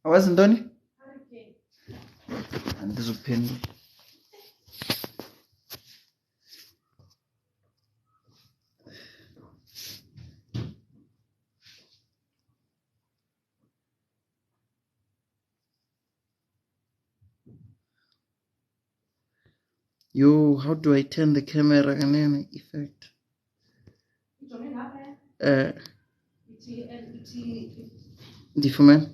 Awazi ntoni? Andizuphendula. Yo, how do I turn the camera kanene effect? Ndifumene.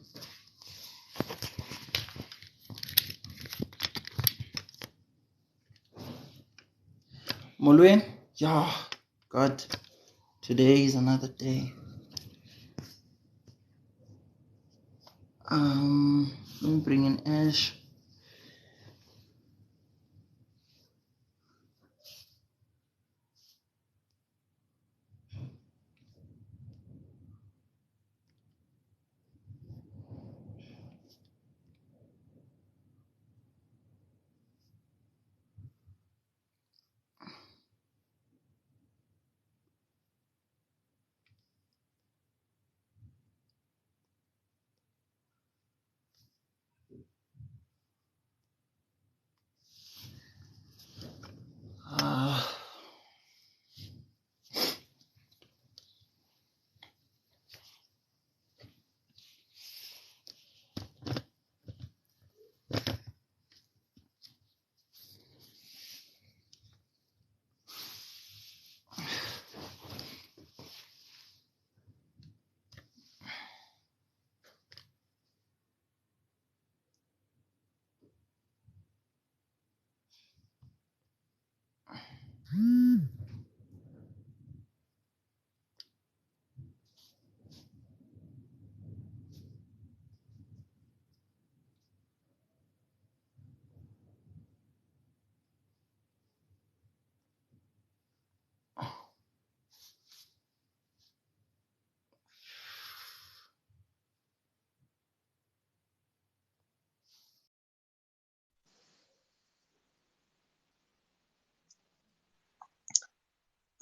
Molweni? Yeah, God, today is another day. Let me bring in Ash.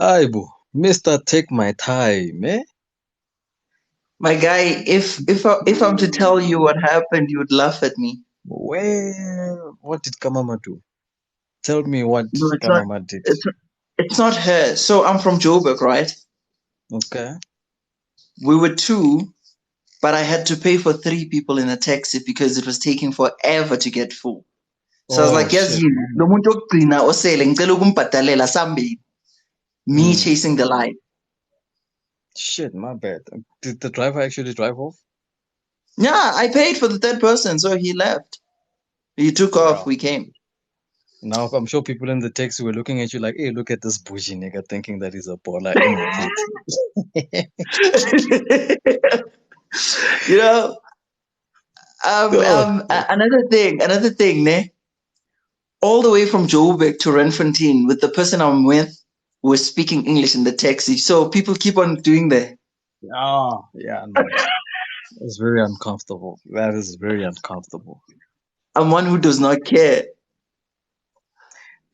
Aibo, Mister, take my time, eh? My guy, if I'm to tell you what happened, you would laugh at me. Well, what did Kamama do? Tell me what No, it's not. Kamama did. It's not her. So I'm from Joburg, right? Okay. We were two, but I had to pay for 3 people in a taxi because it was taking forever to get full. So I was Oh like, yes, shit, you. my Lo bad. muntu wokugcina osele ngicela ukumbhadalela sambili. Me Mm. chasing the line. Shit, my bad. Did the driver actually drive off? Yeah, I paid for the third person, so he left. He took off. Yeah. We came. Now I'm sure people in the taxi were looking at you like, hey, look at this bougie nigga thinking that he's a baller in the taxi. You know, God. another thing, ne? All the way from Joburg to Renfontaine with the person I'm with was speaking English in the taxi. So people keep on doing that. Yeah, no. It's very uncomfortable. That is very uncomfortable. I'm one who does not care.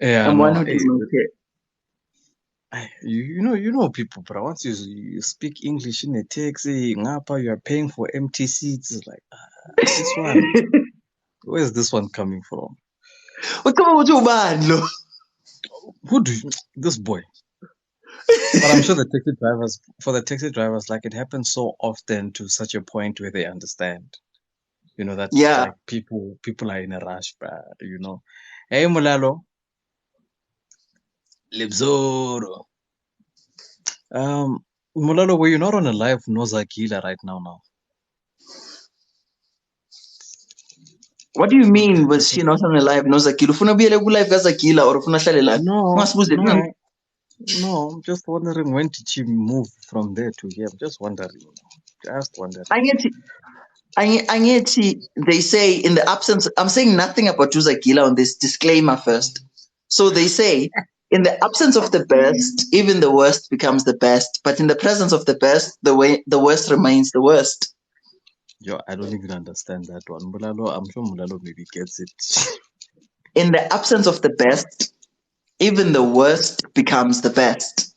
Yeah, I'm one no. who does not care. You know people, but once you speak English in a taxi, ngapa you are paying for empty seats. It's like this one. Where's this one coming from? Ucabanga ukuthi ubani lo? Who do you, this boy? But I'm sure for the taxi drivers, like it happens so often to such a point where they understand. You know that Yeah. like people are in a rush, bruh, you know. Hey Mulalo, Libzoro. Mulalo, were you not on a live Nozakila right now? What do you mean was she not on a live no Zakila? Ufuna buyele ku live kaZakila or ufuna hlale live? No, Ungasibuze mina. no, I'm just wondering when did she move from there to here? I'm just wondering. Just wondering. Angithi, they say in the absence, I'm saying nothing about Zakila on this disclaimer first. So they say in the absence of the best, even the worst becomes the best. But in the presence of the best, the worst remains the worst. Yo, I don't even understand that one. Mulalo, I'm sure Mulalo maybe gets it. In the absence of the best, even the worst becomes the best.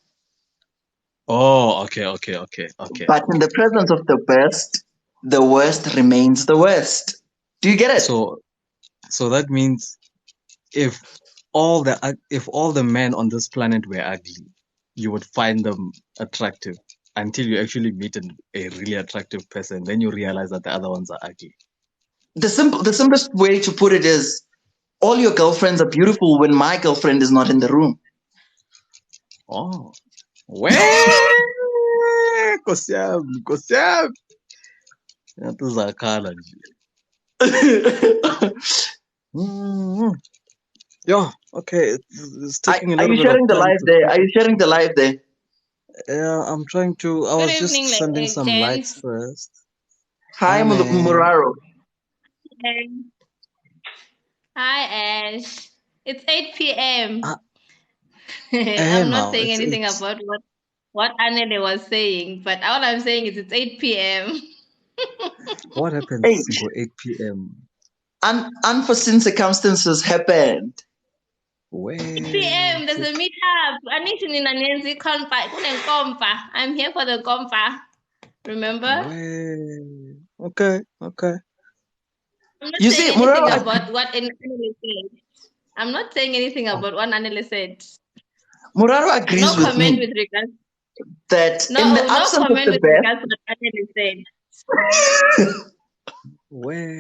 Oh, okay. But in the presence of the best, the worst remains the worst. Do you get it? So that means if all the men on this planet were ugly, you would find them attractive until you actually meet a really attractive person. Then you realize that the other ones are ugly. The simplest way to put it is, all your girlfriends are beautiful when my girlfriend is not in the room. Oh, well, Kosiam. That is a color. Yeah, okay. It's taking a Are little you bit of sharing the time live to there? Are you sharing the live there? Yeah, I'm trying to. I Good was just evening, sending some likes gents. first. Hi, man. Muraro. Hi, Ash. It's 8 p.m. Hey, I'm not now saying anything it's about what Anele was saying, but all I'm saying is it's 8 p.m. what happens 8. go 8 p.m. Unforeseen circumstances happened. 8 p.m. There's a meetup. I'm here for the compa. Remember? Okay. I'm not You saying see, anything Muraro, about what Anele said. I'm not saying anything about what Anele said. Muraro agrees No with comment me with regards. that in the No absence of comment the with best, regards to what Anele said.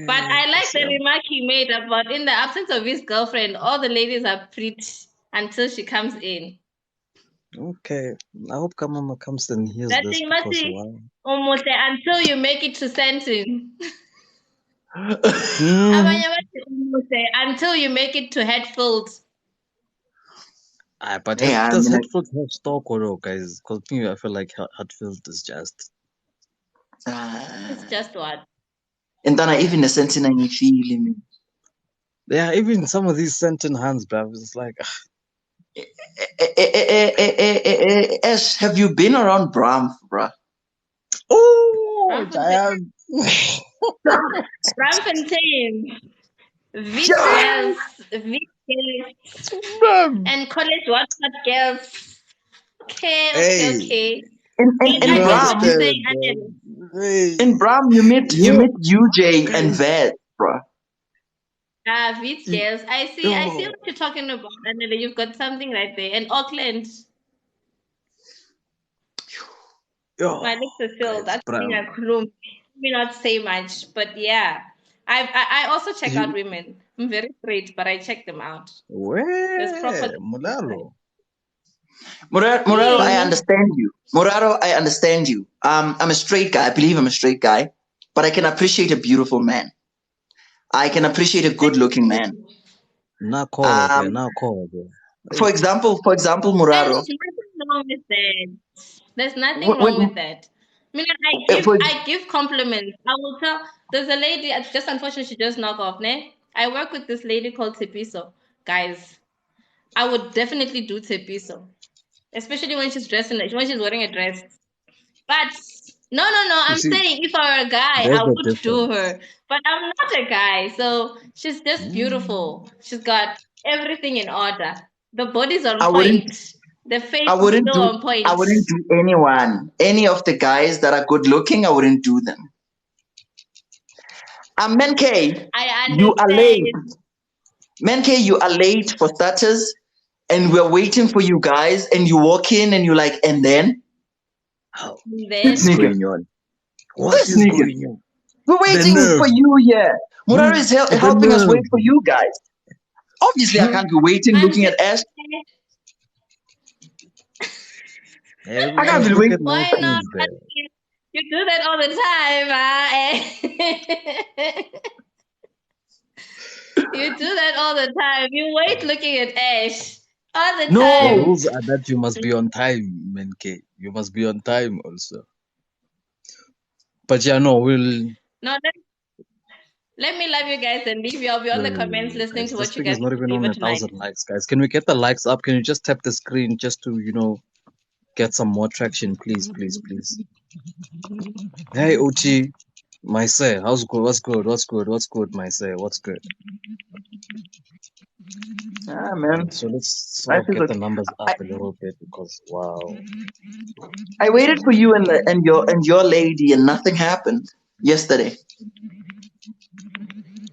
But I like the remark he made about in the absence of his girlfriend, all the ladies are pretty until she comes in. Okay. I hope Kamama comes and hears That this thing must because be wow. almost until you make it to Sentin. Until you make it to Hatfield. But Yeah, does Hatfield have stock or guys? Because me, I feel like Hatfield is just. It's just what? And then I even the Sentinel feeling. Yeah, even some of these Sentin hands, bruv, it's like. Ash, have you been around Bram, bruh? Oh, Diane. Braamfontein. Vit girls. And college Watford girls. Okay. In Bram, you meet UJ and Ved, bruh. Vit girls. I see what you're talking about, Anele. You've got something right there. And Auckland. My lips are filled. That's being a room. May not say much, but yeah. I also check out women. I'm very straight, but I check them out. There's proper Mulalo. Muraro, I understand you. Muraro, I understand you. I'm a straight guy. I believe I'm a straight guy, but I can appreciate a beautiful man. I can appreciate a good-looking man. For example, Muraro. There's nothing wrong with that. There's nothing wrong with that. I mean, I give compliments. I will tell. There's a lady. Just unfortunately, she just knocked off. Ne? I work with this lady called Tepiso. Guys, I would definitely do Tepiso, especially when she's wearing a dress. But no. I'm saying if I were a guy, I would do her. But I'm not a guy, so she's just beautiful. She's got everything in order. The body's on point. The face is still on point. I wouldn't do anyone. Any of the guys that are good looking, I wouldn't do them. Menkei, you are late. Menkei, you are late for starters, and we're waiting for you guys, and you walk in and you're like, and then? What's going on? What is going on? We're waiting for you here. Muraro is helping us wait for you guys. Obviously, I can't be waiting looking at Ash. I can't be waiting. Why not? You do that all the time, You do that all the time. You wait looking at Ash all the time. The rules are that you must be on time, Menke. You must be on time also. But yeah, no, we'll. No, let me love you guys and leave you. I'll be on the comments listening to what you guys is not even on 1,000 likes, guys. Can we get the likes up? Can you just tap the screen just to, get some more traction, please. Hey, Uchi, my say, how's good? What's good, my say? What's good? Man. So let's get the numbers up a little bit because wow. I waited for you and your lady and nothing happened. yesterday.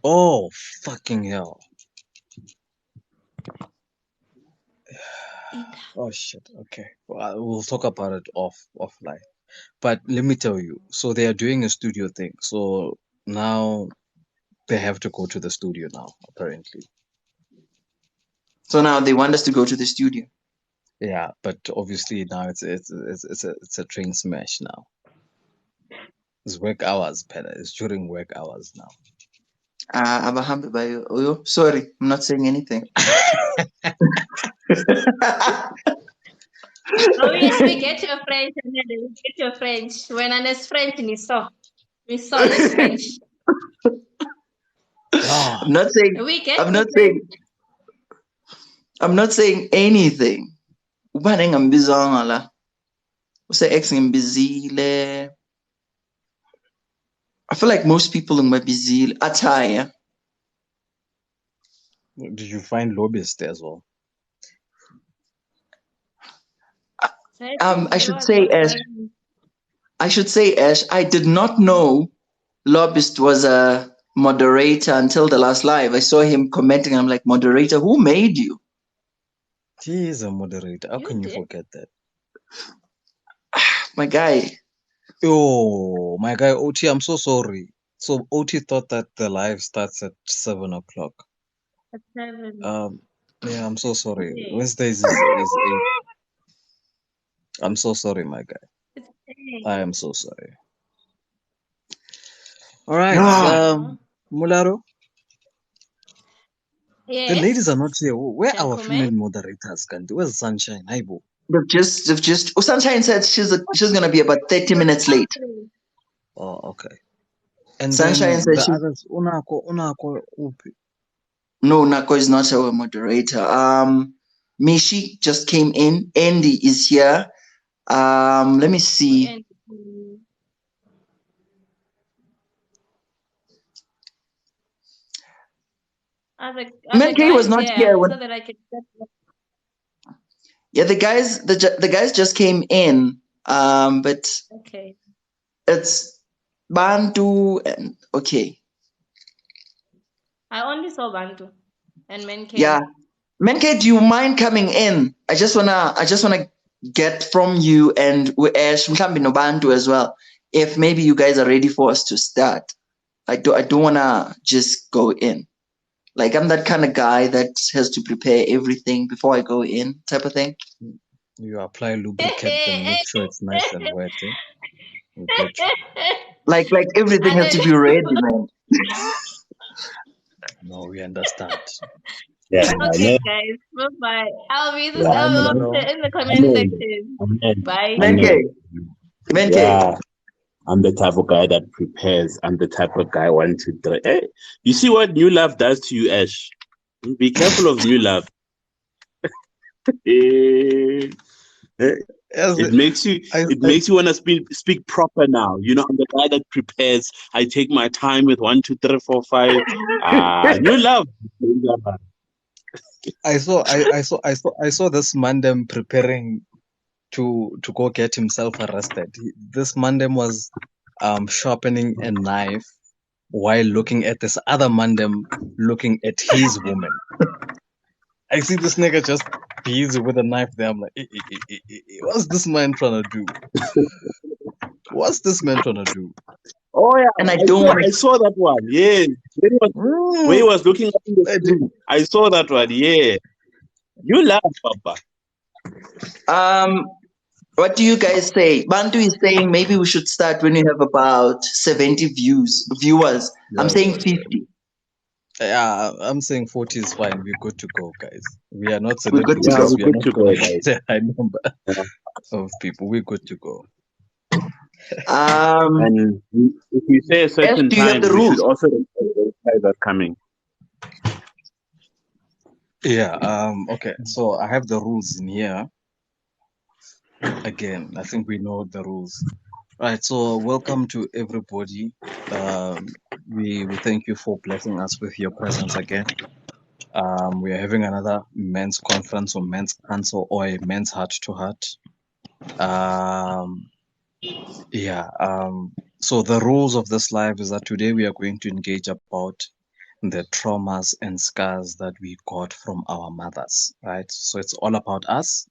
Oh, fucking hell. Oh shit. Okay. Well, we'll talk about it offline. But let me tell you. So they are doing a studio thing. So now they have to go to the studio now, apparently. So now they want us to go to the studio. Yeah, but obviously now it's a train smash now. It's work hours, Pella. It's during work hours now. Abahambe by you. Sorry, I'm not saying anything. Oh yes, we get your French and then we get your French. When I'm French, we saw this French. I'm not saying. I'm not saying anything. Ubani ngambizanga la. Use ex ngimbizile. I feel like most people in my busy attire. Did you find lobbyist as well? I should say, Ash, I did not know Lobbyist was a moderator until the last live. I saw him commenting. I'm like, moderator, who made you? He is a moderator. How can you forget that? My guy. Oh, my guy, OT, I'm so sorry. So OT thought that the live starts at 7 o'clock. At 7. Yeah, I'm so sorry. Okay. Wednesdays is 8. I'm so sorry, my guy. I am so sorry. All right, Mularo. Yes? The ladies are not here. Where are our female moderators? Where's Sunshine? Haibo. They've just. Oh, Sunshine said she's gonna be about 30 minutes late. Oh, okay. And Sunshine then said others, Unako, Upi. No, Nako is not our moderator. Mishi just came in. Andy is here. Let me see. Menkei was not here. So that I can... Yeah, the guys just came in. But okay, it's Bantu and okay. I only saw Bantu and Menkei. Yeah, Menkei, do you mind coming in? I just wanna get from you and Ash no Bantu as well. If maybe you guys are ready for us to start. I don't wanna just go in. Like I'm that kind of guy that has to prepare everything before I go in, type of thing. You apply lubricant and make sure it's nice and wet. Like everything has to be ready, man. No, we understand. Yeah, okay, guys. Bye-bye. I'll be in the comment section. Bye. Menkei. Yeah. I'm the type of guy that prepares. I'm the type of guy wanting to... Hey, you see what New Love does to you, Ash? Be careful of New Love. It makes you want to speak proper now. You know, I'm the guy that prepares. I take my time with 1, 2, 3, 4, 5. New Love. I saw this Mandem preparing to go get himself arrested. This Mandem was sharpening a knife while looking at this other Mandem looking at his woman. I see this nigga just busy with a knife there. I'm like, what's this man trying to do? What's this man trying to do? Oh yeah, and I saw that one. Yeah, when he was looking at the screen, I saw that one. Yeah, you laugh, Papa. What do you guys say? Bantu is saying maybe we should start when you have about 70 viewers. Yeah, I'm saying 50. Yeah, I'm saying 40 is fine. We're good to go, guys. We are not celebrities. We are good to go. A high number of people. We're good to go. And if you say a certain time, we should also guys are coming. Yeah. Okay. So I have the rules in here. Again, I think we know the rules. Right. So welcome to everybody. We thank you for blessing us with your presence again. We are having another men's conference or men's council or a men's heart to heart. So the rules of this live is that today we are going to engage about the traumas and scars that we got from our mothers, right? So it's all about us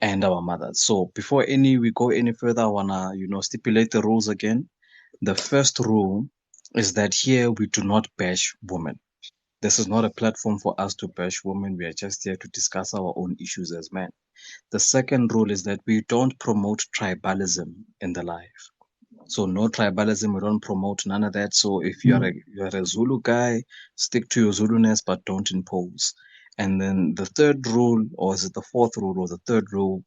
and our mothers. So before we go any further, I wanna, stipulate the rules again. The first rule is that here we do not bash women. This is not a platform for us to bash women. We are just here to discuss our own issues as men. The second rule is that we don't promote tribalism in the live. So no tribalism, we don't promote none of that. So if you're a Zulu guy, stick to your Zuluness, but don't impose. And then the third rule, or is it the fourth rule or the third rule?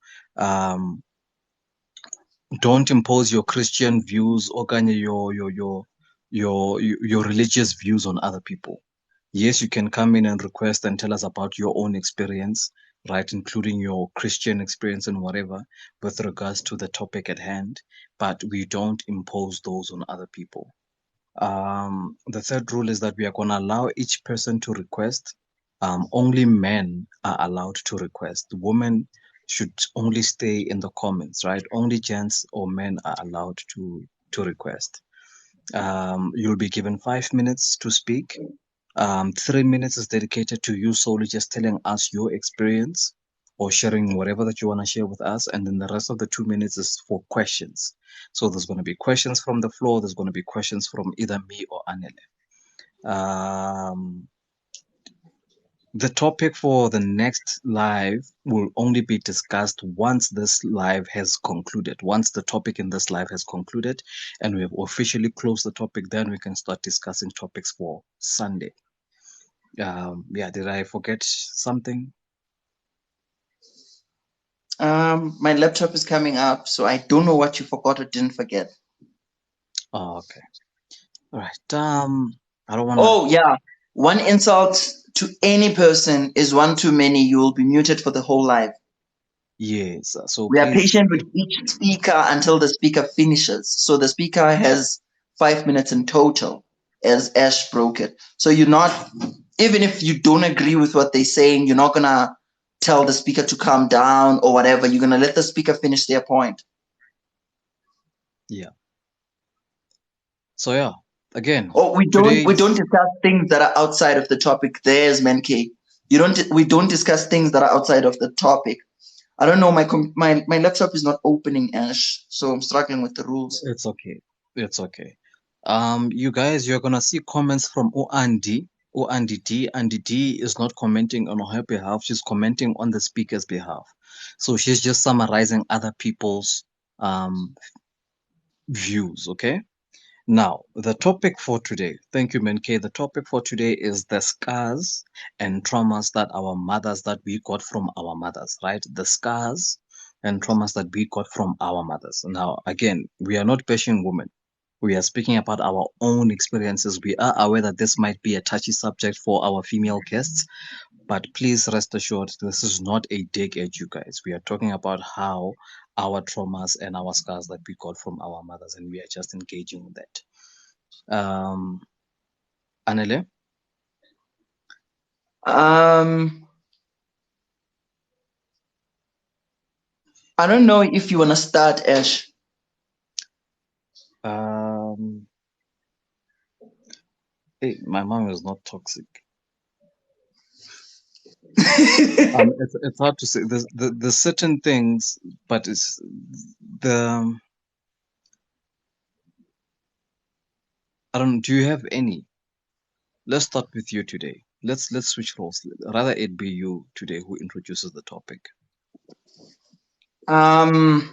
Don't impose your Christian views or your religious views on other people. Yes, you can come in and request and tell us about your own experience, right, including your Christian experience and whatever with regards to the topic at hand, but we don't impose those on other people. The third rule is that we are going to allow each person to request. Only men are allowed to request. Women should only stay in the comments, right? Only gents or men are allowed to request. You'll be given 5 minutes to speak. 3 minutes is dedicated to you solely just telling us your experience or sharing whatever that you want to share with us. And then the rest of the 2 minutes is for questions. So there's going to be questions from the floor. There's going to be questions from either me or Anele. The topic for the next live will only be discussed once this live has concluded. Once the topic in this live has concluded and we have officially closed the topic, then we can start discussing topics for Sunday. Did I forget something? My laptop is coming up, so I don't know what you forgot or didn't forget. Oh, okay. All right. I don't want to. Oh, yeah. One insult to any person is one too many. You will be muted for the whole live. Yes. So we are patient with each speaker until the speaker finishes. So the speaker has 5 minutes in total, as Ash broke it. So you're not, even if you don't agree with what they're saying, you're not gonna tell the speaker to calm down or whatever. You're gonna let the speaker finish their point. Yeah. So yeah, again. Oh, we don't discuss things that are outside of the topic. There's Menke. We don't discuss things that are outside of the topic. I don't know. My laptop is not opening, Ash, so I'm struggling with the rules. It's okay. It's okay. You guys, you're gonna see comments from Oandi. Oandi D. Andy D is not commenting on her behalf. She's commenting on the speaker's behalf. So she's just summarizing other people's views. Okay. Now, the topic for today, thank you, Menke. The topic for today is the scars and traumas that we got from our mothers, right? The scars and traumas that we got from our mothers. Now, again, we are not bashing women. We are speaking about our own experiences. We are aware that this might be a touchy subject for our female guests, but please rest assured, this is not a dig at you guys. We are talking about how our traumas and our scars that we got from our mothers, and we are just engaging with that. Anele? I don't know if you want to start, Ash. Hey, my mom is not toxic. It's hard to say. There's certain things, but it's the. I don't know. Do you have any? Let's start with you today. Let's switch roles. Rather, it be you today who introduces the topic. I'll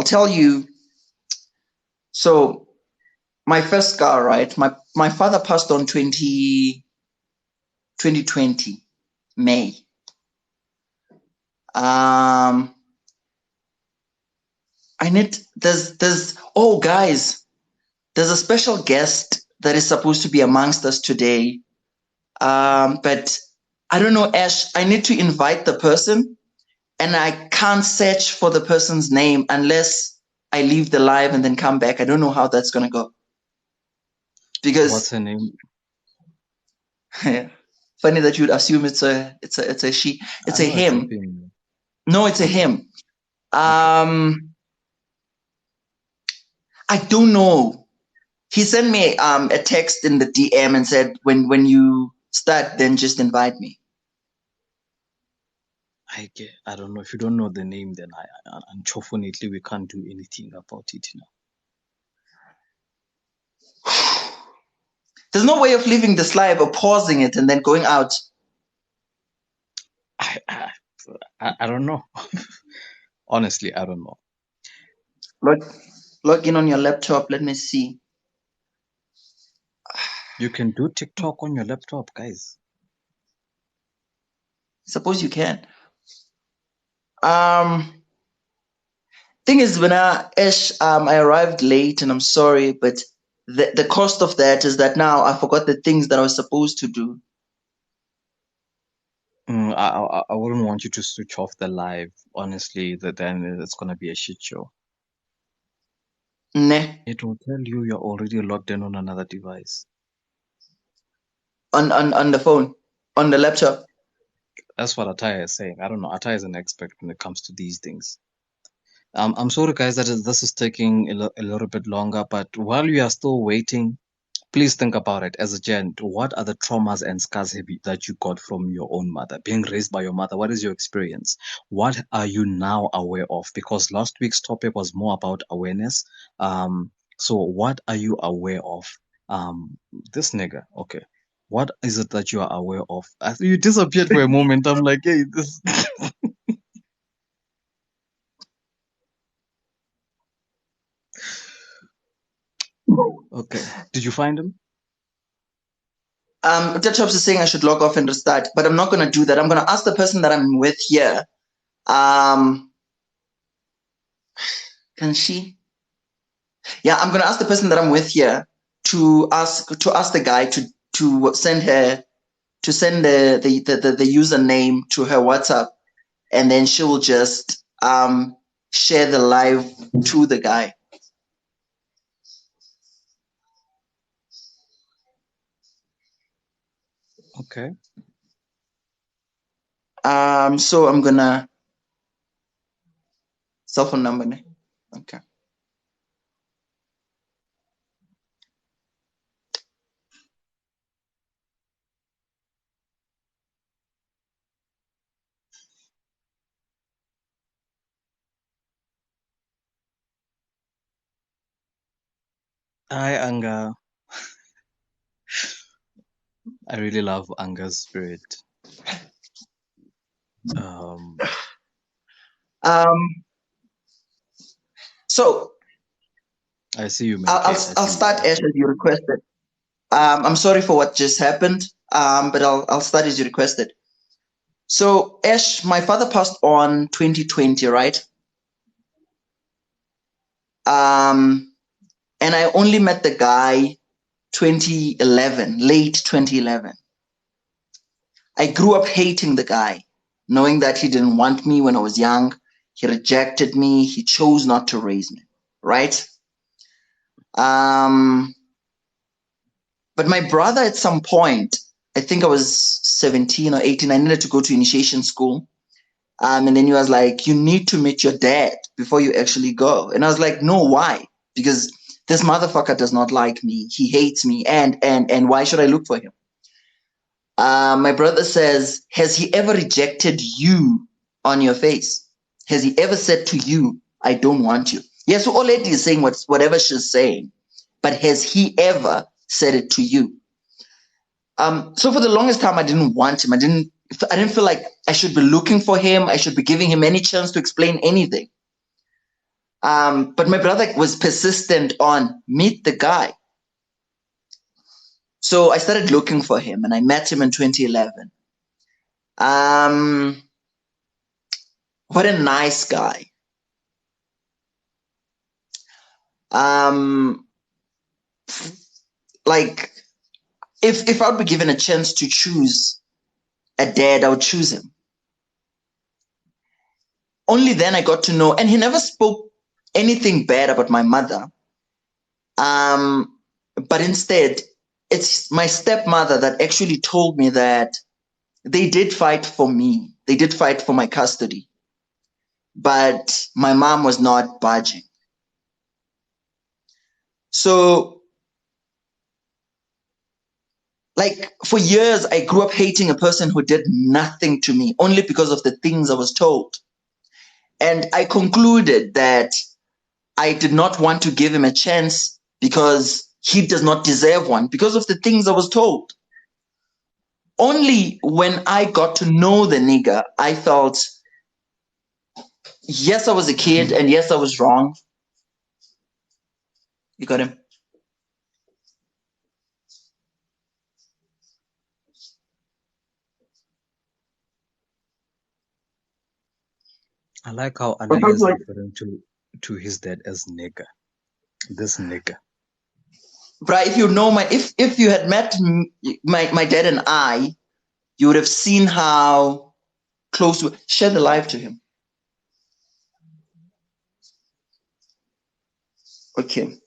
tell you. So, my first scar, right? My father passed on 2020 May. Guys, there's a special guest that is supposed to be amongst us today. But I don't know, Ash, I need to invite the person and I can't search for the person's name unless I leave the live and then come back. I don't know how that's going to go. Because what's her name? Funny that you'd assume it's a she. It's a him. No, it's a him. I don't know. He sent me a text in the DM and said, when you start, then just invite me. I don't know. If you don't know the name, then unfortunately we can't do anything about it now. There's no way of leaving this live or pausing it and then going out. I don't know. Honestly, I don't know. Log in on your laptop. Let me see. You can do TikTok on your laptop, guys. Suppose you can. Thing is, when I arrived late, and I'm sorry, but the cost of that is that now I forgot the things that I was supposed to do. I wouldn't want you to switch off the live. Honestly, then it's gonna be a shit show. Nah. It will tell you you're already logged in on another device. On the phone, on the laptop. That's what Ataya is saying. I don't know. Ataya is an expert when it comes to these things. I'm sorry, guys, that this is taking a little bit longer, but while we are still waiting, please think about it as a gent. What are the traumas and scars that you got from your own mother, being raised by your mother? What is your experience? What are you now aware of? Because last week's topic was more about awareness. So what are you aware of? This nigga, okay. What is it that you are aware of? You disappeared for a moment. I'm like, hey, this. Okay. Did you find him? Chops is saying I should log off and restart, but I'm not going to do that. I'm going to ask the person that I'm with here. Can she? Yeah, I'm going to ask the person that I'm with here to ask the guy to send her the username to her WhatsApp, and then she will just share the live to the guy. Okay. So I'm gonna cell phone number. Okay. Hi, Anga. I really love Anga's spirit. So I see you, man. I'll start as you requested. I'm sorry for what just happened. But I'll start as you requested. So Ash, my father passed on 2020, right? And I only met the guy 2011, late 2011. I grew up hating the guy, knowing that he didn't want me when I was young. He rejected me. He chose not to raise me, right? But my brother, at some point, I think I was 17 or 18, I needed to go to initiation school. And then he was like, you need to meet your dad before you actually go. And I was like, no, why? Because this motherfucker does not like me. He hates me. And why should I look for him? My brother says, has he ever rejected you on your face? Has he ever said to you, I don't want you? Yes, Oleti is saying whatever she's saying, but has he ever said it to you? So for the longest time, I didn't want him. I didn't feel like I should be looking for him. I should be giving him any chance to explain anything. But my brother was persistent on meet the guy. So I started looking for him, and I met him in 2011. What a nice guy. Like, if I would be given a chance to choose a dad, I would choose him. Only then I got to know, and he never spoke anything bad about my mother. But instead, it's my stepmother that actually told me that they did fight for me. They did fight for my custody. But my mom was not budging. So, like, for years, I grew up hating a person who did nothing to me only because of the things I was told. And I concluded that I did not want to give him a chance because he does not deserve one because of the things I was told. Only when I got to know the nigga, I felt, yes, I was a kid, and yes, I was wrong. You got him? I like how Anaya is referring to his dad as nigga. This nigga. But if you know if you had met my dad and I, you would have seen how close we share the life to him. Okay.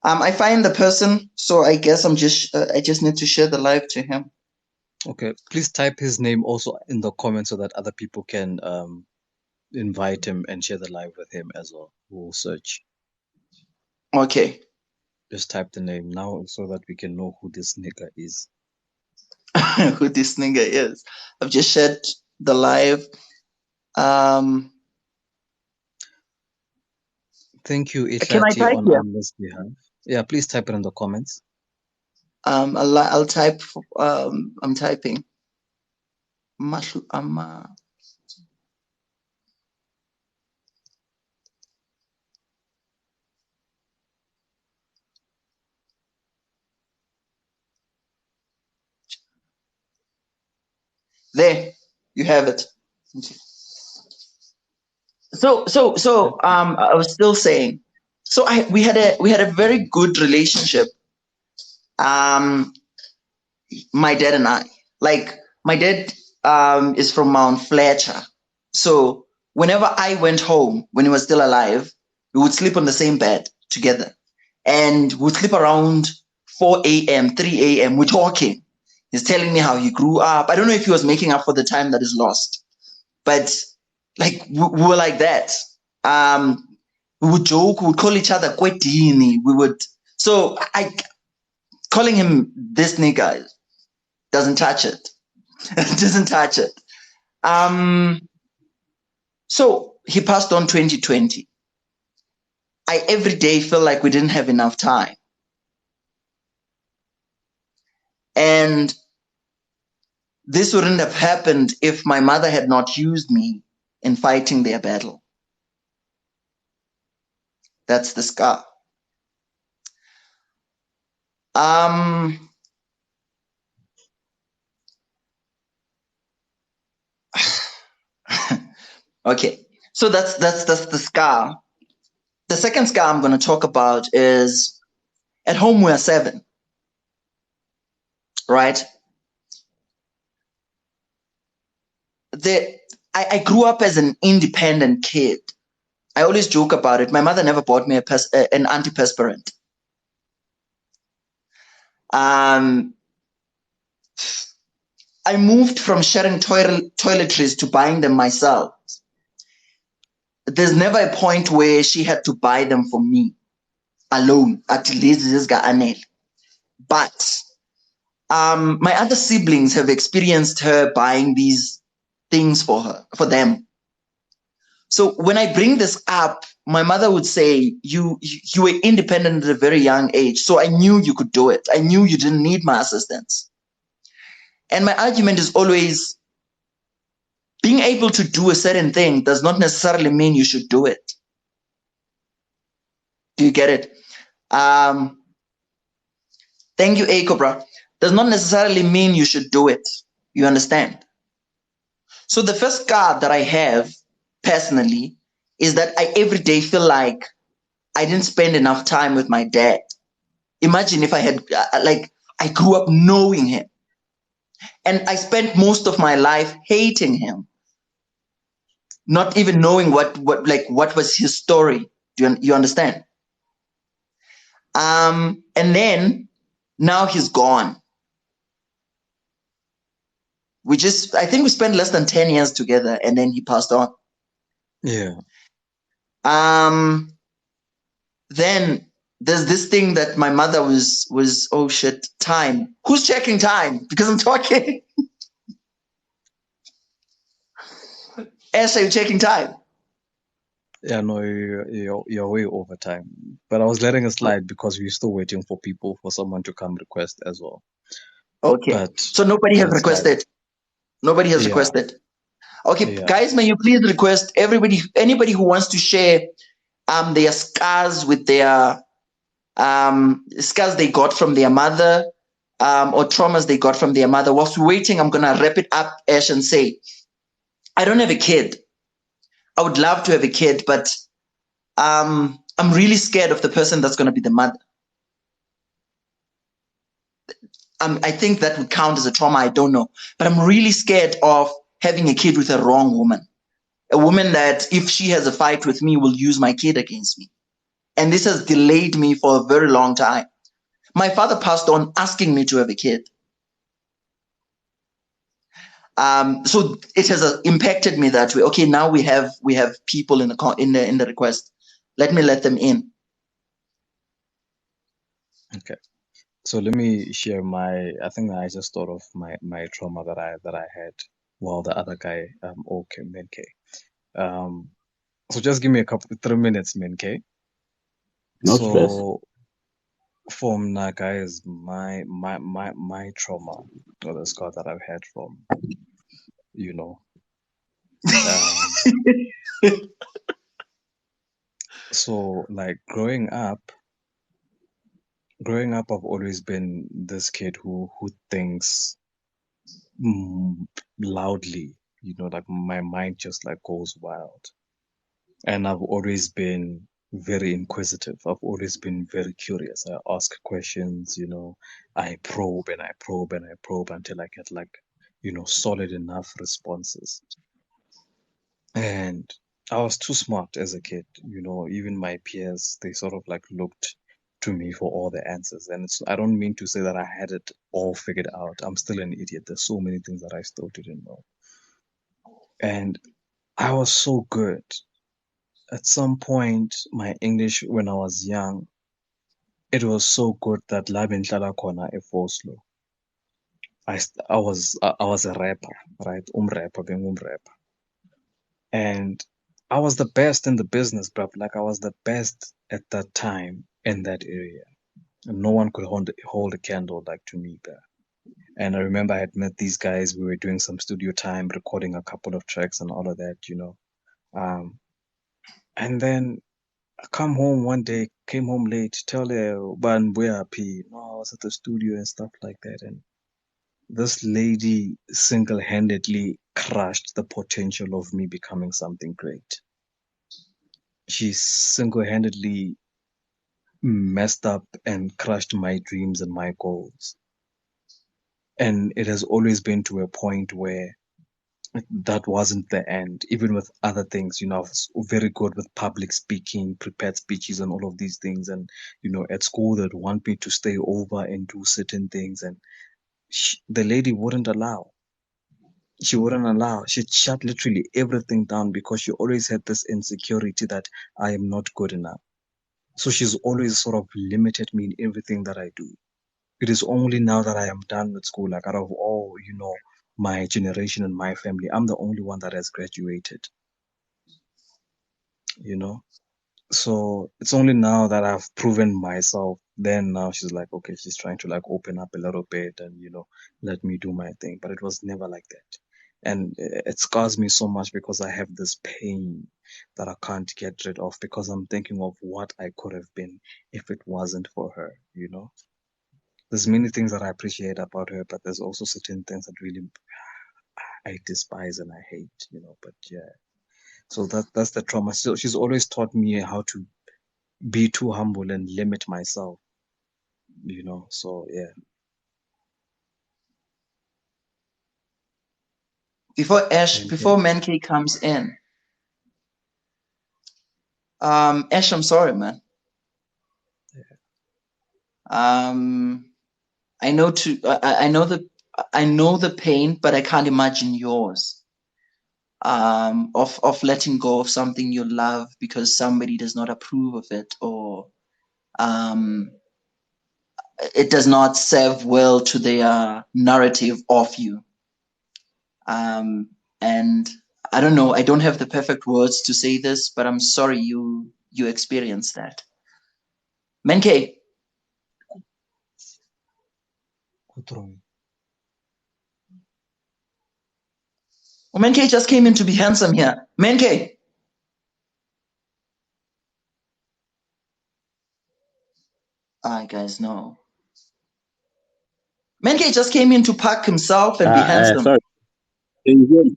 I find the person, so I guess I just need to share the live to him. Okay, please type his name also in the comments so that other people can invite him and share the live with him as well. We'll search. Okay. Just type the name now so that we can know who this nigga is. Who this nigga is. I've just shared the live. Thank you, Itlati, on Amla's behalf. Yeah, please type it in the comments. I'll type. I'm typing. There, you have it. So I was still saying. So we had a very good relationship. My dad and I, like, my dad is from Mount Fletcher. So whenever I went home when he was still alive, we would sleep on the same bed together, and we'd sleep around 4 a.m., 3 a.m. We're talking. He's telling me how he grew up. I don't know if he was making up for the time that is lost, but like we were like that. We would joke, we would call each other Kwetini. So I calling him this nigga doesn't touch it. Doesn't touch it. So he passed on 2020. I every day feel like we didn't have enough time. And this wouldn't have happened if my mother had not used me in fighting their battle. That's the scar. Okay, so that's the scar. The second scar I'm going to talk about is at home we're 7, right? I grew up as an independent kid. I always joke about it. My mother never bought me an antiperspirant. I moved from sharing toiletries to buying them myself. There's never a point where she had to buy them for me alone. At least this guy Anel. But my other siblings have experienced her buying these things for them. So when I bring this up, my mother would say, you were independent at a very young age, so I knew you could do it. I knew you didn't need my assistance. And my argument is always, being able to do a certain thing does not necessarily mean you should do it. Do you get it? Thank you, A Cobra. Does not necessarily mean you should do it. You understand? So the first scar that I have personally is that I every day feel like I didn't spend enough time with my dad. Imagine if I had, I grew up knowing him, and I spent most of my life hating him, not even knowing what was his story. Do you understand? And then now he's gone. I think we spent less than 10 years together, and then he passed on. Yeah. then there's this thing that my mother was oh shit, time. Who's checking time? Because I'm talking. Ash, are you checking time? Yeah, no, you're way over time. But I was letting it slide because we're still waiting for someone to come request as well. Okay. But so nobody has requested. Like, nobody has requested. Okay, guys, may you please request anybody who wants to share their scars with their scars they got from their mother, or traumas they got from their mother. Whilst we're waiting, I'm gonna wrap it up, Ash, and say, I don't have a kid. I would love to have a kid, but I'm really scared of the person that's gonna be the mother. I think that would count as a trauma. I don't know, but I'm really scared of having a kid with a wrong woman, a woman that if she has a fight with me will use my kid against me. And this has delayed me for a very long time. My father passed on asking me to have a kid. So it has impacted me that way. Okay, now we have people in the request. Let me let them in. Okay, so let me share I think I just thought of my trauma that I had while the other guy okay, Menke. So just give me a 3 minutes, Menke. No stress. From now, guys, my trauma or the scar that I've had from, so like growing up, I've always been this kid who thinks loudly, like my mind just like goes wild. And I've always been very inquisitive. I've always been very curious. I ask questions, I probe and I probe and I probe until I get like, solid enough responses. And I was too smart as a kid, even my peers, they sort of like looked to me for all the answers. And I don't mean to say that I had it all figured out. I'm still an idiot. There's so many things that I still didn't know. And I was so good. At some point, my English when I was young, it was so good that la benhlala khona eFoslo. I was a rapper, right? Being rapper. And I was the best in the business, bro. Like I was the best at that time in that area. And no one could hold a candle like to me there. And I remember I had met these guys. We were doing some studio time, recording a couple of tracks and all of that, And then I come home one day, came home late, tell her, "Ban, where are P?" No, I was at the studio and stuff like that. And this lady single-handedly crushed the potential of me becoming something great. She single-handedly messed up and crushed my dreams and my goals. And it has always been to a point where that wasn't the end. Even with other things, I was very good with public speaking, prepared speeches and all of these things. And, at school they'd want me to stay over and do certain things. And the lady wouldn't allow. She wouldn't allow. She'd shut literally everything down because she always had this insecurity that I am not good enough. So she's always sort of limited me in everything that I do. It is only now that I am done with school, like out of all, my generation and my family, I'm the only one that has graduated. So it's only now that I've proven myself. Then now she's like, okay, she's trying to like open up a little bit and, let me do my thing. But it was never like that. And it scars me so much because I have this pain that I can't get rid of because I'm thinking of what I could have been if it wasn't for her, There's many things that I appreciate about her, but there's also certain things that really I despise and I hate, but yeah. So that's the trauma. So she's always taught me how to be too humble and limit myself, so yeah. Before Menke comes in, Ash, I'm sorry, man. Yeah. I know the pain, but I can't imagine yours. Of letting go of something you love because somebody does not approve of it, or it does not serve well to their narrative of you. And I don't know, I don't have the perfect words to say this, but I'm sorry you experienced that. Menke. Oh, Menke just came in to be handsome here. Menke. Guys, no. Menke just came in to park himself and be handsome. Sorry. Can you hear me?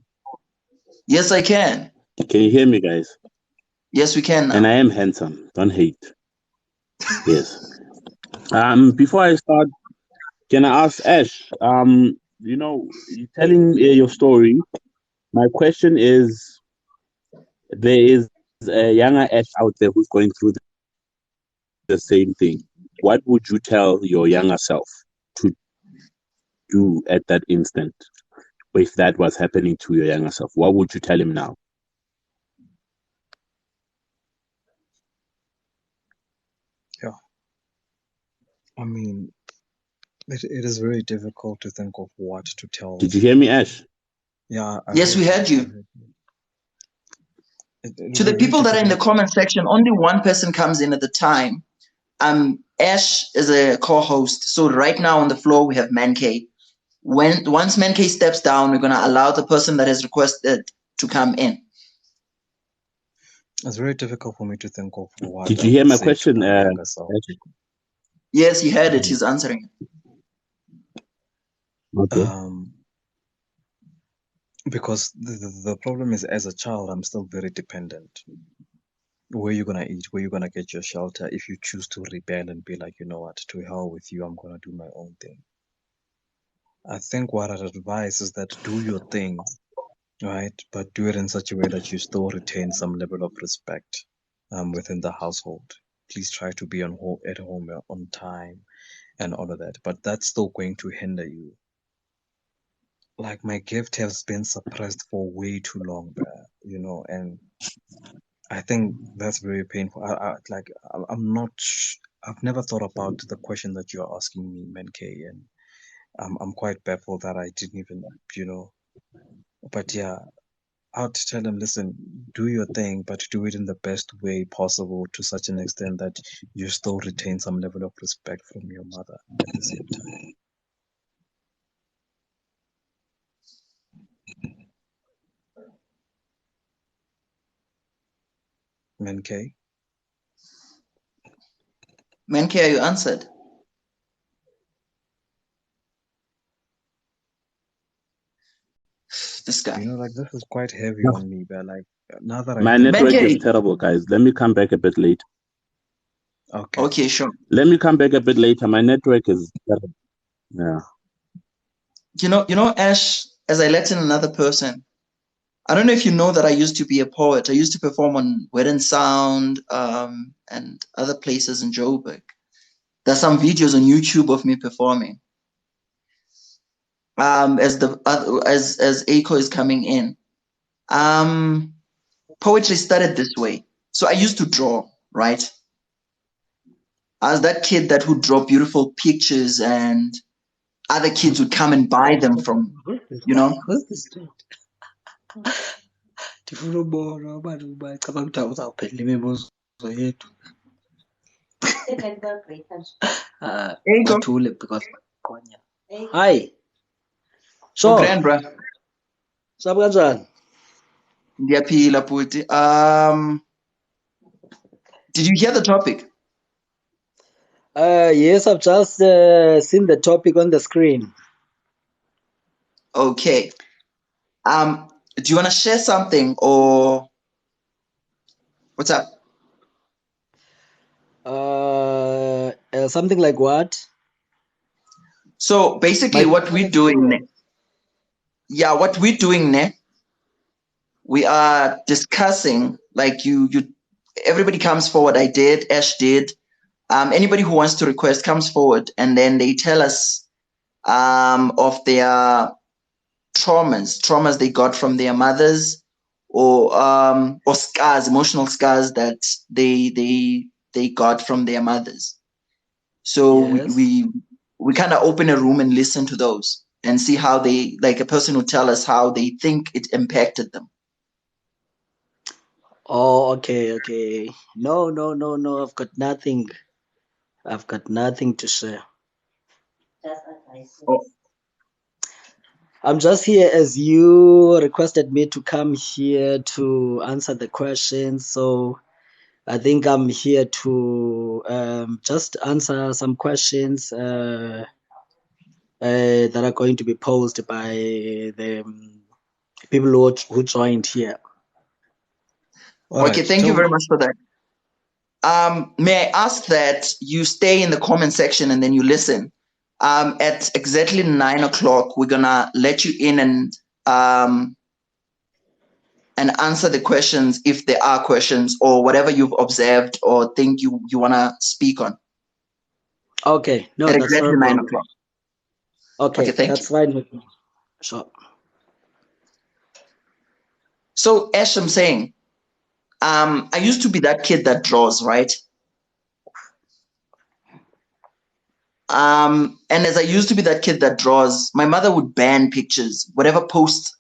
Yes, I can. Can you hear me, guys? Yes, we can now. And I am handsome. Don't hate. Yes. Before I start, can I ask Ash? You know, you're telling your story. My question is, there is a younger Ash out there who's going through the same thing. What would you tell your younger self to do at that instant? If that was happening to your younger self, what would you tell him now? Yeah. I mean, it is very difficult to think of what to tell. Did you hear me, Ash? Yeah. Yes, we heard you. To the people that are in the comment section, only one person comes in at the time. Ash is a co-host. So right now on the floor, we have Mankay. Once Mankay steps down, we're going to allow the person that has requested to come in. It's very difficult for me to think of what. Did you hear my question? Yes, he heard it. He's answering. Okay. Because the problem is, as a child, I'm still very dependent. Where you gonna eat? Where you gonna get your shelter? If you choose to rebel and be like, you know what, to hell with you, I'm gonna do my own thing. I think what I'd advise is that do your thing, right? But do it in such a way that you still retain some level of respect within the household. Please try to be at home on time and all of that. But that's still going to hinder you. Like, my gift has been suppressed for way too long, you know, and I think that's very painful. I've never thought about the question that you're asking me, Menke, and I'm quite baffled that I didn't even, you know, but yeah, I'll tell them, listen, do your thing, but do it in the best way possible, to such an extent that you still retain some level of respect from your mother at the same time. Menke? Menke, are you answered? This guy. You know, like, this is quite heavy on me, but like, now that my network is terrible, guys. Let me come back a bit late. Okay. Okay, sure. Let me come back a bit later. My network is terrible. Yeah. You know, Ash, as I let in another person, I don't know if you know that I used to be a poet. I used to perform on Wet and Sound and other places in Joburg. There's some videos on YouTube of me performing. As Aiko is coming in, poetry started this way. So I used to draw, right? I was that kid that would draw beautiful pictures, and other kids would come and buy them from, you know. Who's this dude? Hi. So, sabi kanjani? Ngiyaphila puti. Did you hear the topic? Yes, I've just seen the topic on the screen. Okay. Do you want to share something, or what's up? Something like what? So basically, what we're doing, we are discussing, like everybody comes forward. I did, Ash did. Anybody who wants to request comes forward, and then they tell us of their traumas they got from their mothers, or scars, emotional scars that they they got from their mothers. So Yes. we kind of open a room and listen to those and see how they, like a person would tell us how they think it impacted them. Oh, okay. No. I've got nothing to share. Oh. I'm just here as you requested me to come here to answer the questions. So I think I'm here to just answer some questions that are going to be posed by the people who joined here. Okay, thank you very much for that. May I ask that you stay in the comment section and then you listen. At exactly 9 o'clock, we're gonna let you in and answer the questions if there are questions or whatever you've observed or think you wanna speak on. Okay, no, at that's exactly not a 9 problem. o'clock. Okay, thank that's you. fine with me. Sure. So Ash, I'm saying, I used to be that kid that draws, right? And as I used to be that kid that draws, my mother would ban pictures, whatever pictures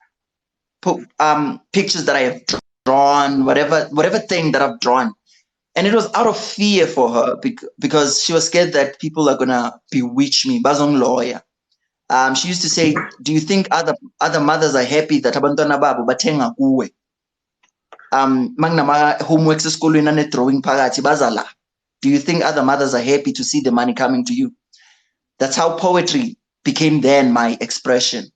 that I have drawn, whatever thing that I've drawn. And it was out of fear for her because she was scared that people are gonna bewitch me. Bazong lawyer. She used to say, "Do you think other mothers are happy that abantwana babo bathenga kuwe? Magnama homeworks esikolweni ane drawing phakathi bazala. Do you think other mothers are happy to see the money coming to you?" That's how poetry became then my expression.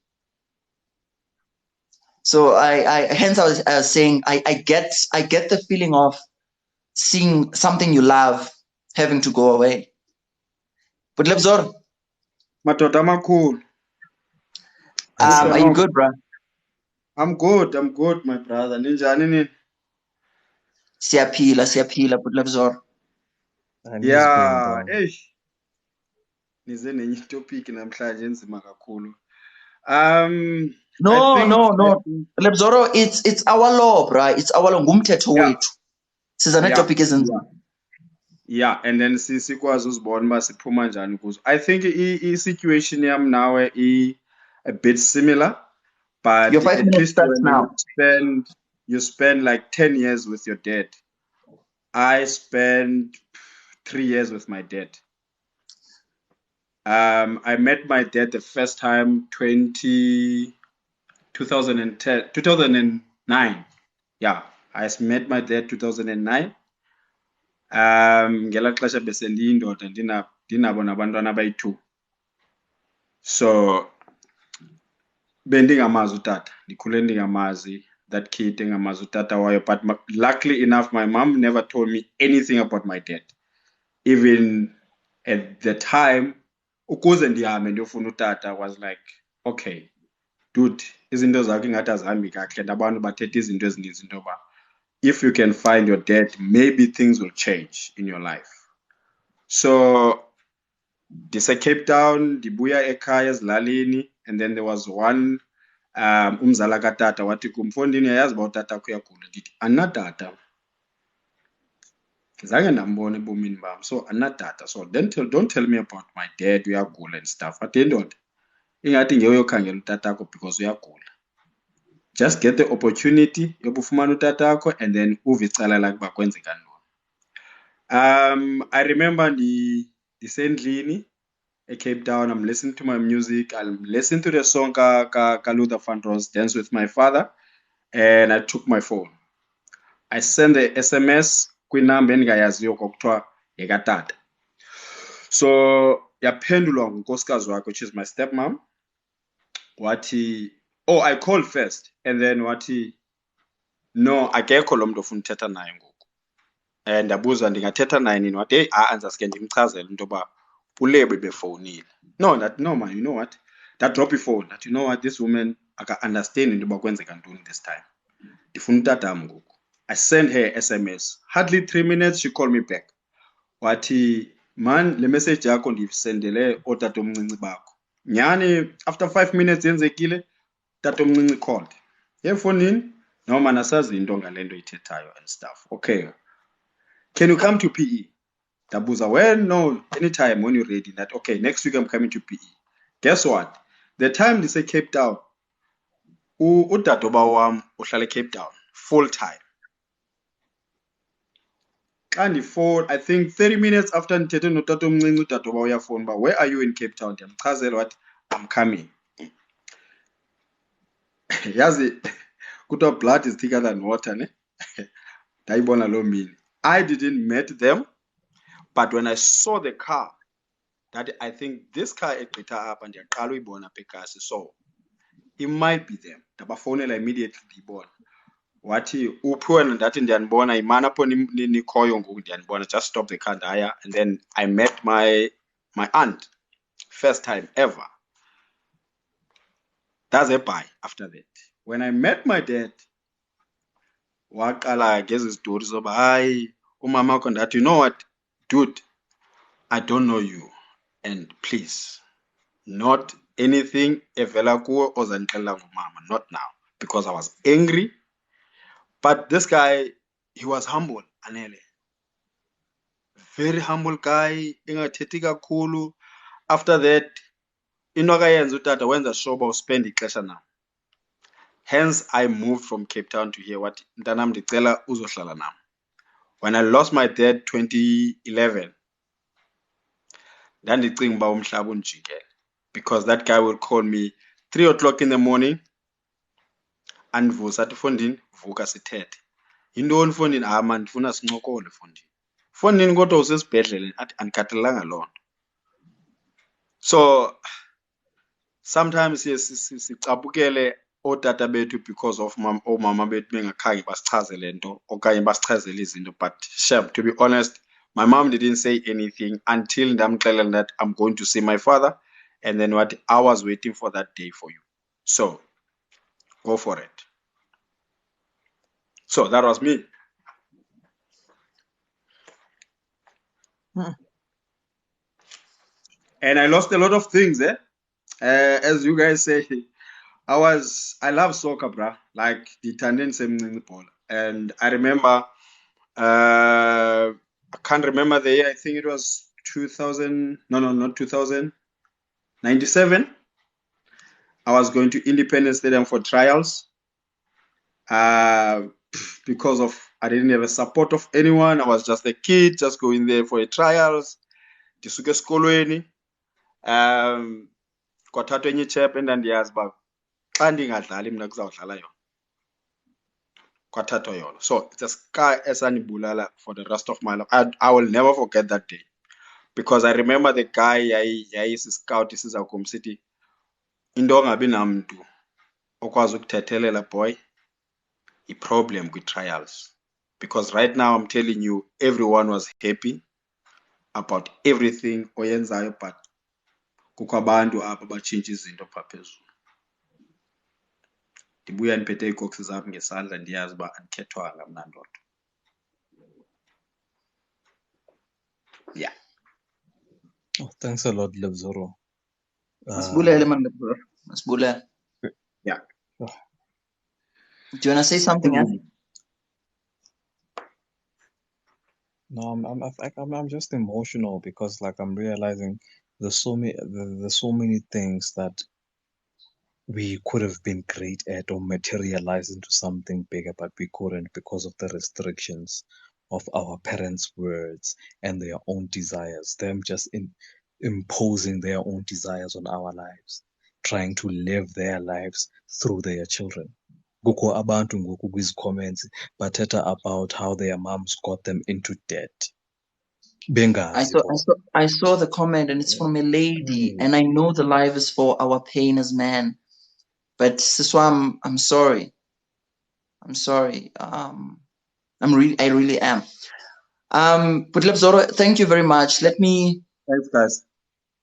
So hence I was saying I get the feeling of seeing something you love having to go away. But Lebzor, Madoda amakhulu. are you good, bro? I'm good, my brother. Ninjani nini? Siyaphila, but Lebzor. Yeah, nize nenye topic namhlanje enzima kakhulu. No. Lebzoro, it's our law, bro. It's our law. Ngumthetho wethu. Sizana topic ezinzima. Yeah, and then sikwazi uzibona uba siphuma njani kuzo. I think i-situation yam nawe a bit similar, but your 5 minutes starts now. You spend like 10 years with your dad. I spent 3 years with my dad. I met my dad the first time 2009. Yeah, I met my dad 2009. Ngela xesha besendiyindoda ndinabo nabantwana abayi-2. So bendingamazi utata, ndikhule ndingamazi that kid engamazi utata wayo, but luckily enough my mom never told me anything about my dad. Even at the time ukuze ndihambe ndiyofuna utata was like, okay dude, izinto zakho ingathi azihambi kakuhle nabantu bathetha izinto ezininzi into yoba if you can find your dad, maybe things will change in your life. So ndise Cape Town, ndibuya ekhaya ezilalini, and then there was one umzala katata wathi kum, Mfondini, yayazi uba utata wakho uyagula. Ndithi andinatata, zange ndambona ebomini bam, so andinatata. So then don't tell me about my dad uyagula and stuff. Athi ndoda ingathi ngewe uyokhangela utata wakho because uyagula. Just get the opportunity yoba ufumana utata wakho and then uve icala lakho uba kwenzeka ntoni. I remember ndisendlini eCape Town, I'm listening to my music, I'm listening to the song ka Luther Vandross, Dance With My Father, and I took my phone. I sent the SMS kwinamba endingayaziyo kokuthiwa yekatata. So yaphendulwa ngunkosikazi wakhe, which is my stepmom. Wathi, oh, I called first, and then wathi, no, akekho lo mntu ofuna uthetha naye ngoku. And ndabuza ndingathetha naye nini, wathi, hey, andizaske ndimchazele into yoba uLebo befowunile. No, man, you know what? That drop your phone. That, you know what, this woman, I can understand into yoba kwenzeka ntoni this time. Ndifuna utata ngoku. I sent her SMS. Hardly 3 minutes, she called me back. Wathi, man, le message yakho ndiyisendele otata omncinci bakho. Nyani, after 5 minutes yenzekile, tata omncinci called. Efowunini? No man, asazi into ngale nto ithethayo and stuff. Okay. Can you come to PE? Dabuza, when? No, anytime when you're ready. That okay, next week I'm coming to PE. Guess what? The time they say Cape Town, udadoba wam uhlala Cape Town full time. And phone, I think 30 minutes after ndithethe notatomncinci udadoba uyafona uba where are you in Cape Town? Ndiyamchazela what I'm coming. Yazi kuthiwa blood is thicker than water, ne? Ndayibona loo mini. I didn't meet them, but when I saw the car, that I think this car egqitha apha ndiyaqala uyibona apha ekasi, so it might be them. Ndabafowunela immediately ndiyibona. Wathi uphi wena? Ndathi ndiyanibona, yimani apho nikhoyo ngoku ndiyanibona, just stop the car ndaya. And then I met my aunt, first time ever. That's a bye after that. When I met my dad, waqala ngezi zitori zoba hayi umama wakho, ndathi you know what dude, I don't know you, and please not anything evela kuwe ozandixelela ngumama, not now, because I was angry. But this guy, he was humble, Anele. Very humble guy, ingathethi kakhulu. After that, into akayenza utata wenza sure uba uspend ixesha nam. Hence, I moved from Cape Town to here. What mntanam ndicela uzohlala nam. When I lost my dad 2011, ndandicinga uba umhlaba undijikele, because that guy would call me 3 o'clock in the morning andivusa athi Fondini vuka sithethe. Yintoni Fondini? Man, ndifuna sincokole Fondini. Fondini kodwa usesibhedlele. Athi andikhathalelanga loo nto. So sometimes sicapukele ootata bethu because of oomama bethu bengakhange basichazele nto okanye basichazele izinto. But Shem, to be honest, my mom didn't say anything until ndamxelela that I'm going to see my father, and then what I was waiting for that day for you. So go for it. So that was me. And I lost a lot of things, as you guys say. I love soccer, bruh. Like the tendency in ball. And I remember, I can't remember the year. I think it was 2000. No, not 2000. 97. I was going to Independence Stadium for trials. Because of I didn't have a support of anyone. I was just a kid, just going there for a trials. Ndisuke esikolweni. Kwathathwa enye ichep endandiyazi uba xa ndingadlali mna kuzawudlala yona. Kwathathwa yona. So it's a scar esandibulala for the rest of my life. I will never forget that day. Because I remember the guy yayisi-scout isiza kum sithi into ongabi namntu okwazi ukuthethelela boy i-problem kwi-trials. Because right now I'm telling you, everyone was happy about everything oyenzayo, but kukho abantu apha batshintsha izinto phaa phezulu. Ndibuya ndiphethe iikoksi zam ngesandla ndiyazi uba andikhethwanga mna ndoda. Yeah. Oh, thanks a lot, Lebzoro. Masibulele man, bro. Masibulele. Yeah. Oh, Do you want to say something else? no, I'm just emotional because like I'm realizing there's so many things that we could have been great at or materialize into something bigger, but we couldn't because of the restrictions of our parents' words and their own desires, them just imposing their own desires on our lives, trying to live their lives through their children. Kukho abantu ngoku kwizi comments bathetha about how their moms got them into debt. I saw the comment, and it's from a lady, and I know the life is for our pain as men, but Siswa, I'm sorry. I'm sorry. I really am. But Lebzoro, thank you very much. Let me. Thanks, guys.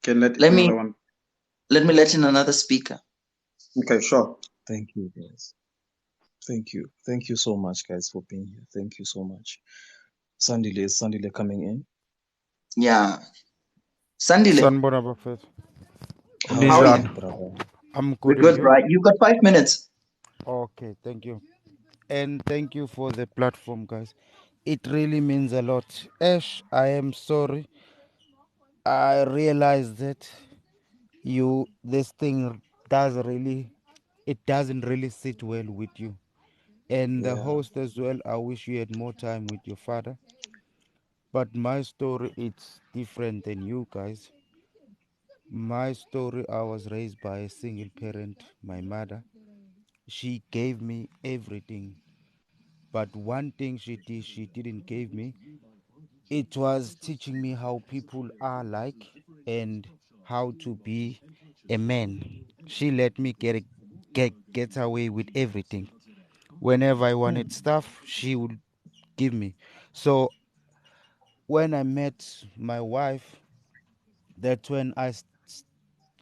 Let me let in another speaker. Okay, sure. Thank you, guys. Thank you so much, guys, for being here. Thank you so much. Sandile, is Sandile coming in? Yeah. Sandile. Sanbona Buffett. How are you, brother? I'm good. We're good, right? You got 5 minutes. Okay, thank you. And thank you for the platform, guys. it really means a lot. Ash, I am sorry. I realize that this thing doesn't really sit well with you. And the Yeah. host as well, I wish you had more time with your father. But my story, it's different than you guys. My story, I was raised by a single parent, my mother. She gave me everything. But one thing she didn't give me, it was teaching me how people are like and how to be a man. She let me get away with everything. Whenever I wanted stuff, she would give me. So when I met my wife, that's when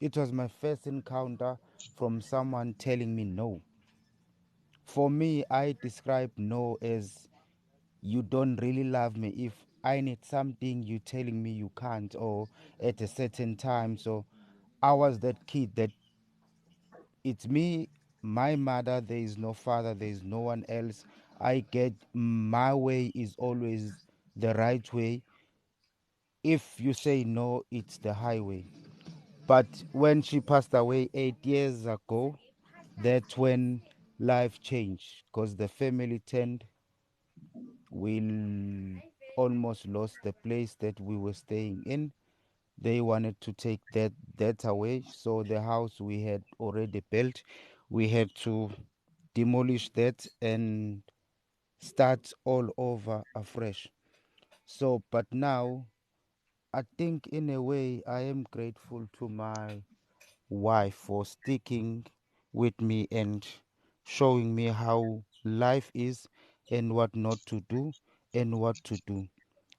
it was my first encounter from someone telling me no. For me, I describe no as you don't really love me. If I need something, you telling me you can't, or at a certain time. So I was that kid that it's me, my mother, there is no father, there is no one else. I get my way is always the right way. If you say no, it's the highway. But when she passed away 8 years ago, that's when life changed because the family turned. We almost lost the place that we were staying in. They wanted to take that away. So the house we had already built, we had to demolish that and start all over afresh. So, but now I think in a way I am grateful to my wife for sticking with me and showing me how life is and what not to do and what to do.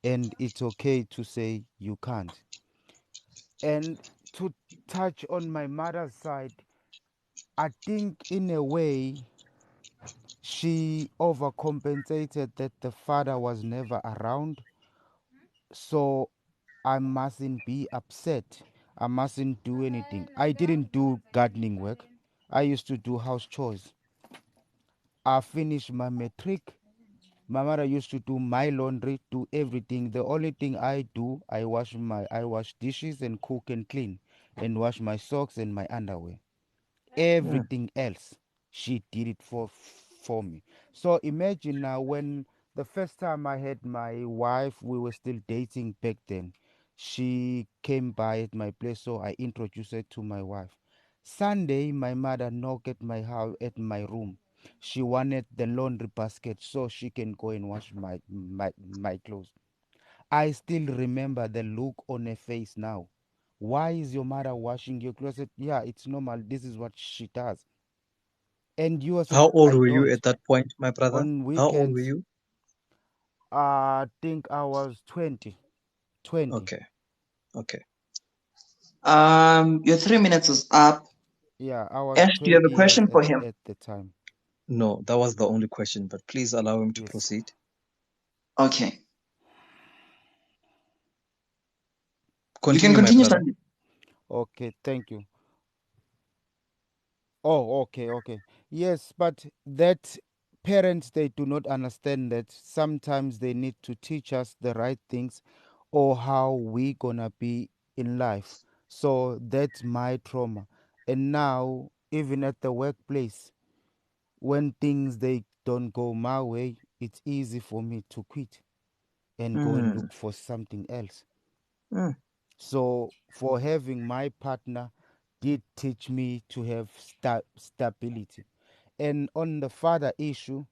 And it's okay to say you can't. And to touch on my mother's side, I think in a way she overcompensated that the father was never around. So I mustn't be upset. I mustn't do anything. I didn't do gardening work. I used to do house chores. I finished my matric. My mother used to do my laundry, do everything. The only thing I do, I wash dishes and cook and clean and wash my socks and my underwear. Mm. Everything else, she did it for me. So imagine now when the first time I had my wife, we were still dating back then. She came by at my place, so I introduced her to my wife. Sunday, my mother knocked at my house at my room. She wanted the laundry basket so she can go and wash my clothes. I still remember the look on her face now. Why is your mother washing your clothes? I said, yeah, it's normal. This is what she does. And you said, How old I were you don't. at that point, my brother? On How old were weekends, you? I think I was 20. 20. Okay. Okay. Your 3 minutes is up. Yeah, I was Ash, do you have 20 a years question for him? at the time. No, that was the only question, but please allow him to Yes. proceed. Okay. You can Continue, my continue, brother. Sandy. Okay, thank you. Oh, okay, okay. Yes, but that parents, they do not understand that sometimes they need to teach us the right things or how we gonna be in life. So that's my trauma. And now, even at the workplace, when things they don't go my way, it's easy for me to quit and go and Mm, look for something else. mm, So for having my partner did teach me to have stability. And on the father issue,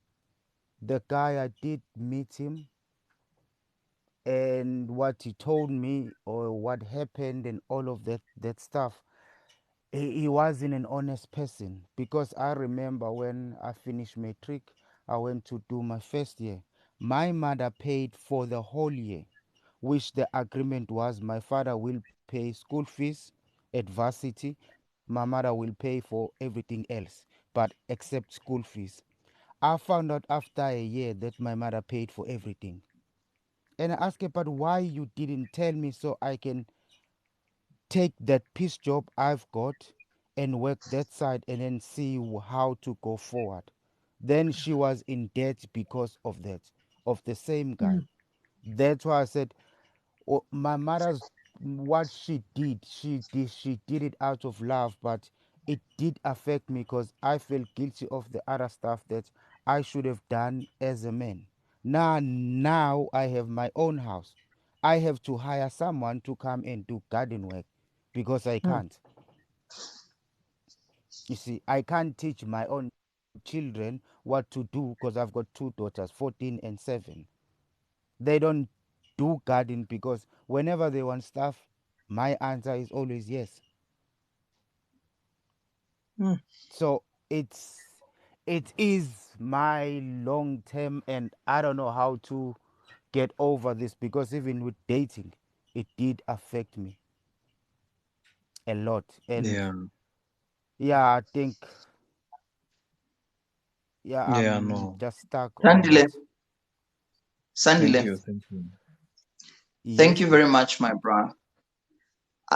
the guy, I did meet him, and what he told me or what happened and all of that stuff, he wasn't an honest person. Because I remember when I finished matric, I went to do my first year. My mother paid for the whole year, which the agreement was my father will pay school fees at varsity, my mother will pay for everything else, but except school fees. I found out after a year that my mother paid for everything. And I asked her, but why you didn't tell me so I can take that piece job I've got and work that side and then see how to go forward. Then she was in debt because of that. of the same guy. That's why I said, oh, my mother's what she did it out of love, but it did affect me because I felt guilty of the other stuff that I should have done as a man. Now I have my own house. I have to hire someone to come and do garden work because I can't. You see, I can't teach my own children what to do because I've got two daughters, 14 and 7. They don't do garden because whenever they want stuff, my answer is always yes. So it is my long term, and I don't know how to get over this because even with dating, it did affect me a lot. And I think I'm just stuck on Sandile. it. Sandile. Thank you. Thank you very much, my bro.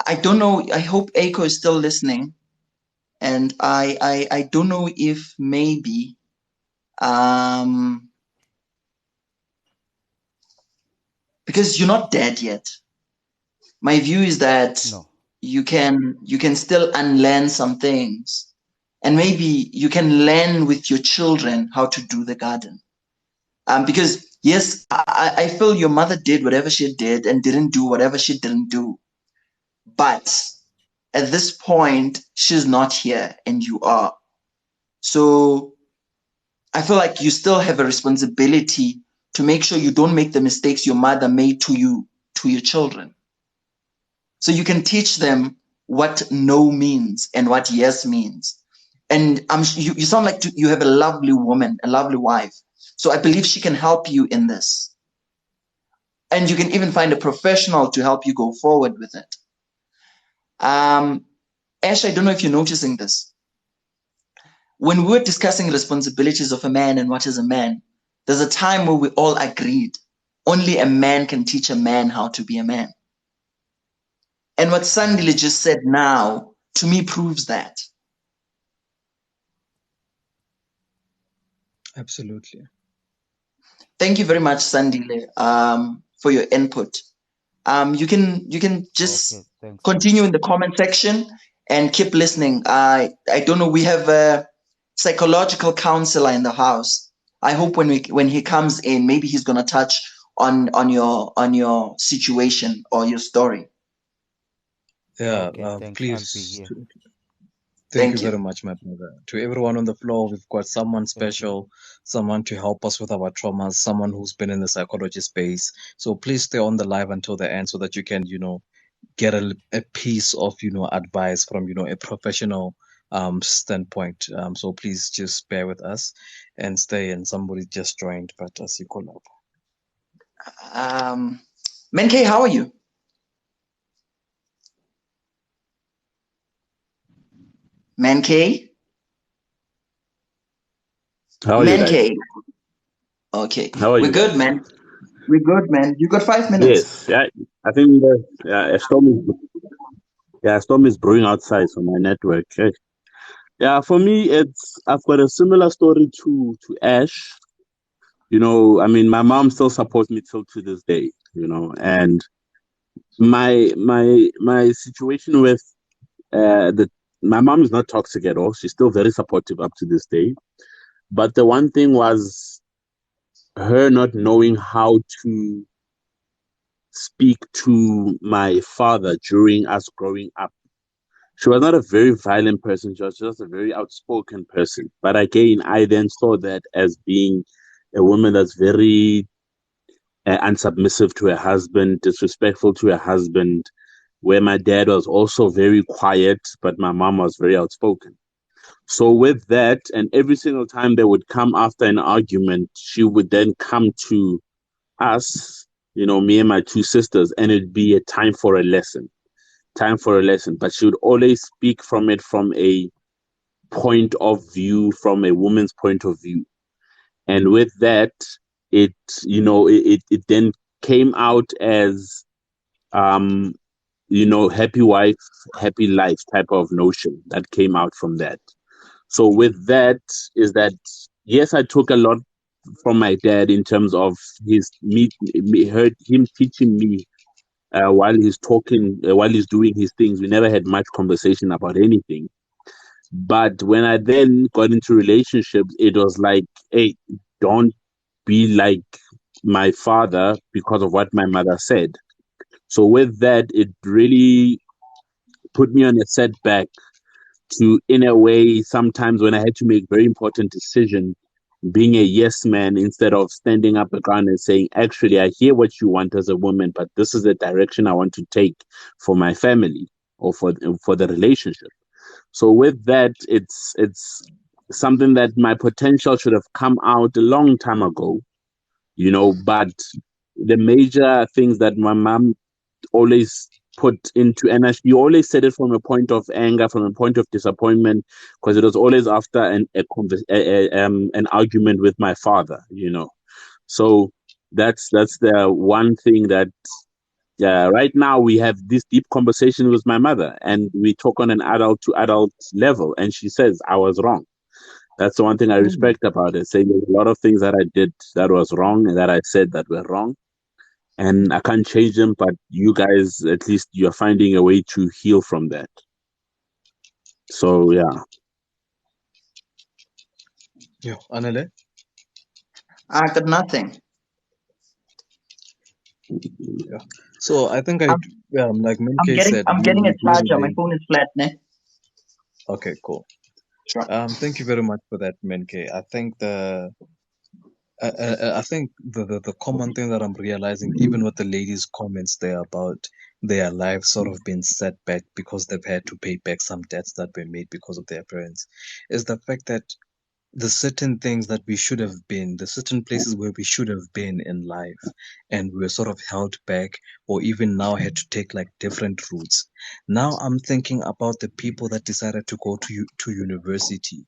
I don't know. I hope Aiko is still listening. And I don't know if maybe because you're not dead yet. My view is that you can still unlearn some things, and maybe you can learn with your children how to do the garden. Because yes, I feel your mother did whatever she did and didn't do whatever she didn't do. But at this point, she's not here and you are. So I feel like you still have a responsibility to make sure you don't make the mistakes your mother made to you, to your children. So you can teach them what no means and what yes means. And you sound like you have a lovely woman, a lovely wife. So I believe she can help you in this. And you can even find a professional to help you go forward with it. Ash, I don't know if you're noticing this. When we were discussing responsibilities of a man and what is a man, there's a time where we all agreed only a man can teach a man how to be a man. And what Sandile just said now, to me, proves that. Absolutely. Thank you very much, Sandile, for your input. You can just continue in the comment section and keep listening. I don't know. We have a psychological counselor in the house. I hope when he comes in, maybe he's gonna touch on your situation or your story. Yeah, please. Thank you very much, my brother. To everyone on the floor, we've got someone special, someone to help us with our traumas, someone who's been in the psychology space. So please stay on the live until the end so that you can, get a piece of, advice from, a professional standpoint. So please just bear with us and stay. And somebody just joined, but as you call up. Menkei, how are you? Menkei? How are Menkei. you? Okay. How are We're you? good, man. We're good, man. You got 5 minutes. Yes. I think a storm is brewing outside, so my network. Yeah, for me, I've got a similar story to Ash. My mom still supports me till to this day. And my situation with my mom is not toxic at all. She's still very supportive up to this day. But the one thing was her not knowing how to speak to my father during us growing up. She was not a very violent person. She was just a very outspoken person. But again, I then saw that as being a woman that's very unsubmissive to her husband, disrespectful to her husband, where my dad was also very quiet, but my mom was very outspoken. So with that, and every single time they would come after an argument, she would then come to us, me and my 2 sisters, and it'd be a time for a lesson. But she would always speak from it from a point of view, from a woman's point of view. And with that, it then came out as, happy wife, happy life type of notion that came out from that. So with that is that, yes, I took a lot from my dad in terms of heard him teaching me while he's talking, while he's doing his things. We never had much conversation about anything. But when I then got into relationships, it was like, hey, don't be like my father because of what my mother said. So with that, it really put me on a setback to, in a way, sometimes when I had to make very important decisions, being a yes man instead of standing up around and saying, actually, I hear what you want as a woman, but this is the direction I want to take for my family or for the relationship. So with that, it's something that my potential should have come out a long time ago, but the major things that my mom always put into, and she always said it from a point of anger, from a point of disappointment, because it was always after an argument with my father, So that's the one thing that right now we have this deep conversation with my mother, and we talk on an adult to adult level, and she says I was wrong. That's the one thing I respect about it. Saying there's a lot of things that I did that was wrong and that I said that were wrong. And I can't change them, but you guys, at least you're finding a way to heal from that. So, yeah. Yeah, Anele? I got nothing. Yeah. So I think like Menke said, I'm getting a charger. My phone is flat, ne? Okay, cool. Sure. Thank you very much for that, Menke. I think I think the common thing that I'm realizing, even with the ladies' comments there about their lives sort of being set back because they've had to pay back some debts that were made because of their parents, is the fact that the certain things that we should have been, the certain places where we should have been in life, and we were sort of held back, or even now had to take like different routes. Now I'm thinking about the people that decided to go to university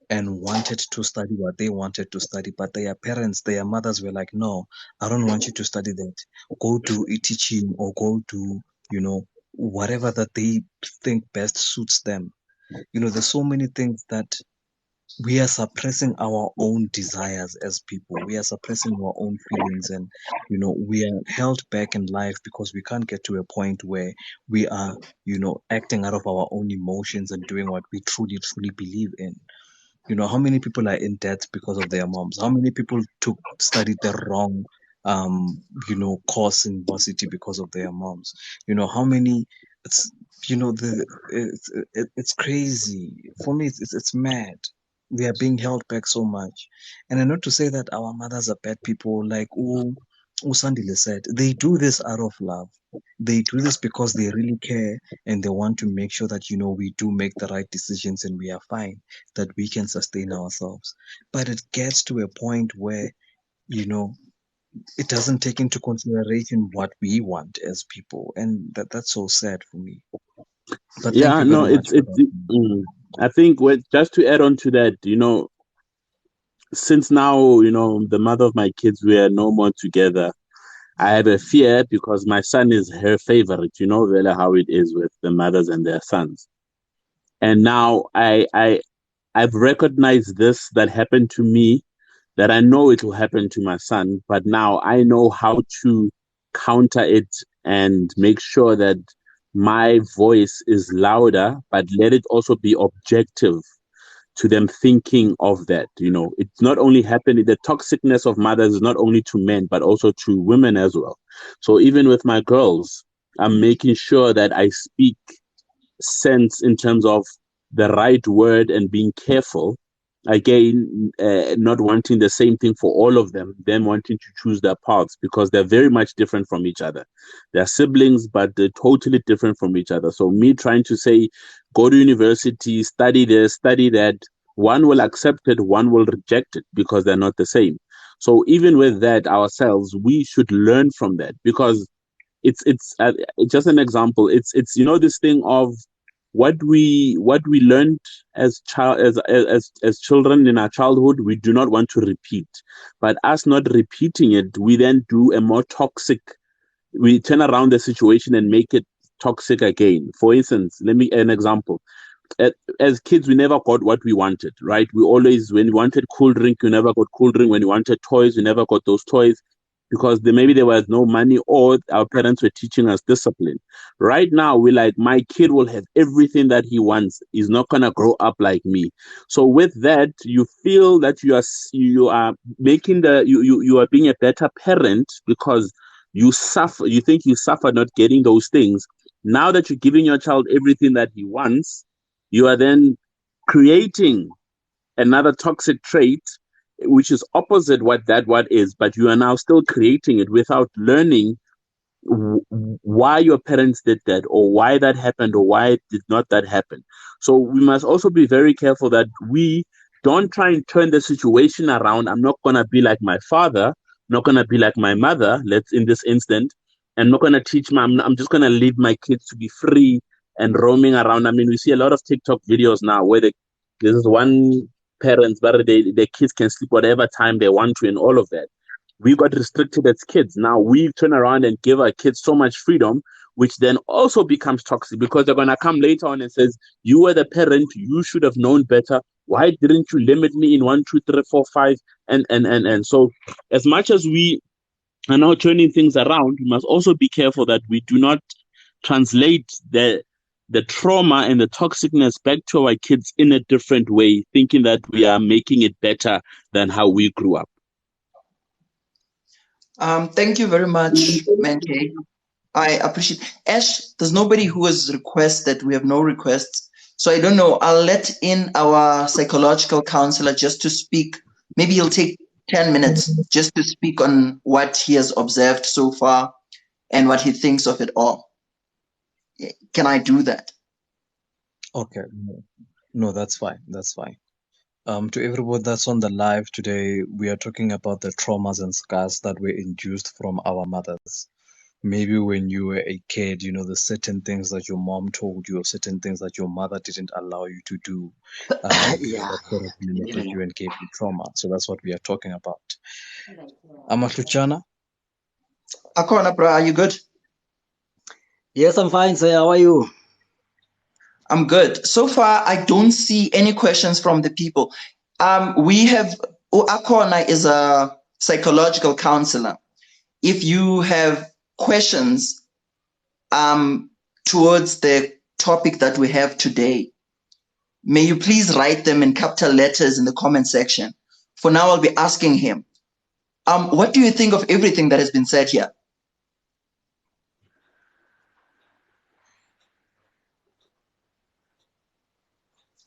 and wanted to study what they wanted to study, but their parents, their mothers were like, no, I don't want you to study that. Go do a teaching or go do, whatever that they think best suits them. There's so many things that we are suppressing our own desires as people. We are suppressing our own feelings, and we are held back in life because we can't get to a point where we are acting out of our own emotions and doing what we truly believe in. How many people are in debt because of their moms? How many people studied the wrong course in varsity because of their moms? How many? It's crazy. For me, it's mad. We are being held back so much. And not to say that our mothers are bad people, like Usandile said. They do this out of love. They do this because they really care, and they want to make sure that we do make the right decisions and we are fine, that we can sustain ourselves. But it gets to a point where it doesn't take into consideration what we want as people, and that's so sad for me. But yeah, no, I think just to add on to that, since now, the mother of my kids, we are no more together. I have a fear because my son is her favorite. Really how it is with the mothers and their sons. And now I've recognized this that happened to me, that I know it will happen to my son, but now I know how to counter it and make sure that my voice is louder, but let it also be objective to them thinking of that. It's not only happening, the toxicness of mothers is not only to men, but also to women as well. So even with my girls, I'm making sure that I speak sense in terms of the right word and being careful. Again, not wanting the same thing for all of them, wanting to choose their paths because they're very much different from each other. They're siblings, but they're totally different from each other. So me trying to say, go to university, study this, study that, one will accept it, one will reject it because they're not the same. So even with that ourselves, we should learn from that because it's just an example. It's this thing of what we learned as children in our childhood, we do not want to repeat. But us not repeating it, we then do a more toxic. We turn around the situation and make it toxic again. For instance, let me an example. as kids, we never got what we wanted, right? We always, when we wanted cool drink, we never got cool drink. When we wanted toys, we never got those toys because maybe there was no money or our parents were teaching us discipline. Right now, we're like, my kid will have everything that he wants. He's not going to grow up like me. So with that, you feel that you are making you are being a better parent because you think you suffer not getting those things. Now that you're giving your child everything that he wants, you are then creating another toxic trait, which is opposite what is, but you are now still creating it without learning why your parents did that or why that happened or why did not that happen. So we must also be very careful that we don't try and turn the situation around. I'm not going to be like my father, not going to be like my mother, in this instant, and not going to teach I'm just going to leave my kids to be free and roaming around. I mean, we see a lot of TikTok videos now where there's one parents, but their kids can sleep whatever time they want to and all of that. We got restricted as kids. Now we turn around and give our kids so much freedom, which then also becomes toxic because they're going to come later on and says, you were the parent, you should have known better. Why didn't you limit me in 1, 2, 3, 4, 5? And so as much as we are now turning things around, we must also be careful that we do not translate the trauma and the toxicness back to our kids in a different way, thinking that we are making it better than how we grew up. Thank you very much, Mankay. I appreciate. Ash, there's nobody who has requested. We have no requests. So I don't know. I'll let in our psychological counselor just to speak. Maybe he'll take 10 minutes just to speak on what he has observed so far and what he thinks of it all. Can I do that? Okay. No, that's fine. That's fine. To everyone that's on the live today, we are talking about the traumas and scars that were induced from our mothers. Maybe when you were a kid, the certain things that your mom told you or certain things that your mother didn't allow you to do. Yeah. That sort of limited you and gave you trauma. So that's what we are talking about. Amahluchana? Akona, bro, are you good? Yes, I'm fine, sir. How are you? I'm good. So far, I don't see any questions from the people. We have, Akona is a psychological counselor. If you have questions towards the topic that we have today, may you please write them in capital letters in the comment section. For now, I'll be asking him, what do you think of everything that has been said here?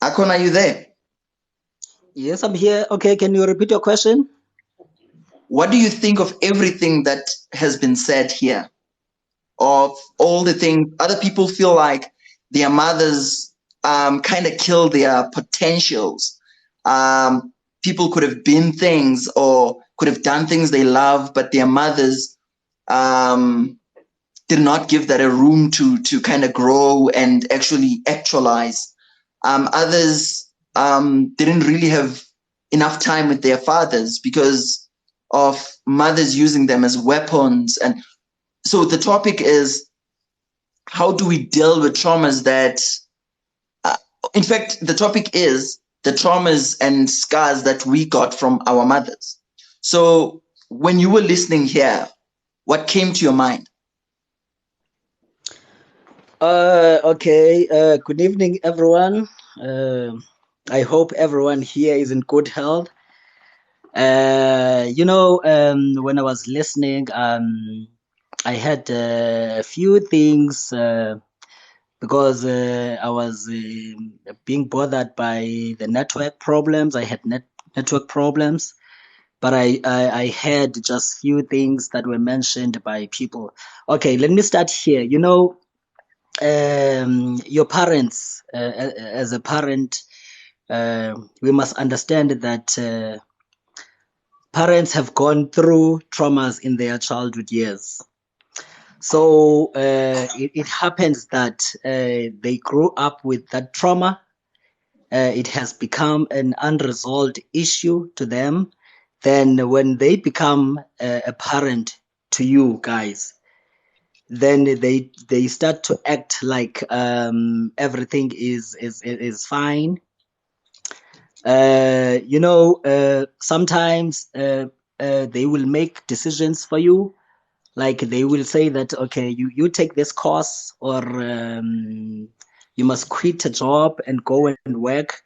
Akon, are you there? Yes, I'm here. Okay, can you repeat your question? What do you think of everything that has been said here? Of all the things other people feel like their mothers kind of kill their potentials. People could have been things or could have done things they love, but their mothers did not give that a room to kind of grow and actually actualize. Others didn't really have enough time with their fathers because of mothers using them as weapons. And so the topic is, how do we deal with traumas that, in fact, the topic is the traumas and scars that we got from our mothers. So when you were listening here, what came to your mind? Okay. Good evening, everyone. I hope everyone here is in good health. When I was listening, I had a few things because I was being bothered by the network problems. I had network problems, but I had just few things that were mentioned by people. Okay, let me start here. Your parents, as a parent, we must understand that parents have gone through traumas in their childhood years. So it happens that they grew up with that trauma. It has become an unresolved issue to them. Then when they become a parent to you guys, then they start to act like everything is fine. Sometimes they will make decisions for you, like they will say that, okay, you take this course, or you must quit a job and go and work.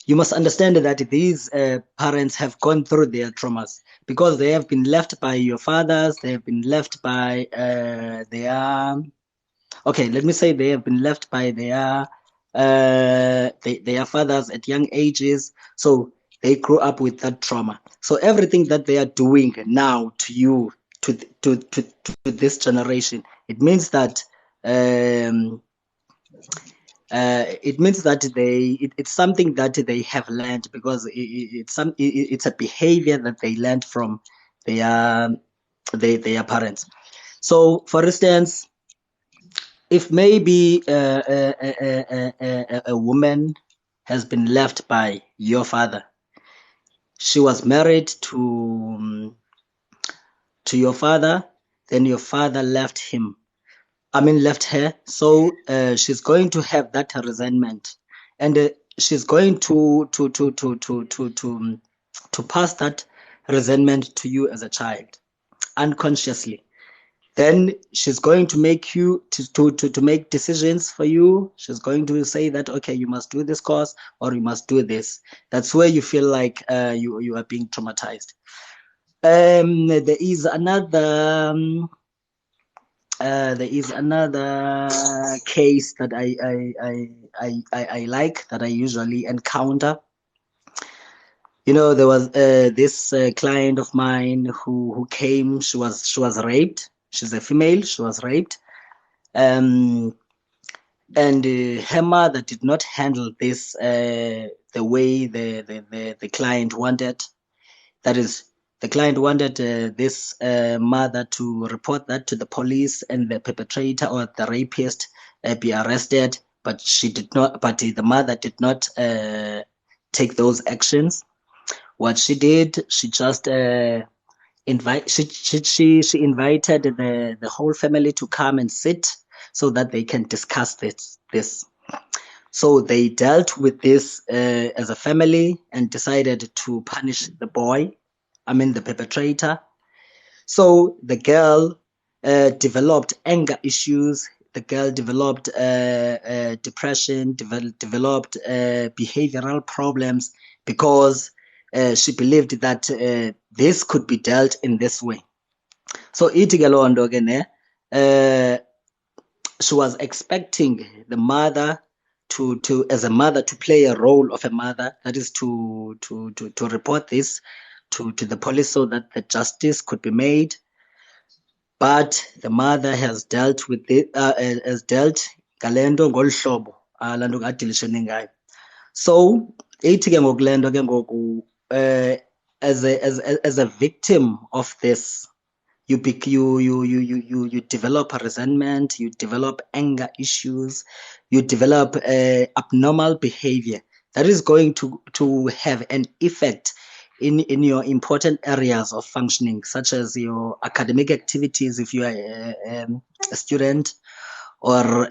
You must understand that these parents have gone through their traumas, because they have been left by your fathers, they have been left by let me say they have been left by their fathers at young ages, so they grew up with that trauma. So everything that they are doing now to you, to this generation, it means that it's something that they have learned, because it's a behavior that they learned from their parents. So, for instance, if maybe a woman has been left by your father, she was married to your father, then your father left her. So she's going to have that resentment, and she's going to pass that resentment to you as a child, unconsciously. Then she's going to make you to make decisions for you. She's going to say that, okay, you must do this course, or you must do this. That's where you feel like you are being traumatized. There is another case that I like, that I usually encounter. There was this client of mine who came. She was raped. She's a female. She was raped, and her mother did not handle this the way the client wanted. That is, the client wanted this mother to report that to the police, and the perpetrator or the rapist be arrested. But she did not. But the mother did not take those actions. What she did, she just invited the whole family to come and sit, so that they can discuss this. So they dealt with this as a family, and decided to punish the the perpetrator. So the girl developed anger issues. The girl developed depression, developed behavioral problems, because she believed that this could be dealt in this way. So she was expecting the mother to as a mother to play a role of a mother, that is to report this to the police, so that the justice could be made. But the mother has dealt with it, galendo ngolhlobo lanto kadilishene ngayo. So as a victim of this, you develop a resentment, you develop anger issues, you develop abnormal behavior that is going to have an effect in your important areas of functioning, such as your academic activities, if you are a student, or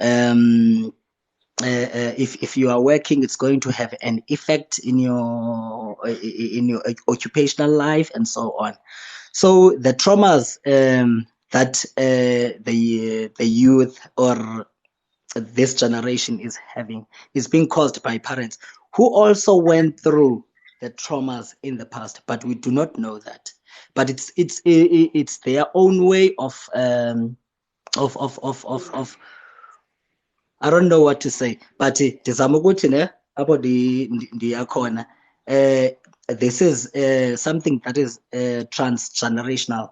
if you are working, it's going to have an effect in your occupational life, and so on. So the traumas that the youth or this generation is having is being caused by parents who also went through the traumas in the past, but we do not know that. But it's their own way of I don't know what to say, but ndizama ukuthi ne apho ndiyakhona this is something that is transgenerational,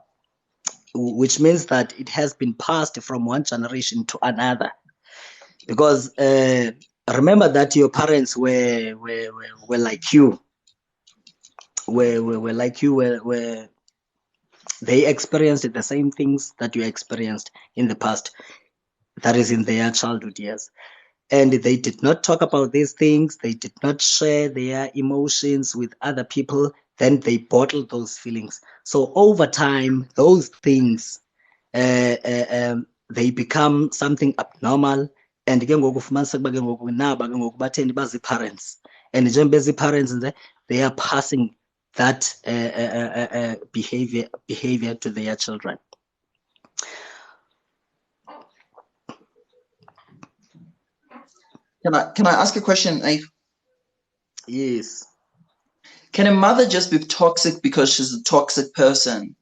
which means that it has been passed from one generation to another. Because remember that your parents were like you, were like you, where they experienced the same things that you experienced in the past, that is in their childhood years. And they did not talk about these things. They did not share their emotions with other people. Then they bottled those feelings. So over time, those things they become something abnormal, and ke ngoku ufumaniseka uba ke ngoku naba ke ngoku batheni bazi-parents, and njengoba bezi-parents nje they are passing that behavior to their children. Can I ask a question, Aif? Yes. Can a mother just be toxic because she's a toxic person,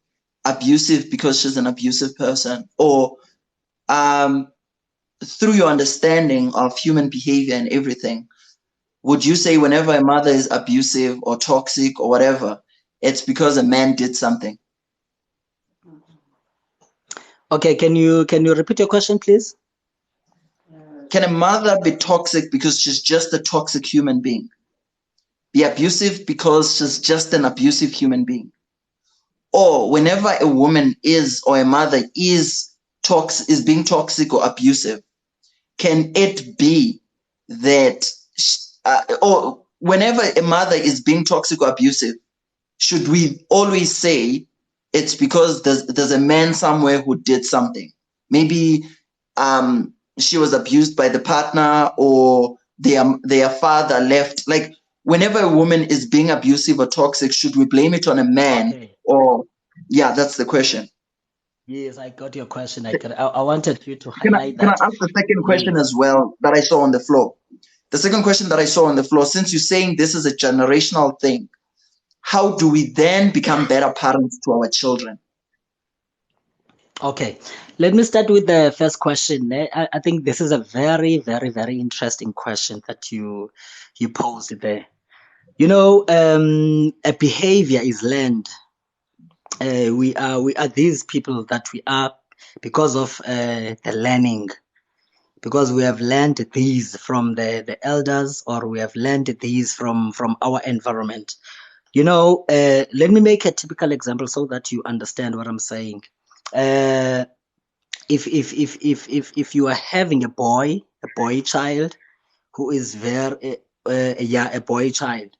abusive because she's an abusive person, or through your understanding of human behavior and everything, would you say whenever a mother is abusive or toxic or whatever, it's because a man did something? Okay, can you repeat your question, please? Can a mother be toxic because she's just a toxic human being? Be abusive because she's just an abusive human being? Or whenever a woman is, or a mother is being toxic or abusive, can it be that, or whenever a mother is being toxic or abusive, should we always say it's because there's a man somewhere who did something? Maybe she was abused by the partner, or their father left. Like, whenever a woman is being abusive or toxic, should we blame it on a man? Okay. Or, yeah, that's the question. Yes, I got your question. I wanted you to Can highlight I that. ask the second question Yes. as well that I saw on the floor? The second question that I saw on the floor, since you're saying this is a generational thing, how do we then become better parents to our children? Okay, let me start with the first question. I think this is a very, very, very interesting question that you posed there. You know, a behavior is learned. We are these people that we are because of the learning, because we have learned these from the elders, or we have learned these from our environment. You know, let me make a typical example so that you understand what I'm saying. If you are having a boy child who is very a boy child,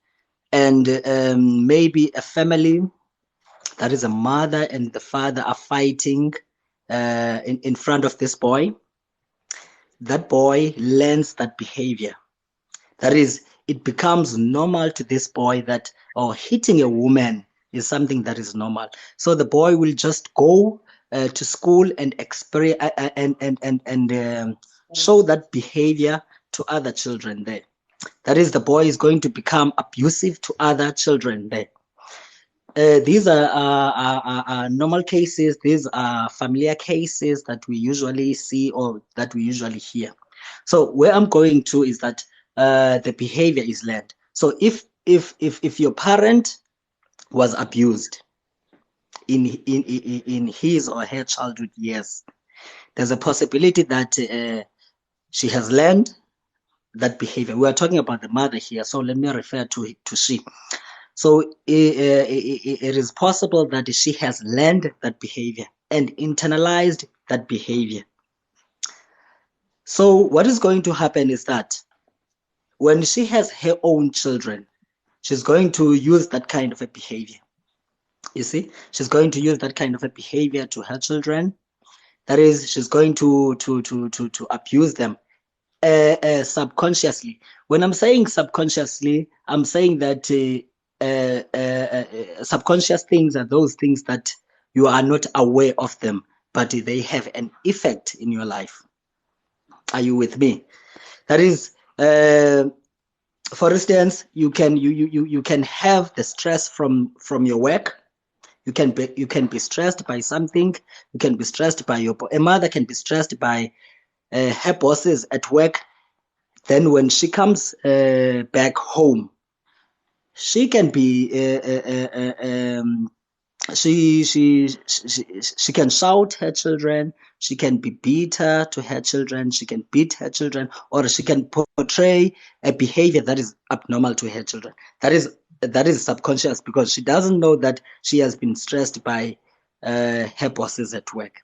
and maybe a family that is a mother and the father are fighting in front of this boy, that boy learns that behavior. That is, it becomes normal to this boy that, hitting a woman is something that is normal. So the boy will just go to school and experience and show that behavior to other children there. That is, the boy is going to become abusive to other children there. These are normal cases. These are familiar cases that we usually see or that we usually hear. So where I'm going to is that the behavior is learned. So if your parent was abused in his or her childhood years, there's a possibility that she has learned that behavior. We are talking about the mother here, so let me refer to she. So it is possible that she has learned that behavior and internalized that behavior. So what is going to happen is that when she has her own children, she's going to use that kind of a behavior. You see, she's going to use that kind of a behavior to her children. That is, she's going to abuse them subconsciously. When I'm saying subconsciously, I'm saying that subconscious things are those things that you are not aware of them, but they have an effect in your life. Are you with me? That is, for instance, you can have the stress from your work. You can be stressed by something. You can be stressed by a mother can be stressed by her bosses at work. Then when she comes back home, she can be she can shout her children. She can be bitter to her children. She can beat her children, or she can portray a behavior that is abnormal to her children. That is subconscious, because she doesn't know that she has been stressed by her bosses at work.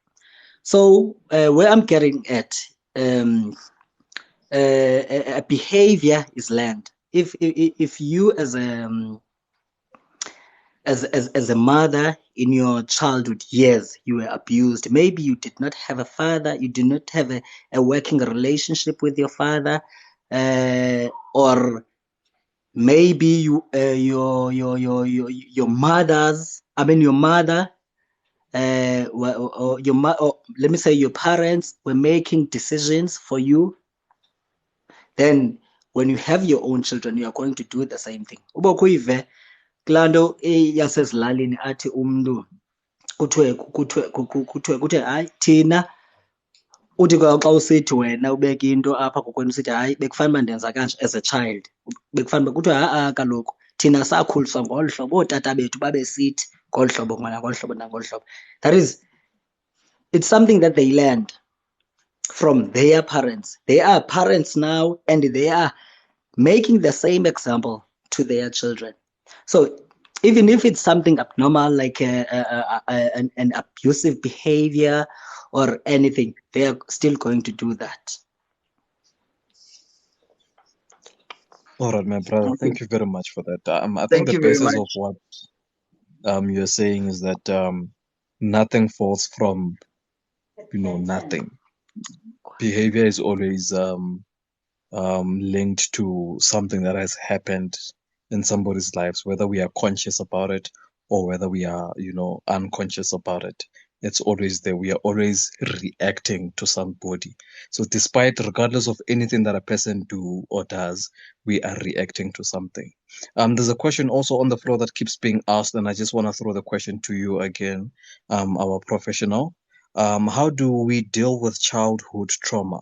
So where I'm getting at, a behavior is learned. If you as as a mother in your childhood years, you were abused. Maybe you did not have a father, you did not have a working relationship with your father, or maybe your mother's, I mean your mother, or let me say your parents were making decisions for you. Then when you have your own children, you are going to do the same thing. Uba kuyive kulaa yasezilalini athi umntu kuthiwe hayi thina uthi xa usithi wena ubeka into apha kokwenu usithi hayi bekufanele uba ndenza kanje as a child, bekufanele uba kuthiwe kaloku thina sakhuliswa ngolu hlobo, ootata bethu babesithi ngolu hlobo ngolu hlobo nangolu hlobo. That is, it's something that they learned from their parents. They are parents now, and they are making the same example to their children. So even if it's something abnormal, like an abusive behavior or anything, they are still going to do that. All right, my brother. Thank you very much for that. I think the basis of what you're saying is that nothing falls from nothing. Behavior is always linked to something that has happened in somebody's lives, whether we are conscious about it or whether we are unconscious about it. It's always there. We are always reacting to somebody. So regardless of anything that a person do or does, we are reacting to something. There's a question also on the floor that keeps being asked, and I just want to throw the question to you again, our professional. How do we deal with childhood trauma?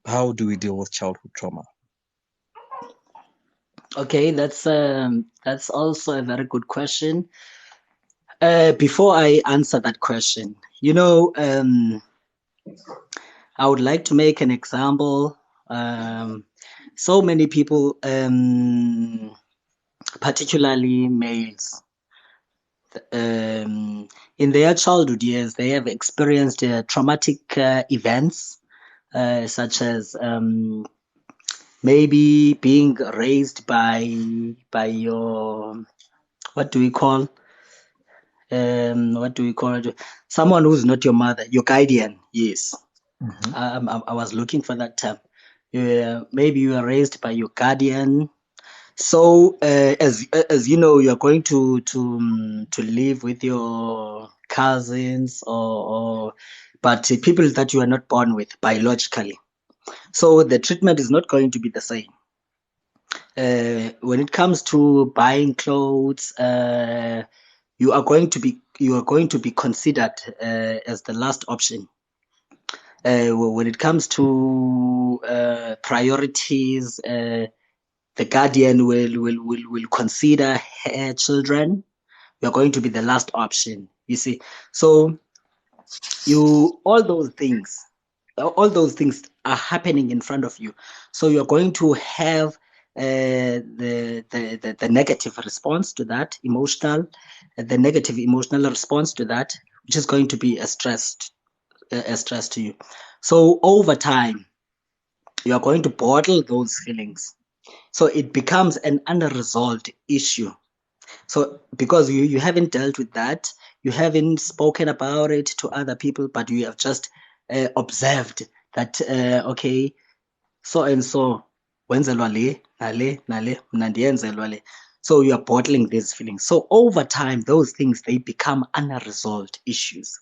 How do we deal with childhood trauma? Okay, that's also a very good question. Before I answer that question, I would like to make an example. So many people, particularly males, in their childhood years, they have experienced traumatic events, such as maybe being raised by your, what do we call it? Someone who's not your mother, your guardian. Yes. Mm-hmm. I was looking for that term. Maybe you are raised by your guardian. So as you know, you are going to live with your cousins but people that you are not born with biologically. So the treatment is not going to be the same. When it comes to buying clothes, you are going to be considered as the last option. When it comes to priorities, the guardian will consider her children. You are going to be the last option. You see, so all those things are happening in front of you. So you're going to have the negative response to that, the negative emotional response to that, which is going to be a stress to you. So over time, you are going to bottle those feelings. So it becomes an unresolved issue. So because you haven't dealt with that, you haven't spoken about it to other people, but you have just observed that, okay, so and so, wenzelwa le, nale, mna ndiyenzelwa le. So you are bottling these feelings. So over time, those things, they become unresolved issues.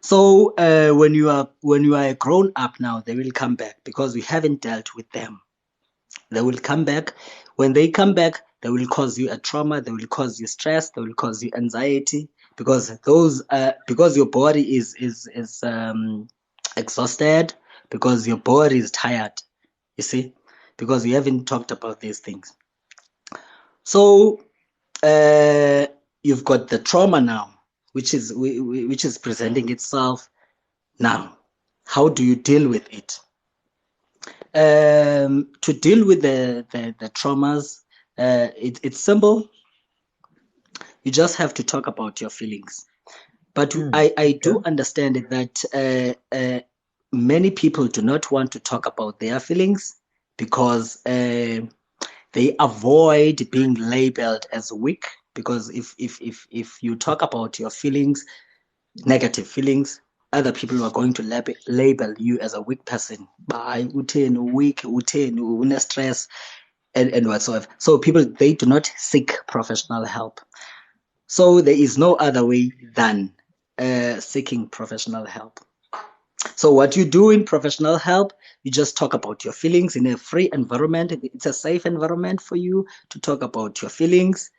So when you are a grown up now, they will come back because we haven't dealt with them. They will come back. When they come back, they will cause you a trauma. They will cause you stress. They will cause you anxiety because your body is exhausted, because your body is tired. You see, because we haven't talked about these things. So you've got the trauma now, which is presenting itself now. How do you deal with it? To deal with the traumas, it's simple. You just have to talk about your feelings. But I do understand that many people do not want to talk about their feelings because they avoid being labeled as weak, because if you talk about your feelings, negative feelings, other people are going to label you as a weak person. By weak, stress, and whatsoever. So people, they do not seek professional help. So there is no other way than seeking professional help. So what you do in professional help, you just talk about your feelings in a free environment. It's a safe environment for you to talk about your feelings.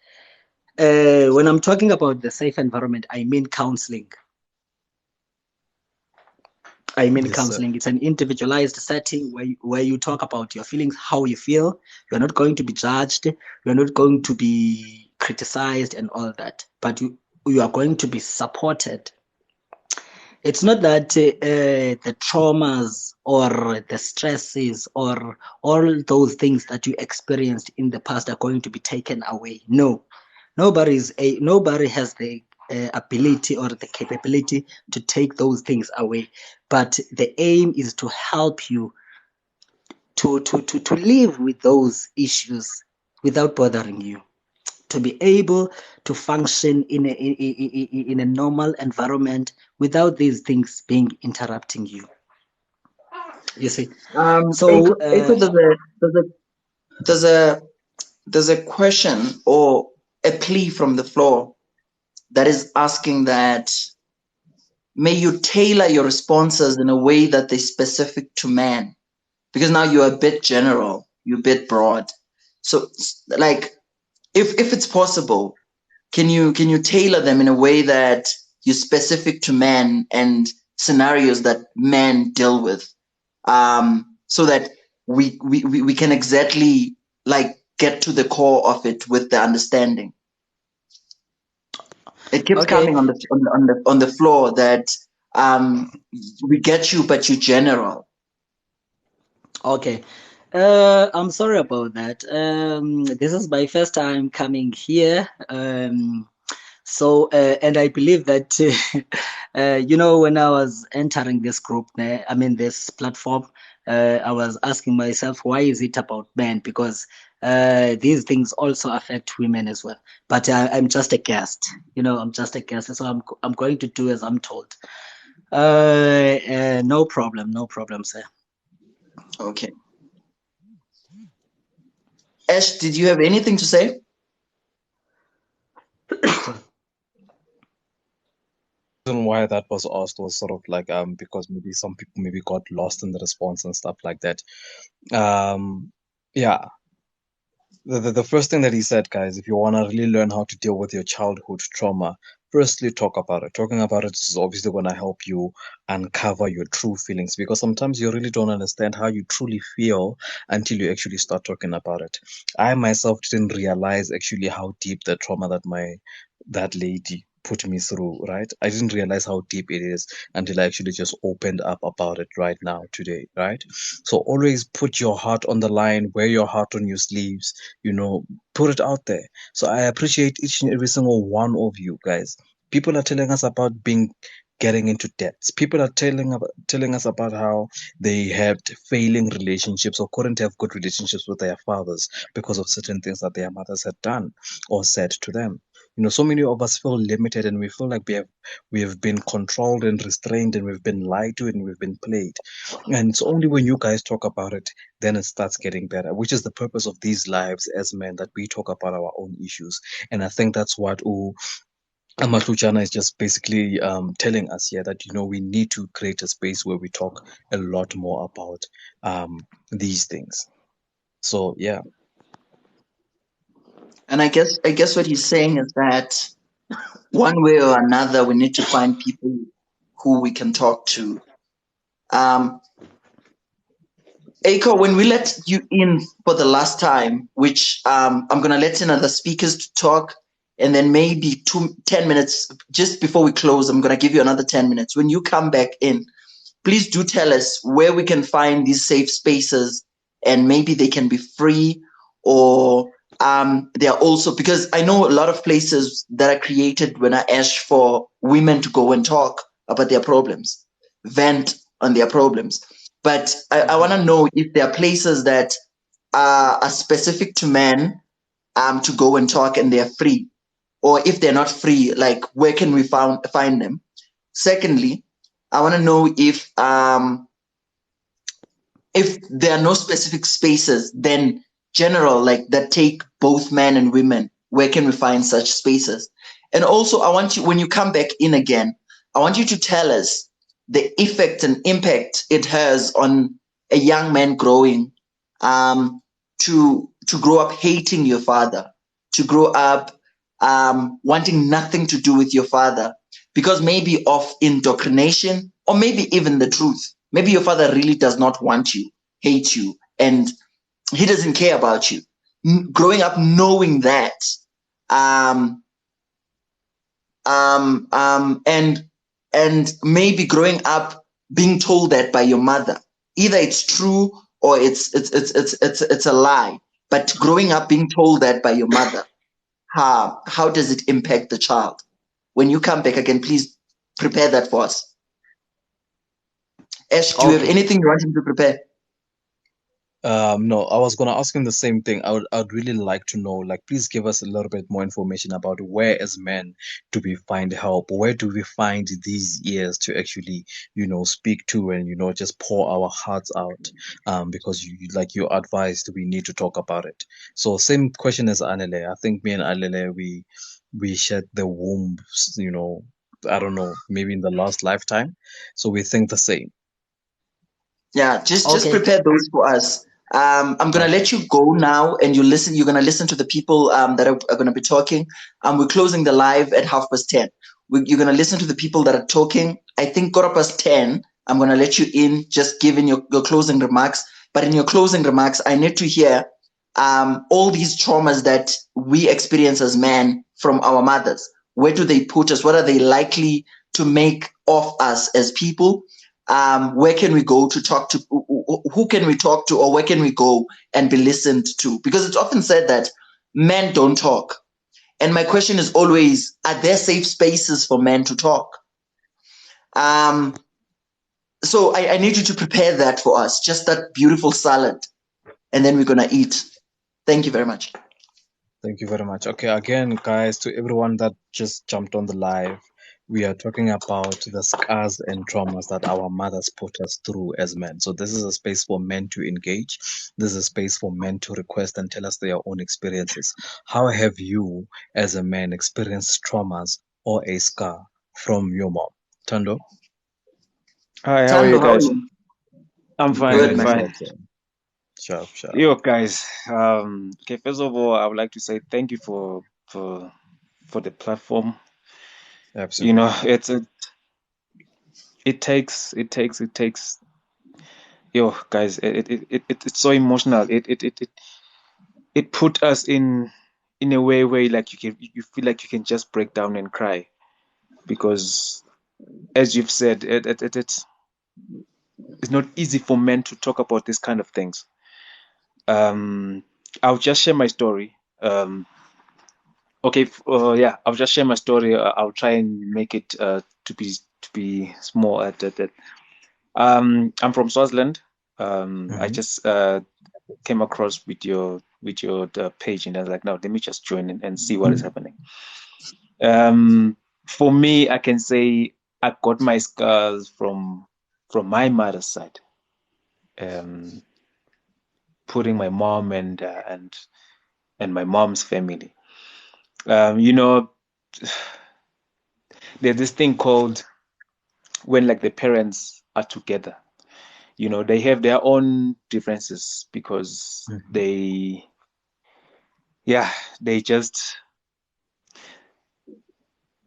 When I'm talking about the safe environment, I mean counseling. Yes, counseling. It's an individualized setting where you talk about your feelings, how you feel. You're not going to be judged. You're not going to be criticized and all that. But you are going to be supported. It's not that the traumas or the stresses or all those things that you experienced in the past are going to be taken away. No, nobody has the ability or the capability to take those things away. But the aim is to help you to live with those issues without bothering you, to be able to function in a normal environment without these things being interrupting you. You see. So there's a question or a plea from the floor that is asking that may you tailor your responses in a way that they're specific to man, because now you're a bit general, you're a bit broad. So like if it's possible, can you tailor them in a way that you're specific to men and scenarios that men deal with, so that we can exactly like get to the core of it with the understanding. It keeps coming on the floor that we get you, but you're general. Okay. I'm sorry about that. This is my first time coming here. So, and I believe that, when I was entering this group, this platform, I was asking myself, why is it about men? Because these things also affect women as well. But I'm just a guest, I'm just a guest. So I'm going to do as I'm told. No problem, sir. Okay. Ash, did you have anything to say? Why that was asked was sort of like because maybe some people maybe got lost in the response and stuff like that. Yeah. The first thing that he said, guys, if you want to really learn how to deal with your childhood trauma, firstly talk about it. Talking about it is obviously going to help you uncover your true feelings, because sometimes you really don't understand how you truly feel until you actually start talking about it. I myself didn't realize actually how deep the trauma that lady put me through, right? I didn't realize how deep it is until I actually just opened up about it right now, today, right? So always put your heart on the line, wear your heart on your sleeves, put it out there. So I appreciate each and every single one of you guys. People are telling us about getting into debts. People are telling us about how they had failing relationships or couldn't have good relationships with their fathers because of certain things that their mothers had done or said to them. So many of us feel limited, and we feel like we have been controlled and restrained, and we've been lied to, and we've been played. And it's only when you guys talk about it, then it starts getting better, which is the purpose of these lives as men, that we talk about our own issues. And I think that's what Amatluchana is just basically telling us here, that we need to create a space where we talk a lot more about these things. So yeah. And I guess what he's saying is that one way or another, we need to find people who we can talk to. Aiko, when we let you in for the last time, which I'm going to let in other speakers to talk, and then maybe 10 minutes, just before we close, I'm going to give you another 10 minutes. When you come back in, please do tell us where we can find these safe spaces, and maybe they can be free, or they are also, because I know a lot of places that are created when I ask for women to go and talk about their problems, vent on their problems. But I want to know if there are places that are specific to men to go and talk, and they're free. or if they're not free, like where can we find them? Secondly, I want to know if there are no specific spaces, then general, like that take both men and women, where can we find such spaces? And also, I want you, when you come back in again, I want you to tell us the effect and impact it has on a young man growing, to grow up hating your father, to grow up wanting nothing to do with your father, because maybe of indoctrination, or maybe even the truth. Maybe your father really does not want you, hate you, and he doesn't care about you. Growing up knowing that, and maybe growing up being told that by your mother, either it's true or it's a lie. But growing up being told that by your mother, how does it impact the child? When you come back again, please prepare that for us. Ash, do you have anything you want him to prepare? No, I was gonna ask him the same thing. I'd really like to know, like, please give us a little bit more information about where as men do we find help? Where do we find these ears to actually, speak to and, just pour our hearts out? Because like you advised, we need to talk about it. So same question as Anele. I think me and Anele, we shared the wombs, I don't know, maybe in the last lifetime. So we think the same. Yeah, just prepare those for us. I'm gonna let you go now, and you're gonna listen to the people that are gonna be talking. We're closing the live at 10:30. You're gonna listen to the people that are talking. I think 10:15. I'm gonna let you in, just giving your closing remarks. But in your closing remarks, I need to hear all these traumas that we experience as men from our mothers. Where do they put us? What are they likely to make of us as people? Where can we go to talk to? Who can we talk to, or where can we go and be listened to? Because it's often said that men don't talk. And my question is always, are there safe spaces for men to talk? So I need you to prepare that for us, just that beautiful salad, and then we're going to eat. Thank you very much. Thank you very much. Okay, again, guys, to everyone that just jumped on the live, we are talking about the scars and traumas that our mothers put us through as men. So this is a space for men to engage. This is a space for men to request and tell us their own experiences. How have you, as a man, experienced traumas or a scar from your mom? Tando? Hi, how are you guys? I'm fine. Good, I'm fine. Sharp. Yo, guys. Okay, first of all, I would like to say thank you for the platform. Absolutely. It takes. Yo, guys, it's so emotional. It put us in a way where like you feel like you can just break down and cry, because as you've said, it's not easy for men to talk about these kind of things. I'll just share my story. I'll just share my story. I'll try and make it to be small at that. I'm from Swaziland. I just came across with your page, and I was like, no, let me just join and see what is happening. For me, I can say I got my scars from my mother's side. Putting my mom and my mom's family. There's this thing called when like the parents are together. They have their own differences because they just,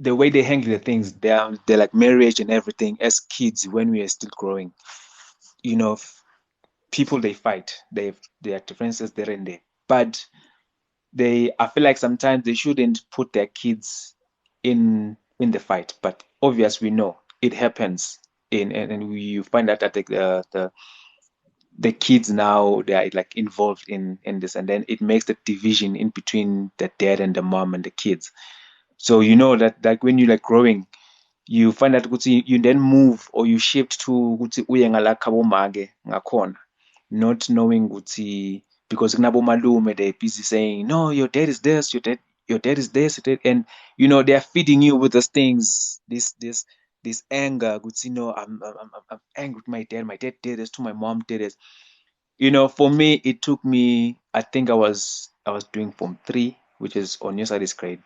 the way they handle the things, they're like marriage and everything. As kids, when we are still growing, people, they fight. There are differences there and there, but I feel like sometimes they shouldn't put their kids in the fight. But obviously, we know it happens, and you find out that the kids now, they are like involved in this, and then it makes the division in between the dad and the mom and the kids. So that like when you like growing, you find out you then move or you shift to uye ngala khabo mage ngakhona, not knowing because kunabo malume, they're busy saying, no, your dad is this, your dad, your dad is this, and they're feeding you with these things, this anger. I'm angry with my dad. My dad did this to my mom. Did this. For me, it took me. I think I was doing Form 3, which is on your side is grade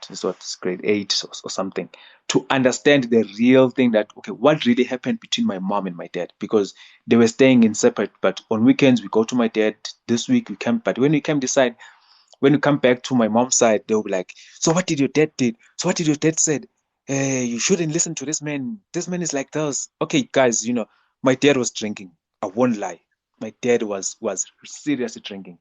8 or something, to understand the real thing that okay, what really happened between my mom and my dad, because they were staying in separate. But on weekends we go to my dad. This week we come, but when we come decide. When you come back to my mom's side, they'll be like, "So what did your dad did? So what did your dad said? Hey, you shouldn't listen to this man. This man is like this." Okay, guys, my dad was drinking. I won't lie. My dad was seriously drinking.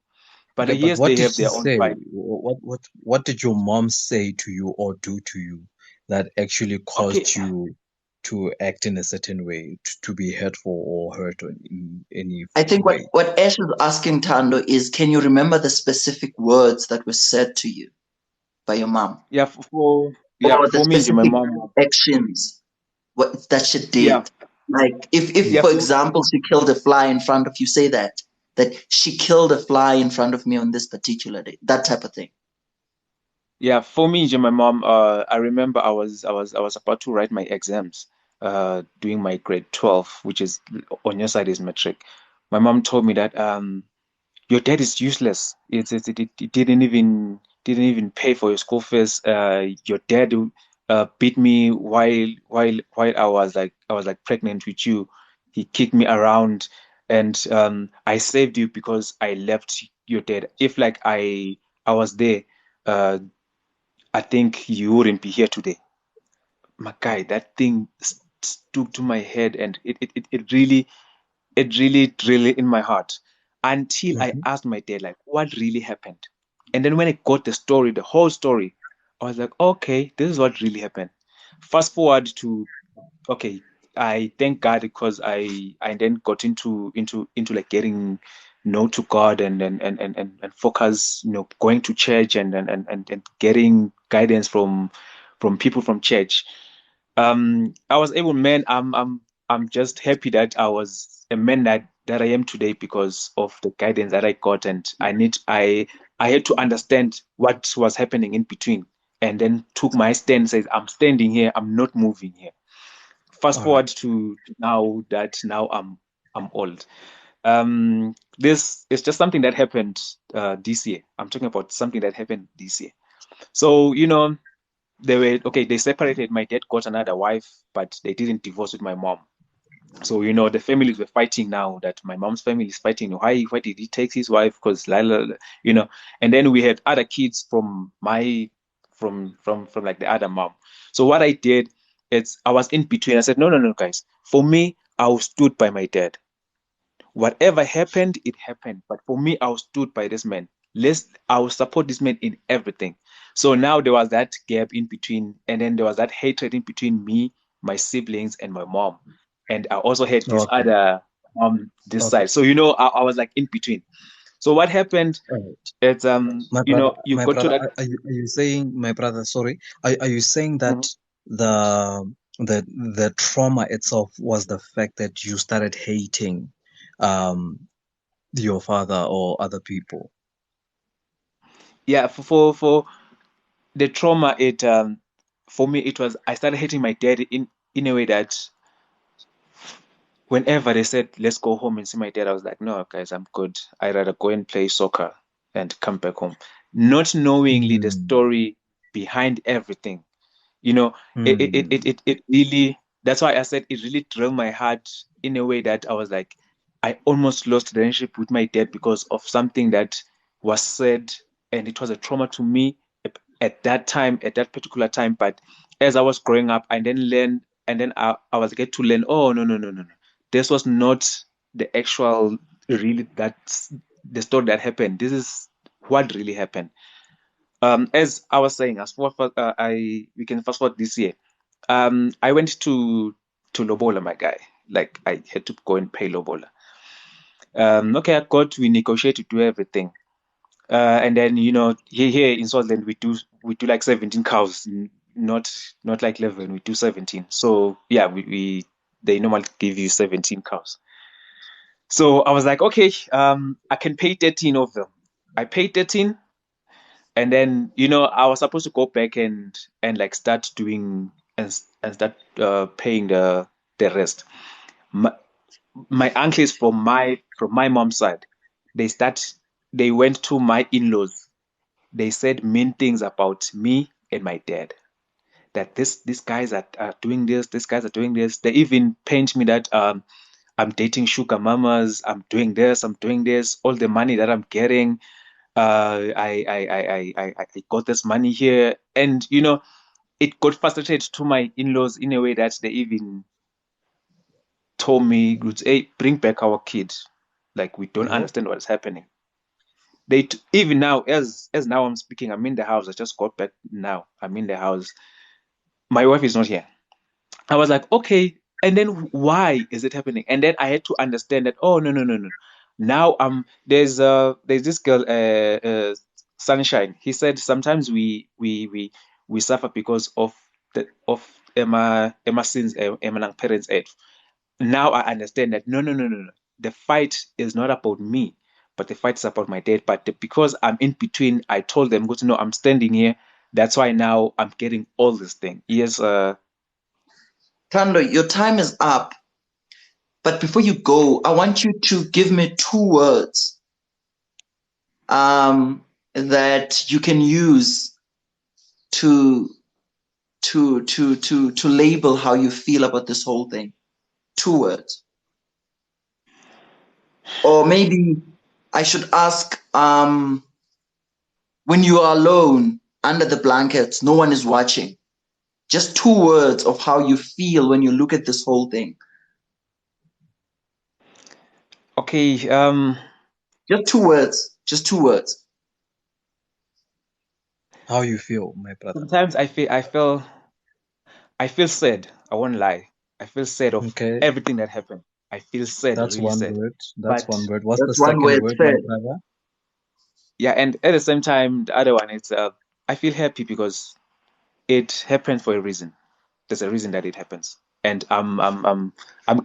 But Okay, but yes, what they did have she their own say? right. What did your mom say to you or do to you that actually Okay, caused you to act in a certain way, to be hurtful or hurt in any I think way? what Ash is asking, Tando, is can you remember the specific words that were said to you by your mom? yeah, Or the for me, my specific mom, actions that she yeah, did? Like if yeah, for example she killed a fly in front of you, say that she killed a fly in front of me on this particular day, that type of thing. yeah, for me, my mom. I remember I was about to write my exams. Doing my grade 12, which is on your side is matric. My mom told me that your dad is useless. It didn't even pay for your school fees. Your dad beat me while I was like pregnant with you. He kicked me around, and I saved you because I left your dad. If like I was there, uh, I think you wouldn't be here today. My guy, that thing stuck to my head, and it really drilled in my heart until I Mm-hmm. asked my dad, like, what really happened? And then when I got the story, the whole story, I was like, okay, this is what really happened. Fast forward to, okay, I thank God because I then got into like getting know to God and focus, going to church and getting guidance from people from church. I was able, man. I'm just happy that I was a man that I am today because of the guidance that I got, and I had to understand what was happening in between, and then took my stand. Says I'm standing here. I'm not moving here. Fast All forward right. to now I'm old. This is just something that happened this year. I'm talking about something that happened this year. So they separated. My dad got another wife, but they didn't divorce with my mom. So the families were fighting now. That my mom's family is fighting. Why did he take his wife? Because Lila, and then we had other kids from like the other mom. So what I did is I was in between. I said, no, no, no, guys. For me, I stood by my dad. Whatever happened, it happened. But for me, I stood by this man. I will support this man in everything. So now there was that gap in between, and then there was that hatred in between me, my siblings, and my mom. And I also had this Okay. other this Okay. side. So I was like in between. So what happened? All right. It's you My got to brother, that. are you saying, my brother, sorry, are you saying that Mhm. the the trauma itself was the fact that you started hating um your father or other people? Yeah, for the trauma, it for me it was I started hating my dad in a way that whenever they said, let's go home and see my dad, I was like, no, guys, I'm good. I'd rather go and play soccer and come back home. Not knowingly the Mm, story behind everything. You know, mm, it really, that's why I said it really drilled my heart in a way that I was like, I almost lost the relationship with my dad because of something that was said, and it was a trauma to me at that time, at that particular time. But as I was growing up, I then learned, and then I was get to learn, oh, no, no, no, no, no. This was not the actual, really, that's the story that happened. This is what really happened. As I was saying, as for we can fast forward this year. I went to Lobola, my guy. Like I had to go and pay Lobola. Okay, I got we negotiate to do everything. And then here in Swaziland we do like 17 cows, not like 11. We do 17. So yeah, we they normally give you 17 cows. So I was like, okay, I can pay 13 of them. I paid 13. And then, I was supposed to go back and like start doing and start paying the rest. My uncle is from my mom's side. They went to my in-laws. They said mean things about me and my dad. That these guys are doing this, these guys are doing this. They even paint me that I'm dating sugar mamas, I'm doing this, all the money that I'm getting, I got this money here. And it got frustrated to my in-laws in a way that they even told me, hey, bring back our kid. Like, we don't understand what's happening. Even now, as now I'm speaking, I'm in the house. I just got back now. I'm in the house. My wife is not here. I was like, okay. And then why is it happening? And then I had to understand that, oh, no. Now there's this girl, Sunshine. He said sometimes we suffer because of Emma sins, Emma parents' age. Now I understand that no. The fight is not about me, but the fight is about my dad. But because I'm in between, I told them, good to know I'm standing here. That's why now I'm getting all this thing. Yes, Thando, your time is up. But before you go, I want you to give me 2 words that you can use to label how you feel about this whole thing. 2 words. Or maybe I should ask, when you are alone under the blankets, no one is watching. Just 2 words of how you feel when you look at this whole thing. Okay. Just 2 words. Just 2 words. How you feel, my brother? Sometimes I feel sad. I won't lie. I feel sad of everything that happened. I feel sad. That's really one sad. word. That's But one word. What's that's the second word, word, my brother? Yeah, and at the same time, the other one is I feel happy because it happened for a reason. There's a reason that it happens, and I'm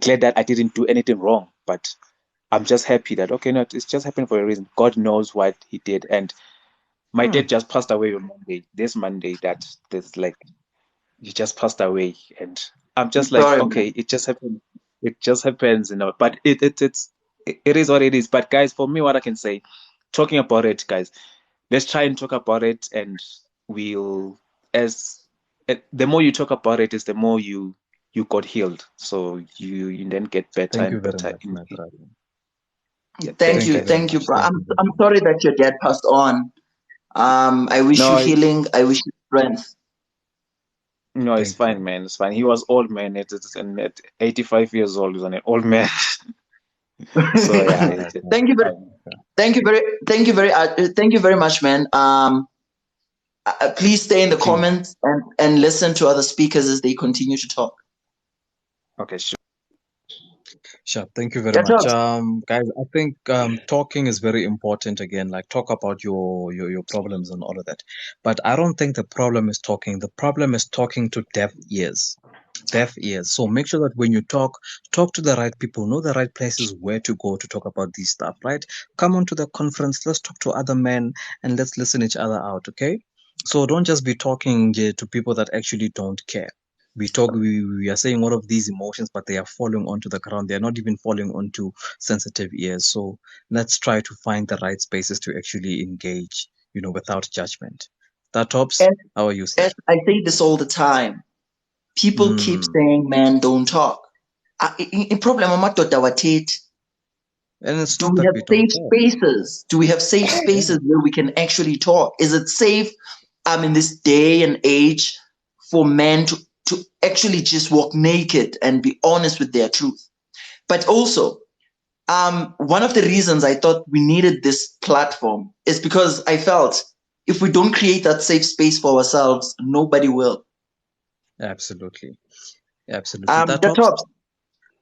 glad that I didn't do anything wrong. But I'm just happy that okay, no, it's just happened for a reason. God knows what He did, and my dad just passed away on Monday. This Monday, he just passed away, and I'm just like, okay, it just happened. It just happens, But it is what it is. But guys, for me, what I can say, talking about it, guys, let's try and talk about it, and the more you talk about it, is the more you got healed. So you then get better Thank you and very better. much, my brother. Yeah, Thank you, bro. I'm sorry that your dad passed on. I wish you healing. I wish you strength. No, it's fine, man. It's fine. He was old, man. And at 85 years old, he's an old man. So yeah. Thank you very much, man. Please stay in the comments and listen to other speakers as they continue to talk. Okay, sure. Sure. Thank you very much. Guys, I think talking is very important again, like talk about your problems and all of that. But I don't think the problem is talking. The problem is talking to deaf ears. Deaf ears. So make sure that when you talk to the right people, know the right places where to go to talk about these stuff, right? Come on to the conference, let's talk to other men and let's listen each other out, okay? So don't just be talking to people that actually don't care. We are saying all of these emotions, but they are falling onto the ground. They are not even falling onto sensitive ears. So let's try to find the right spaces to actually engage, without judgment. That tops. How are you, sir? I say this all the time. People keep saying men don't talk. In problem, and it's do we have safe spaces? Do we have safe spaces where we can actually talk? Is it safe in this day and age for men to actually just walk naked and be honest with their truth? But also, one of the reasons I thought we needed this platform is because I felt if we don't create that safe space for ourselves, nobody will. Absolutely. That tops.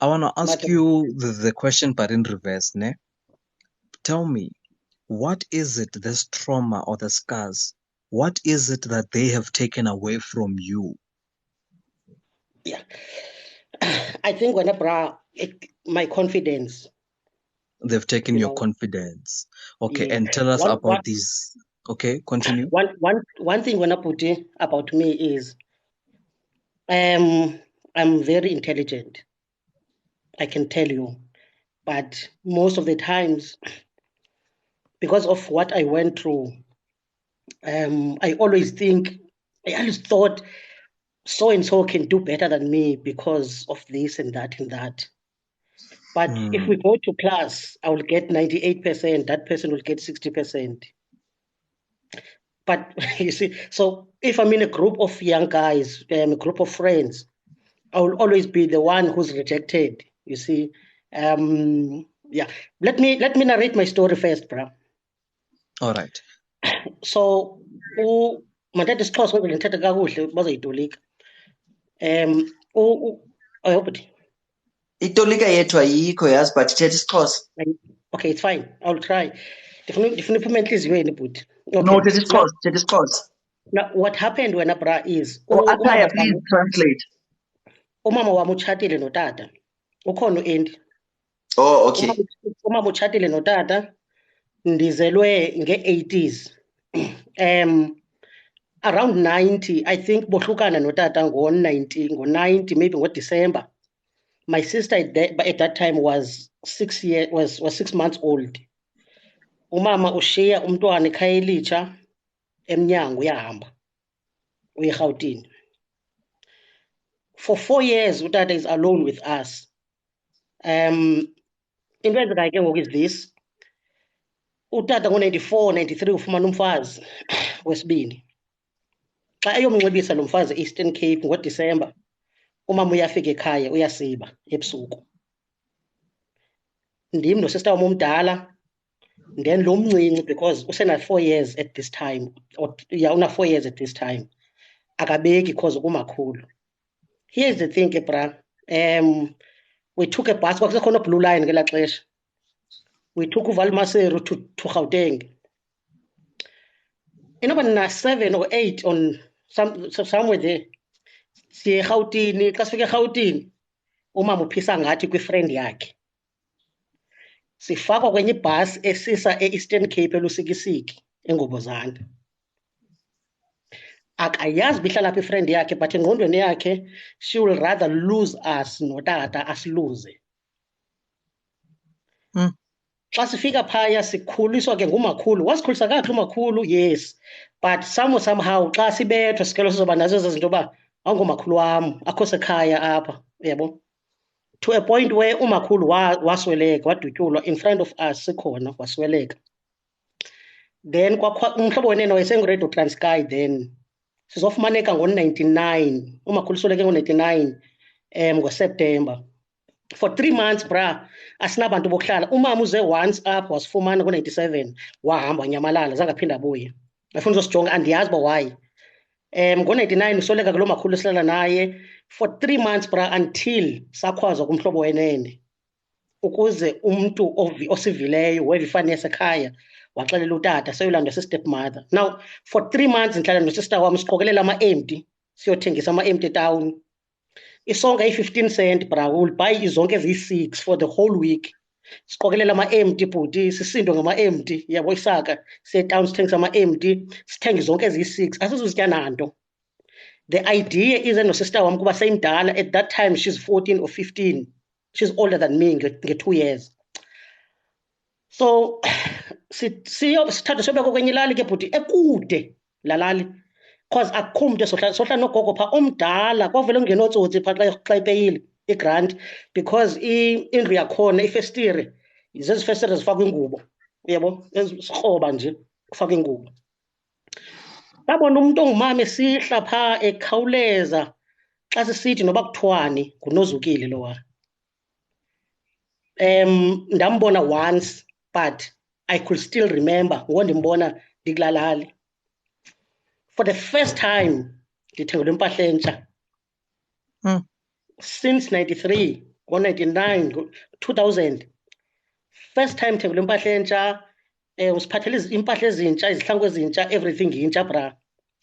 I want to ask you the question, but in reverse, ne? Tell me, what is it, this trauma or the scars, what is it that they have taken away from you? Yeah. I think my confidence. They've taken your confidence. Okay, and tell us about these. Okay, continue. One thing when I put it about me is I'm very intelligent. I can tell you, but most of the times, because of what I went through, I always thought so and so can do better than me because of this and that and that. But if we go to class, I will get 98%, that person will get 60%. But you see, so if I'm in a group of young guys, a group of friends, I will always be the one who's rejected. You see, yeah. Let me narrate my story first, bro. All right. So, mandathe isiXhosa ngoku ndithetha kakuhle bazoyitolika. I hope it. Itolika yethu ayikho yazi but ithetha isiXhosa. Okay, it's fine. I'll try. Ndifuna iphume entliziyweni bhuti. No, ithetha isiXhosa. Now, what happened when Abra is Akhaya, please translate. Umama wami utshatile notata. Ukhona uEndi. Oh, okay. Umama utshatile notata. Ndizelwe nge-80s. Around 90, I think bohlukana notata ngo-90 maybe ngoDecember. My sister at that time was 6 months old. Umama ushiya umntwana ekhaya elitsha eMnyango uyahamba uye eGauteng. For 4 years utata is alone with us. Into eyenzekayo ke ngoku is this. Utata ngo-94, 93 ufumana umfazi wesibini. Xa eyomnxibisa lo mfazi e-Eastern Cape ngoDisemba, umama uyafika ekhaya uyasiba ebusuku. Ndim nosista wam omdala, then lo mncinci because usena 4 years at this time, una 4 years at this time, akabeki because ukumakhulu. Here's the thing, bra. We took a bus, kwakusekhona Blue Line ngelaa xesha. We took uValmaseru to Gauteng. About 7 or 8 on somewhere there. Siye eGauteng, xa sifike eGauteng, umama uphisa ngathi kwifriend yakhe. Sifakwa kwenye ibhasi esisa e-Eastern Cape eLusikisiki, eNgobozana. Akayazi bihlala phi ifriend yakhe, but engqondweni yakhe, she will rather lose us notata asiluze. Xa sifika phaya sikhuliswa ke ngumakhulu. Wasikhulisa kakuhle umakhulu, yes. But somehow xa sibethwa sikelo sizoba nazo ezo zinto uba awungomakhulu wam, akho sekhaya apha, uyabo. To a point where umakhulu wasweleka, wadutyulwa in front of us sikhona, wasweleka. Then umhlobo wenene wayesenguRadio Transkei then. Sizofumaneka ngo-99. Umakhulu sweleke ngo-99 ngoSeptember. For 3 months, bra, asinabantu bokuhlala. Umama uze once up wasifumana ngo-97, wahamba wanyamalala, zangaphinda abuye. Afuna uzosijonga, andiyazi uba why. Ngo-99 usoleka kulo makhulu esihlala naye for 3 months, bra, until sakhwazwa kumhlobo wenene. Ukuze umntu osivileyo weva ifani yasekhaya waxelela utata seyolandwa si-stepmother. Now, for 3 months ndihlala nosista wam siqokelela ama-empty, siyothengisa ama-empty town. Isonka i-15 cent, bra, will buy izonke eziyi-6 for the whole week. Siqokelela ama-empty bhuti, sisindwe ngama-empty, yabo isaka, siye town sithengisa ama-empty, sithenge zonke eziyi-6, asizuzitya nanto. The idea is nosista wam kuba seyimdala, at that time she's 14 or 15. She's older than me nge-2 years. So, sithatha sobekho kwenye ilali ke bhuti, ekude laa lali. Because akukho mntu sohla nogogo phaa omdala, kwavele ungena ootsotsi phaa xa ipeyile igrant, because indlu yakhona ifestire, zezi festire zifakwa ingubo, uyabo, ezikroba nje kufakwa ingubo. Babona umntu ongumama esihla phaa ekhawuleza xa sisithi noba kuthiwani nguNozukile lowa. Ndambona once, but I could still remember ngondimbona ndikulaa lali. For the first time, ndithengelwe impahla entsha. Since 93, ngo-99, 2000. First time ndithengelwe impahla entsha, usiphathele impahla ezintsha, izihlangu ezintsha, everything intsha, bra.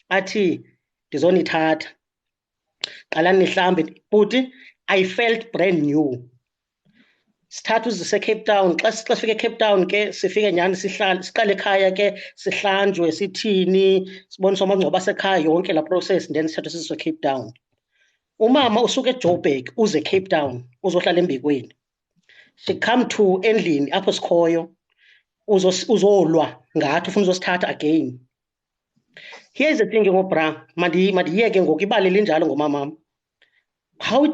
Athi, ndizonithatha. Qalani nihlambe. Bhuti, I felt brand new. sithatha uzise Cape Town xa sifika eCape Town ke sifike nyhani siqale ekhaya ke sihlanjwe sithini siboniswa amangcwaba asekhaya yonke la process then sithatha siswe Cape Town. Umama usuka eJoburg uze Cape Town uzohlala eMbekweni. She come to endlini apho sikhoyo uzolwa ngathi ufuna uzosithatha again. Here's the thing ngobra mandiyeke ngoku ibale linjalo ngomama. How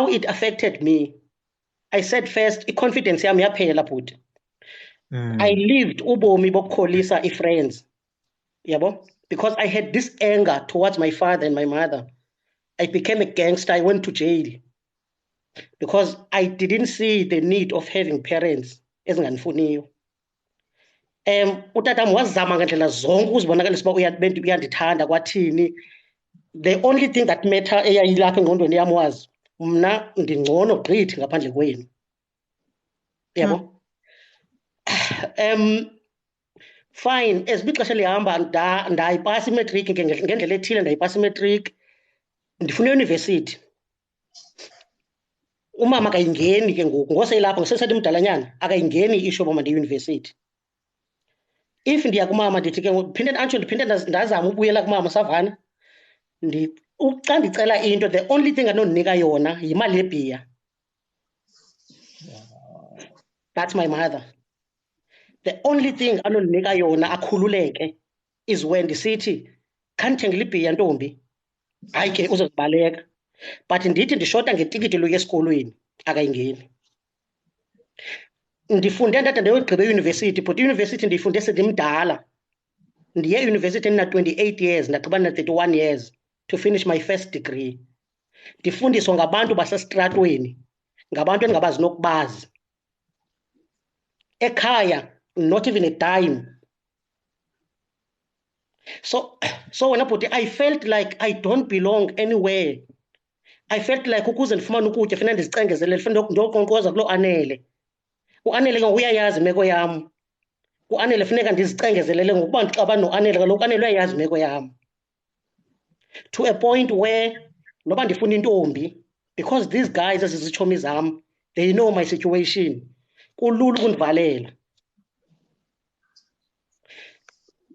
it affected me. I said first confidence yami yaphela bhuti. I lived ubomi bokukholisa friends. Yabo? Because I had this anger towards my father and my mother. I became a gangster. I went to jail because I didn't see the need of having parents ezinganifuniyo. Utatam wazama ngandlela zonke uzibonakalisa uba uyandithanda kwathini. The only thing that matter eyayilapha engqondweni yami was mna ndingcono gqithi ngaphandle kwenu. Yabo? Fine, as bixesha lihamba ndayipasa imatric ngendlela ethile ndayipasa imatric ndifuna university. Umama akayingeni ke ngoku ngoseyilapha ngosesathi mdalanyana akayingeni isho boma ndi-university. If ndiya kumama ndithi ke ndiphinde ndazama ubuyela kumama savana xa ndicela into the only thing anondinika yona yimali yebhiya. That's my mother. The only thing anondinika yona akhululeke is when ndisithi khandithengela ibhiya ntombi hayi ke uzozibaleka. But ndithi ndishota ngetikiti lokuya esikolweni akayingeni. Ndifunde ndade ndayogqiba euniversity but iuniversity ndiyifunde sendimdala. Ndiye euniversity ndina 28 years ndagqiba na 31 years to finish my first degree. Ndifundiswa ngabantu basestratweni, ngabantu endingabazi nokubazi. Ekhaya not even a dime. So when I felt like I don't belong anywhere. I felt like ukuze ndifumane ukutya funa ndizicengezele funa ndokonkoza kulo Anele. UAnele ke uyayazi imeko yam. UAnele funeka ndizicengezelele ngokuba ndixabana noAnele kaloku uAnele uyayazi imeko yam. To a point where noba ndifuna intombi because these guys ezizitshomi zam they know my situation. Kulula ukundivalela.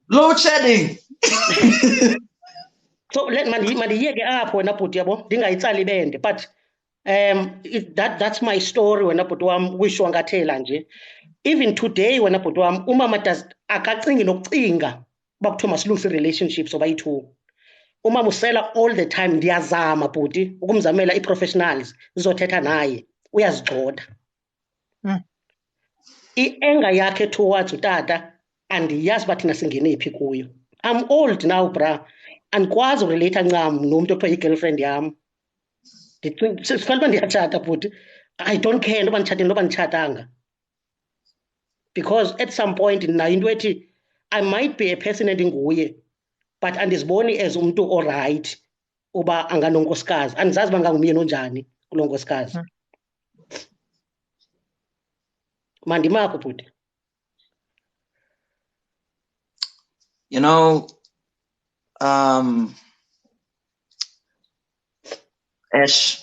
Load shedding. So mandiyeke apho wena bhuti yabo ndingayitsali ibende but that's my story wena bhuti wam uyishwankathela nje. Even today wena bhuti wam umama akacingi nokucinga uba kuthiwa masilungise relationships obayi-2. Umama usela all the time ndiyazama bhuti ukumzamela i-professionals zizothetha naye uyazigxotha. I-anger yakhe towards utata andiyazi uba thina singene phi kuyo. I'm old now bra andikwazi urelate ncam nomntu othiwa yi-girlfriend yam. Sifanele uba ndiyatshata bhuti I don't care noba nditshatile noba nditshatanga because at some point nayo into ethi I might be a person endinguye but andiziboni as umntu orayithi uba anganonkosikazi. Andizazi uba ngangumyeni onjani kuloo nkosikazi. Mandimapho bhuti. You know, Ash,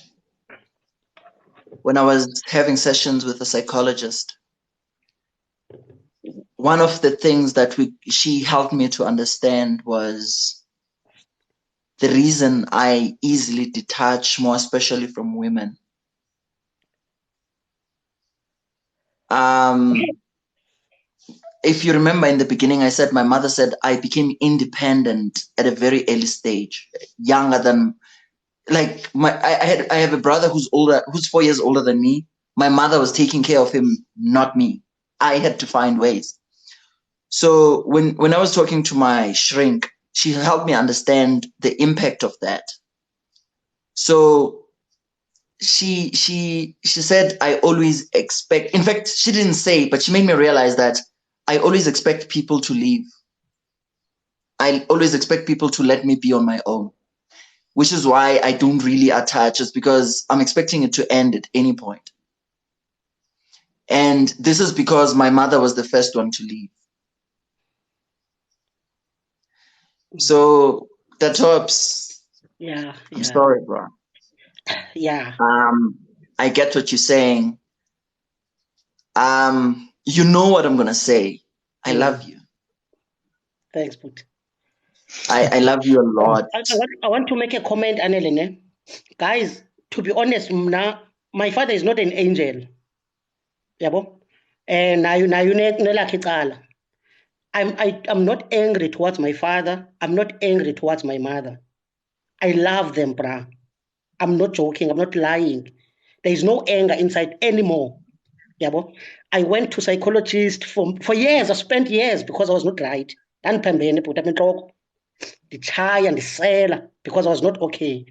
when I was having sessions with a psychologist, one of the things that she helped me to understand was the reason I easily detach, more especially from women. If you remember in the beginning, I said my mother said I became independent at a very early stage, younger than like I have a brother who's 4 years older than me. My mother was taking care of him, not me. I had to find ways. So when I was talking to my shrink, she helped me understand the impact of that. So she said I always expect, in fact, she didn't say, but she made me realize that I always expect people to leave. I always expect people to let me be on my own, which is why I don't really attach. It's because I'm expecting it to end at any point. And this is because my mother was the first one to leave. So that helps. Yeah. I'm sorry, bro. Yeah. I get what you're saying. you know what I'm gonna say. I love you. Thanks, Put. I love you a lot. I want to make a comment, Annelene. Guys, to be honest, my father is not an angel. Yabo? And I'm not angry towards my father. I'm not angry towards my mother. I love them, brah. I'm not joking. I'm not lying. There is no anger inside anymore. Yabo? I went to psychologist for years. I spent years because I was not right. Ndichaya ndisela because I was not okay.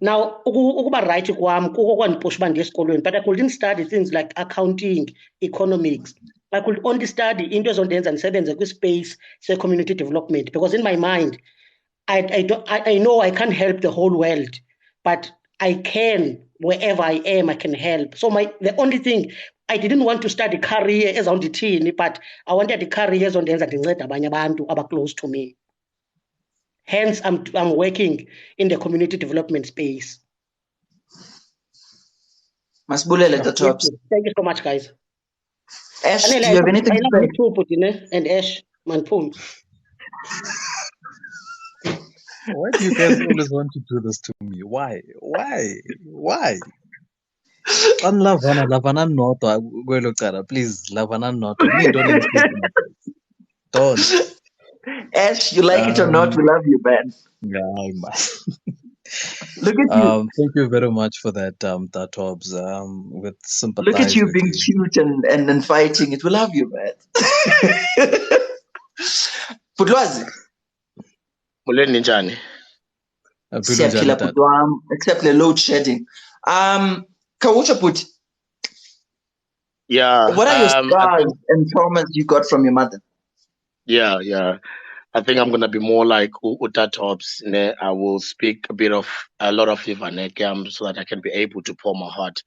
Now, ukuba right kwam kukokwandiphusha uba ndiye esikolweni, but I couldn't study things like accounting, economics. I could only study into ezondenza ndisebenze kwispace se-community development because in my mind, I know I can't help the whole world, but I can, wherever I am, I can help. So the only thing, I didn't want to study career ezawundithini, but I wanted the career ezondenza ndincede abanye abantu close to me. Hence, I'm working in the community development space. Masibulele Tatobs. Thank you so much, guys. Ash, do you have anything to say? I love you too, Putine and Ash Manpum. Why do you guys always want to do this to me? Why? Lavana noto, please, Lavana noto. Me don't insist. Don't. Ash, you like it or not, we love you, man. Yeah, Look at you. Thank you very much for that, Tatobs. With sympathy. Look at you being cute and fighting it. We love you, man. Putwazi. Muleni njani? Siyaphila Putwam, except the load shedding. Kawucha Put. Yeah. What are your scars and traumas you got from your mother? Yeah. I think I'm gonna be more like Tatobs. I will speak a lot of Ivaneke so that I can be able to pour my heart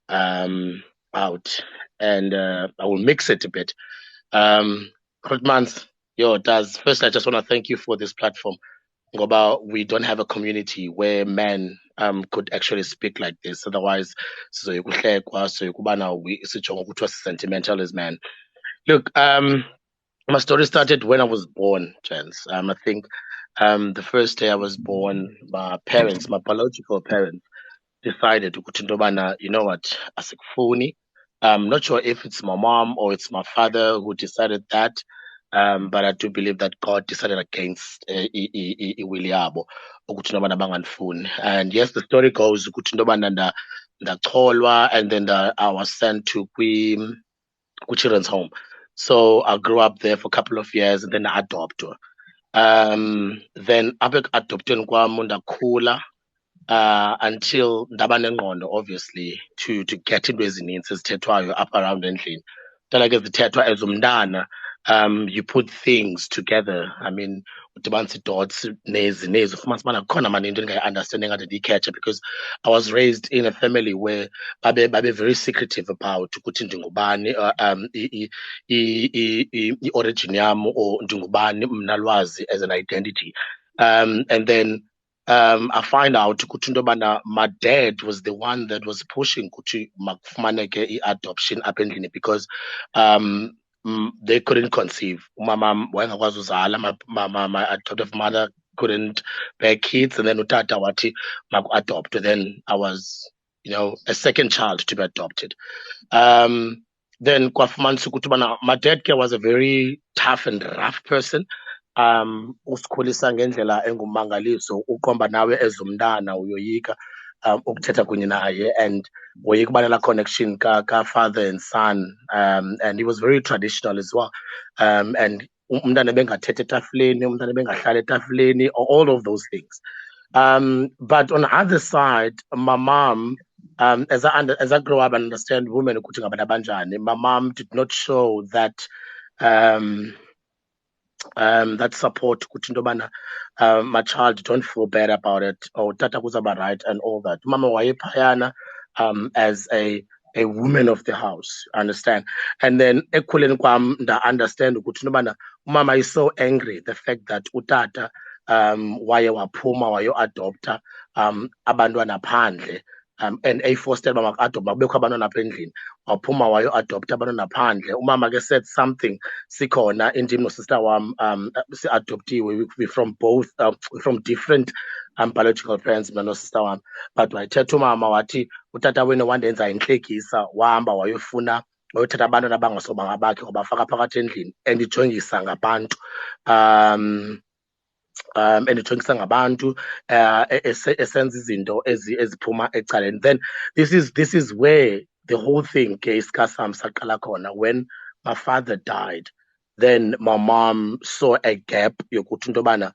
out, and I will mix it a bit. Month, first I just want to thank you for this platform. We don't have a community where men could actually speak like this. Otherwise, so you could sentimental as man. Look, my story started when I was born, Chance. I think the first day I was born, my biological parents, decided to, you know what, asikufuni. I'm not sure if it's my mom or it's my father who decided that, but I do believe that God decided against Williabo. And yes, the story goes, and then I was sent to children's home. So I grew up there for a couple of years and then I adopted. Then I adopted Kula until Ndabanengondo, obviously, to get into ezininzi ezithethwayo up around endlini. Then I guess the thethwa as umndana, you put things together. I mean, udibanisa dots nezi ufumanisa khona manje into endingayi-understanding at the catcher, because I was raised in a family where babe very secretive about ukuthi ndingubani, i-origin yam or ndingubani mnalwazi as an identity. And then I find out ukuthi my dad was the one that was pushing ukuthi makufumaneke i-adoption up endlini, because they couldn't conceive. My adoptive mother couldn't bear kids, and then utata wati adopt. Then I was, a second child to be adopted. Then my dad was a very tough and rough person. Usikhulisa ngendlela engumangaliso, ukhomba nawe ezumntana uyoyika ukuthetha kunye naye, and woyika uba nala connection ka father and son, and he was very traditional as well, and umntana bengathetha etafuleni, umntana bengahlala etafuleni, all of those things. But on the other side, my mom, as I grow up and understand women ukuthi ngabantu abanjani, my mom did not show that that support ukuthi my child don't feel bad about it, or tata kuzaba right and all that. Mama wayephayana as a woman of the house, understand? And then ekhuleni kwam understand ukuthi mama is so angry the fact that utata waye waphuma wayo adopta abantwana phandle and eyifoster uba maka-adopte makubekho abantwana apha endlini waphuma wayo-adopta abantwana phandle. Umama ke said something sikhona indim nosista wam si-adoptiwe, we from both from different biological parents mna nosista wam, but wayethetha umama wathi utata wenu wandenza intlekisa wahamba wayofuna wayothatha abantwana abangasobanga bakhe wabafaka phakathi endlini endijongisa ngabantu endijongisa ngabantu esenza izinto eziphuma ecaleni. Then this is where the whole thing ke iska sam saqala khona. When my father died, then my mom saw a gap yokuthi into yobana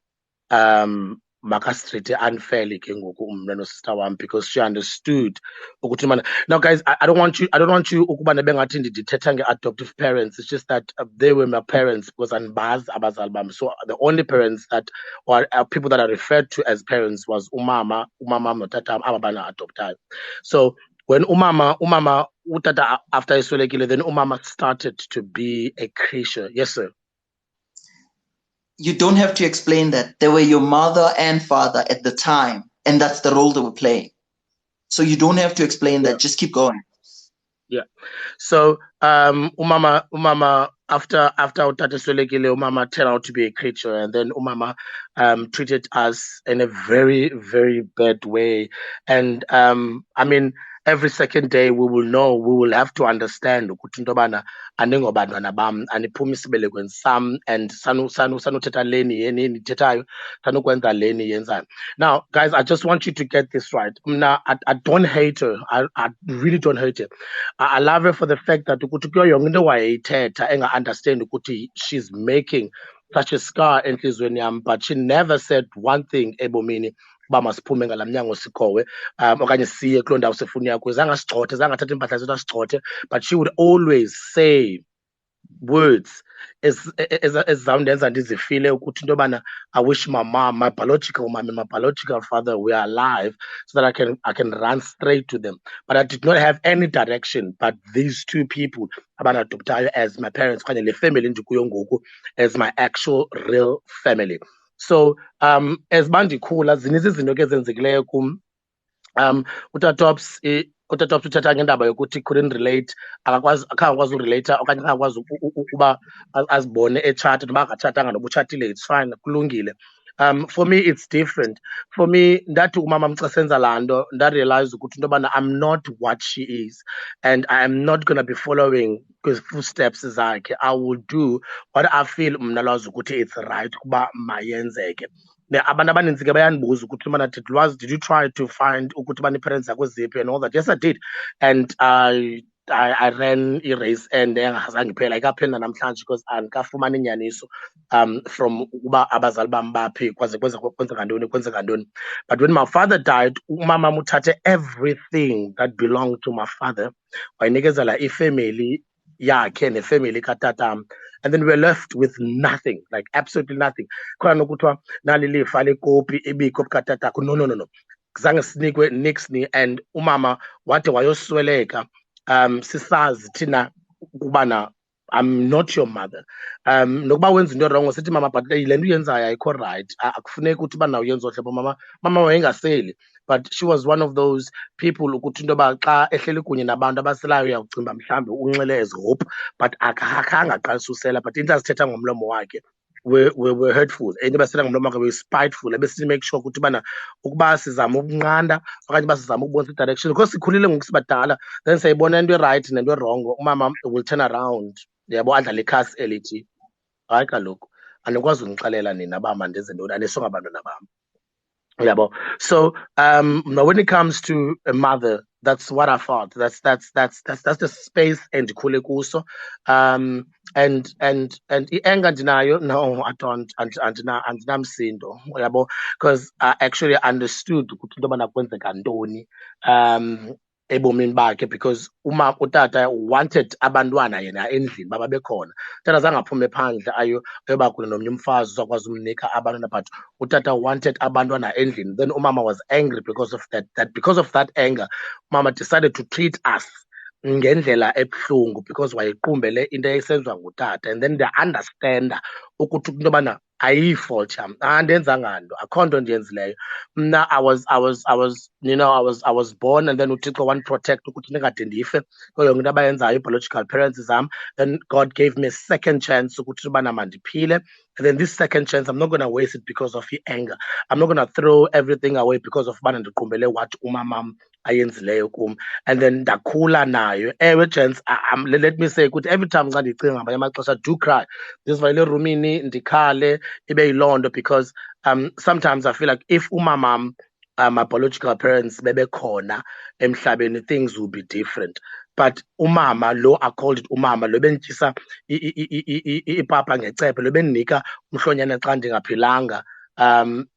makasitreat unfairly ke ngoku mna nosista wam, because she understood ukuthi mana. Now guys, I don't want you ukuba bengathi ndithetha nge-adoptive parents. It's just that they were my parents because andibazi abazali bam. So the only parents that, or people that are referred to as parents, was umama notata aba bana adoptayo. So when umama utata after eswelekile, then umama started to be a creature. Yes sir. You don't have to explain that. They were your mother and father at the time, and that's the role they were playing. So you don't have to explain that. Just keep going. Yeah. So umama after utata swelekile, umama turned out to be a creature, and then umama treated us in a very, very bad way. And I mean, every second day we will have to understand ukuthi into yobana andingobantwana bam, andiphumi isibelekweni sam, and sanuthetha leni yeni nithethayo, sanukwenza leni yenzayo. Now guys, I just want you to get this right. I don't hate her. I really don't hate her. I love her for the fact that ukuthi kuyo yonke into wayeyithetha enga-understand ukuthi she's making such a scar enhlizweni yam, but she never said one thing ebomini uba masiphume ngala mnyango sikhowe okanye siye kuloo ndawo sifuna uya kuyo. Zange asigxothe, zange athathe iimpahla zethu asigxothe, but she would always say words ezizawundenza ndizifile ukuthi into yobana I wish my mom, my biological mom and my biological father were alive, so that I can run straight to them. But I did not have any direction but these two people abanadoptayo as my parents, okanye le family ndikuyo ngoku as my actual real family. So as bandikhula zininzi izinto ke ezenzekileyo kum. Utatops uthetha ngendaba yokuthi couldn't relate, akakwazi urelate okanye akakwazi ukuba azibone etshatha noba akatshatanga noba utshatile, it's fine, kulungile. For me it's different. For me ndathi umama mxa senza laa nto ndarealize ukuthi into yobana I'm not what she is, and I am not going to be following his footsteps zakhe. I will do what I feel mna lwazi ukuthi it's right ukuba mayenzeke. Abantu abaninzi ke bayandibuza ukuthi mana did you try to find ukuthi bani-parents zakho ziphi and all that? Yes I did, and I ran i-race and engazange iphela, ayikapheli namhlanje because andikafumani inyaniso from uba abazali bam baphi kwaze kwenzeka ntoni. But when my father died, umama uthathe everything that belonged to my father wayinikezela ifamily yakhe nefamily katatam, and then we're left with nothing, like absolutely nothing. Khona nokuthiwa nali lifa lekopi ibikopi katatakho, no, zange sinikwe nix ni. And umama wade wayosweleka sisazi thina ukubana I'm not your mother. Nokuba wenza into wrong sithi mama, but le nto uyenzayo ayikho right, akufuneki ukuthi uba nawo uyenza ohlobo. Mama wayengaseli, but she was one of those people ukuthi into yoba xa ehleli kunye nabantu abaselayo uyawucinga mhlawumbi unxile as hope, but akakhange aqalisa usela, but into azithetha ngomlomo wakhe were hurtful, and basela ngomlomo wakhe were spiteful. Ebesithi make sure ukuthi bana ukuba sizama ukunqanda okanye uba sizama ukubonisa i-direction, because sikhulile ngoku sibadala, then sayibona into right nento wrong, umama will turn around, yabo, adlala ikhasi elithi hayi kaloku andikwazi undixelela nina uba mandenze ntoni, anisonga abantwana bam. Yeah, so when it comes to a mother, that's what I thought. That's the space and kuso. And ienga ndinayo, no, I don't, andinamsindo, yabo, because I actually understood ukuthi into yobana kwenzeka ntoni ebomini bakhe, because utata wanted abantwana yena endlini baba bekhona. Utata zange aphume phandle ayoba kunye nomnye umfazi uzakwazi umnika abantwana, but utata wanted abantwana endlini. Then umama was angry because of that because of that anger, mama decided to treat us ngendlela ebuhlungu because wayequmbele into esenziwa ngutata, and then they understand ukuthi into yobana ayifault yam andenzanga nto akho nto ndiyenzileyo mna I was you know I was born and then uthixo wandiprotect ukuthi ndingade ndife kuyo yonke into abayenzayo biological parents zam. Then God gave me a second chance ukuthi ubana mandiphile, and then this second chance I'm not going to waste it because of anger. I'm not going to throw everything away because of ubana ndiqumbele what umamam ayenzileyo kum. And then ndakhula nayo ewe gents, let me say ukuthi every time xa ndicinga ngamanye amaxesha I do cry ndizivayele erumini ndikhale ibe yiloo nto because sometimes I feel like if umamam my biological parents bebekhona emhlabeni things will be different. But umama lo I called it umama lo bentyisa ipapa ngecephe lo bendinika umhlonyana xa ndingaphilanga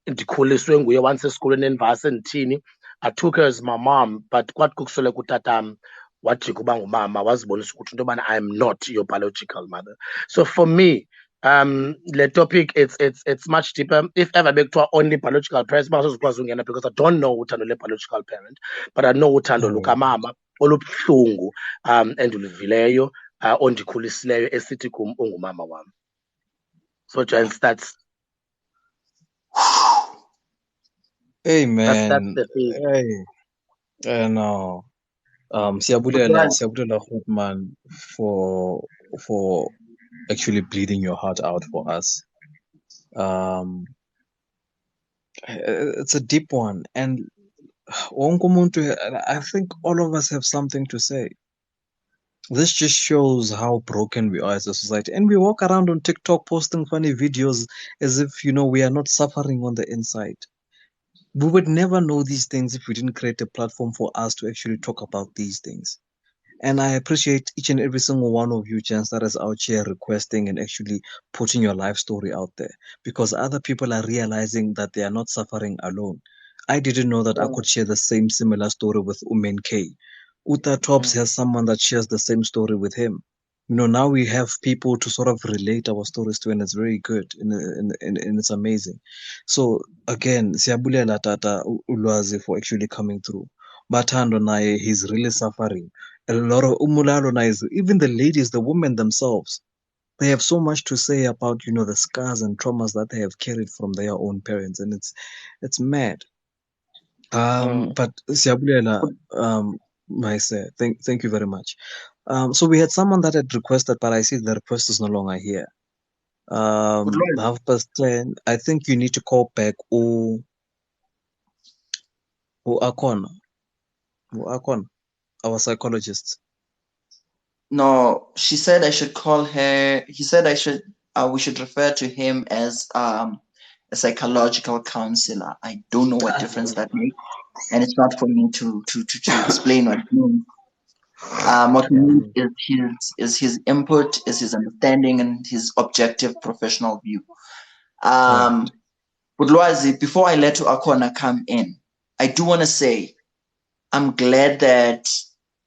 ndikhuliswe nguye once esikolweni enivasi ndithini. I took her as my mom, but kwathi kukusweleka utatam wajika uba ngumama wazibonisa ukuthi into yobana I am not your biological mother. So for me, the topic it's much deeper. If ever bekuthiwa only biological parents basazokwazi ungena because I don't know uthando le-biological parent, but I know uthando lukamama olubuhlungu endiluvileyo ondikhulisileyo esithi kum ungumama wam. So gents, that's Amen. that's the thing. Hey, no. Siyabulela Grootman for actually bleeding your heart out for us. It's a deep one, and I think all of us have something to say. This just shows how broken we are as a society, and we walk around on TikTok posting funny videos as if we are not suffering on the inside. We would never know these things if we didn't create a platform for us to actually talk about these things. And I appreciate each and every single one of you, gents, that is out here requesting and actually putting your life story out there, because other people are realizing that they are not suffering alone. I didn't know that I could share the similar story with Umen K. Uta Tops has someone that shares the same story with him. Now we have people to sort of relate our stories to, and it's very good and it's amazing. So again, siyabulela Tata Ulwazi for actually coming through. Batando naye, he's really suffering. A lot of Umulalo naye, even the ladies, the women themselves, they have so much to say about the scars and traumas that they have carried from their own parents, and it's mad. But siyabulela, Maise, thank you very much. So we had someone that had requested, but I see the request is no longer here. 10:30. I think you need to call back Akon, our psychologist. No, she said I should call her. He said we should refer to him as a psychological counselor. I don't know what difference that makes, and it's not for me to explain what it means. What we need is his input, is his understanding, and his objective professional view. Budlwazi, before I let Akona come in, I do want to say I'm glad that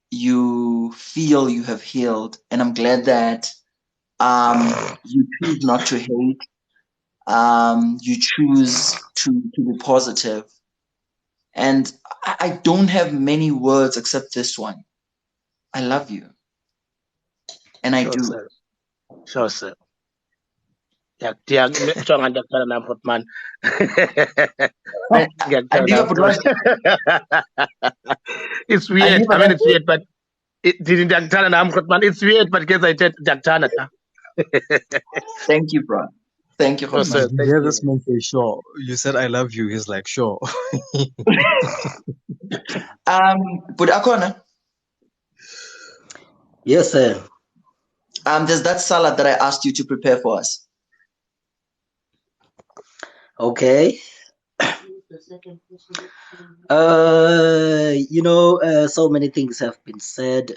you feel you have healed, and I'm glad that you choose not to hate. You choose to be positive. And I don't have many words except this one. I love you. And I do. Sir. Sure, sir. Ndiyakuthanda nam Grootman. It's weird. I mean, it's weird, but ndiyakuthanda nam Grootman. It's weird, but guess I did ndiyakuthanda. Thank you, bro. Thank you, Grootman. You hear this man say sure. You said I love you. He's like sure. But Akona. Yes, sir. There's that salad that I asked you to prepare for us. Okay. So many things have been said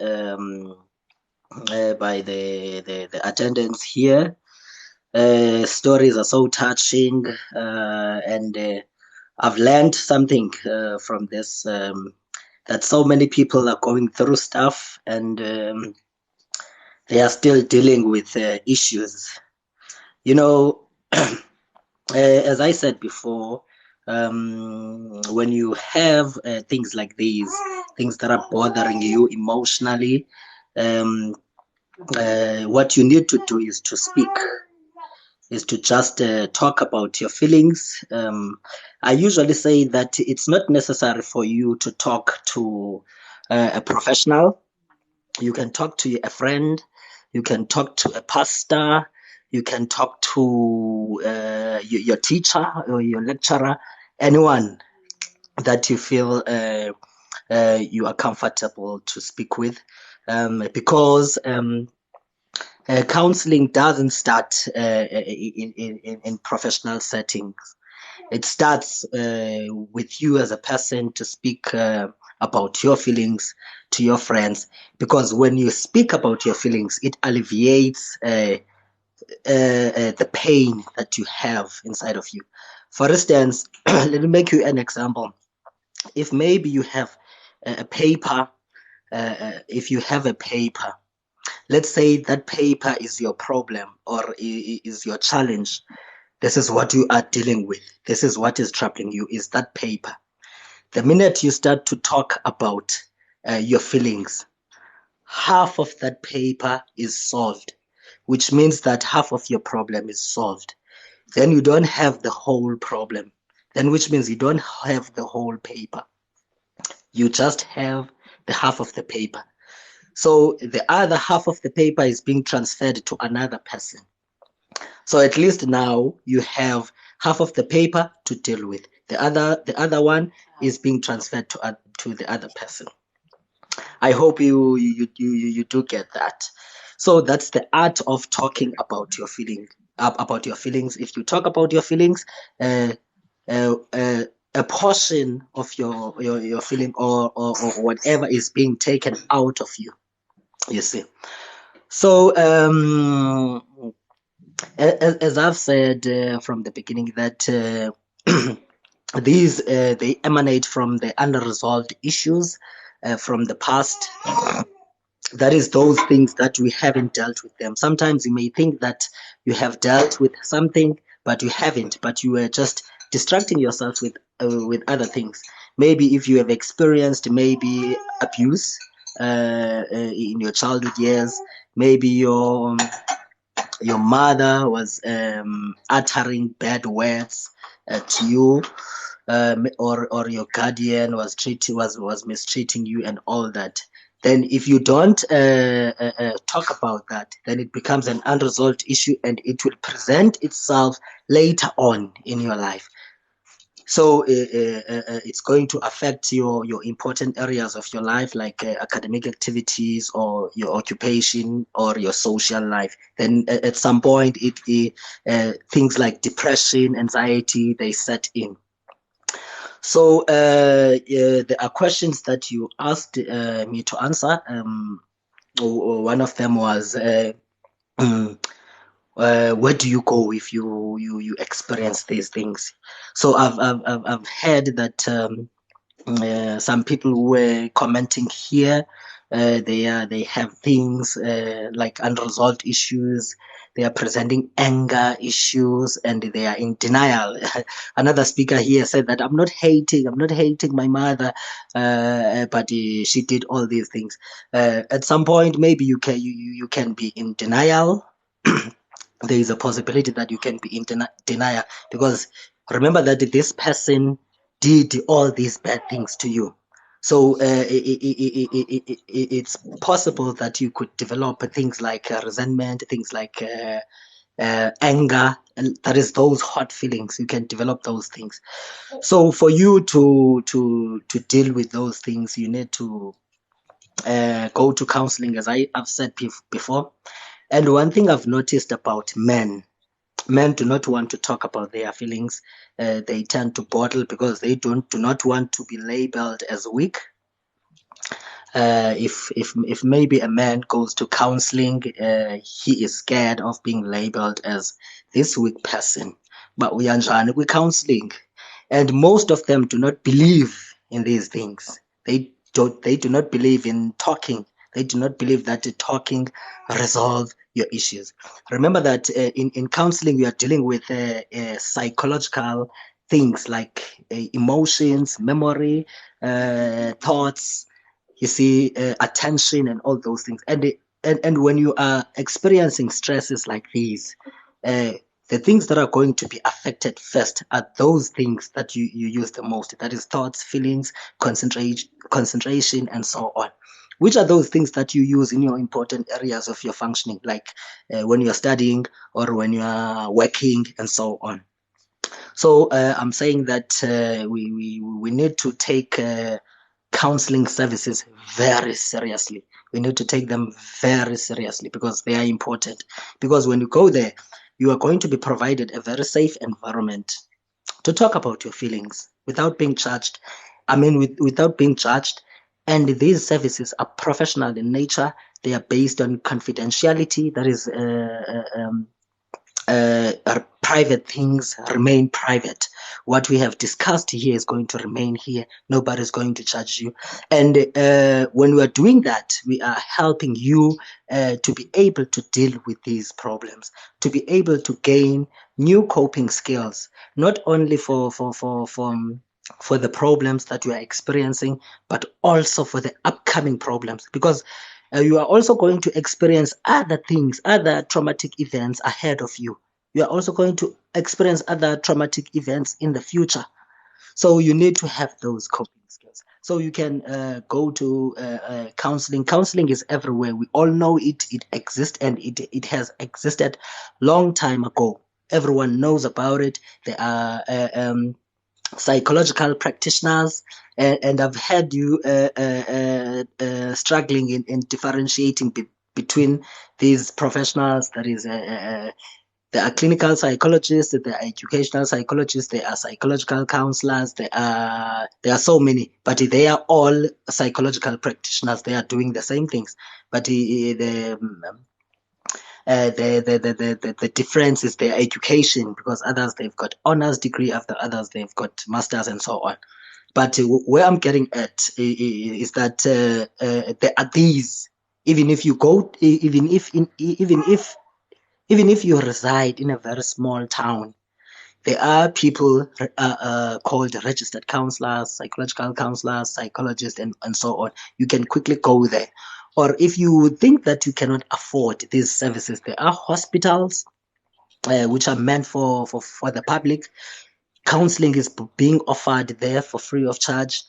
by the attendants here. Stories are so touching, and I've learned something from this, that so many people are going through stuff, and they are still dealing with issues. As I said before, when you have things like these, things that are bothering you emotionally, what you need to do is to speak. is to just talk about your feelings. I usually say that it's not necessary for you to talk to a professional. You can talk to a friend, you can talk to a pastor, you can talk to your teacher or your lecturer, anyone that you feel you are comfortable to speak with, because counseling doesn't start in professional settings. It starts with you as a person to speak about your feelings to your friends, because when you speak about your feelings, it alleviates the pain that you have inside of you. For instance, let me make you an example. If maybe you have a paper, if you have a paper, let's say that paper is your problem or is your challenge. This is what you are dealing with. This is what is troubling you, is that paper. The minute you start to talk about your feelings, half of that paper is solved, which means that half of your problem is solved. Then you don't have the whole problem. Then which means you don't have the whole paper. You just have the half of the paper. So the other half of the paper is being transferred to another person. So at least now you have half of the paper to deal with. The other one is being transferred to the other person. I hope you do get that. So that's the art of talking about your feelings. If you talk about your feelings, a portion of your feeling or whatever is being taken out of you. You see. So as I've said from the beginning, that these they emanate from the unresolved issues from the past. That is those things that we haven't dealt with them. Sometimes you may think that you have dealt with something, but you haven't. But you were just distracting yourself with other things. Maybe if you have experienced maybe abuse in your childhood years, maybe your mother was uttering bad words to you, or your guardian was mistreating you and all that. Then if you don't talk about that, then it becomes an unresolved issue and it will present itself later on in your life. So it's going to affect your important areas of your life, like academic activities or your occupation or your social life. Then at some point, things like depression, anxiety, they set in. So there are questions that you asked me to answer. One of them was, where do you go if you experience these things? So I've heard that some people were commenting here. They have things like unresolved issues. They are presenting anger issues and they are in denial. Another speaker here said that I'm not hating my mother, but she did all these things. At some point, maybe you can be in denial. There is a possibility that you can be in denial, because remember that this person did all these bad things to you. So it's possible that you could develop things like resentment, things like anger, and that is those hot feelings. You can develop those things. So for you to deal with those things, you need to go to counseling, as I've said before. And one thing I've noticed about men do not want to talk about their feelings. They tend to bottle because they do not want to be labeled as weak. If maybe a man goes to counseling, he is scared of being labeled as this weak person. But we are counseling, and most of them do not believe in these things. They do not believe in talking. They do not believe that talking resolve your issues. Remember that in counseling, we are dealing with psychological things like emotions, memory, thoughts, you see, attention and all those things. And when you are experiencing stresses like these, the the things that are going to be affected first are those things that you use the most. That is thoughts, feelings, concentration, and so on. Which are those things that you use in your important areas of your functioning, like when you're studying or when you are working and so on. So I'm saying that we need to take counseling services very seriously. We need to take them very seriously because they are important. Because when you go there, you are going to be provided a very safe environment to talk about your feelings without being judged. Without being judged. And these services are professional in nature. They are based on confidentiality. That is, private things remain private. What we have discussed here is going to remain here. Nobody's going to judge you. And when we are doing that, we are helping you to be able to deal with these problems, to be able to gain new coping skills, not only for the problems that you are experiencing, but also for the upcoming problems, because you are also going to experience other things, other traumatic events ahead of you. You are also going to experience other traumatic events in the future. So you need to have those coping skills. So you can go to counseling. Counseling is everywhere. We all know it. It exists, and it has existed long time ago. Everyone knows about it. There are psychological practitioners, and I've had you struggling in differentiating between these professionals. That is, there are clinical psychologists, there are educational psychologists, there are psychological counselors, there are so many, but they are all psychological practitioners. They are doing the same things, but the difference is their education, because others, they've got honors degree, after others they've got masters and so on. But where I'm getting at is that there are these, even if you you reside in a very small town, there are people called registered counselors, psychological counselors, psychologists, and so on. You can quickly go there. Or if you think that you cannot afford these services, there are hospitals which are meant for the public. Counseling is being offered there for free of charge.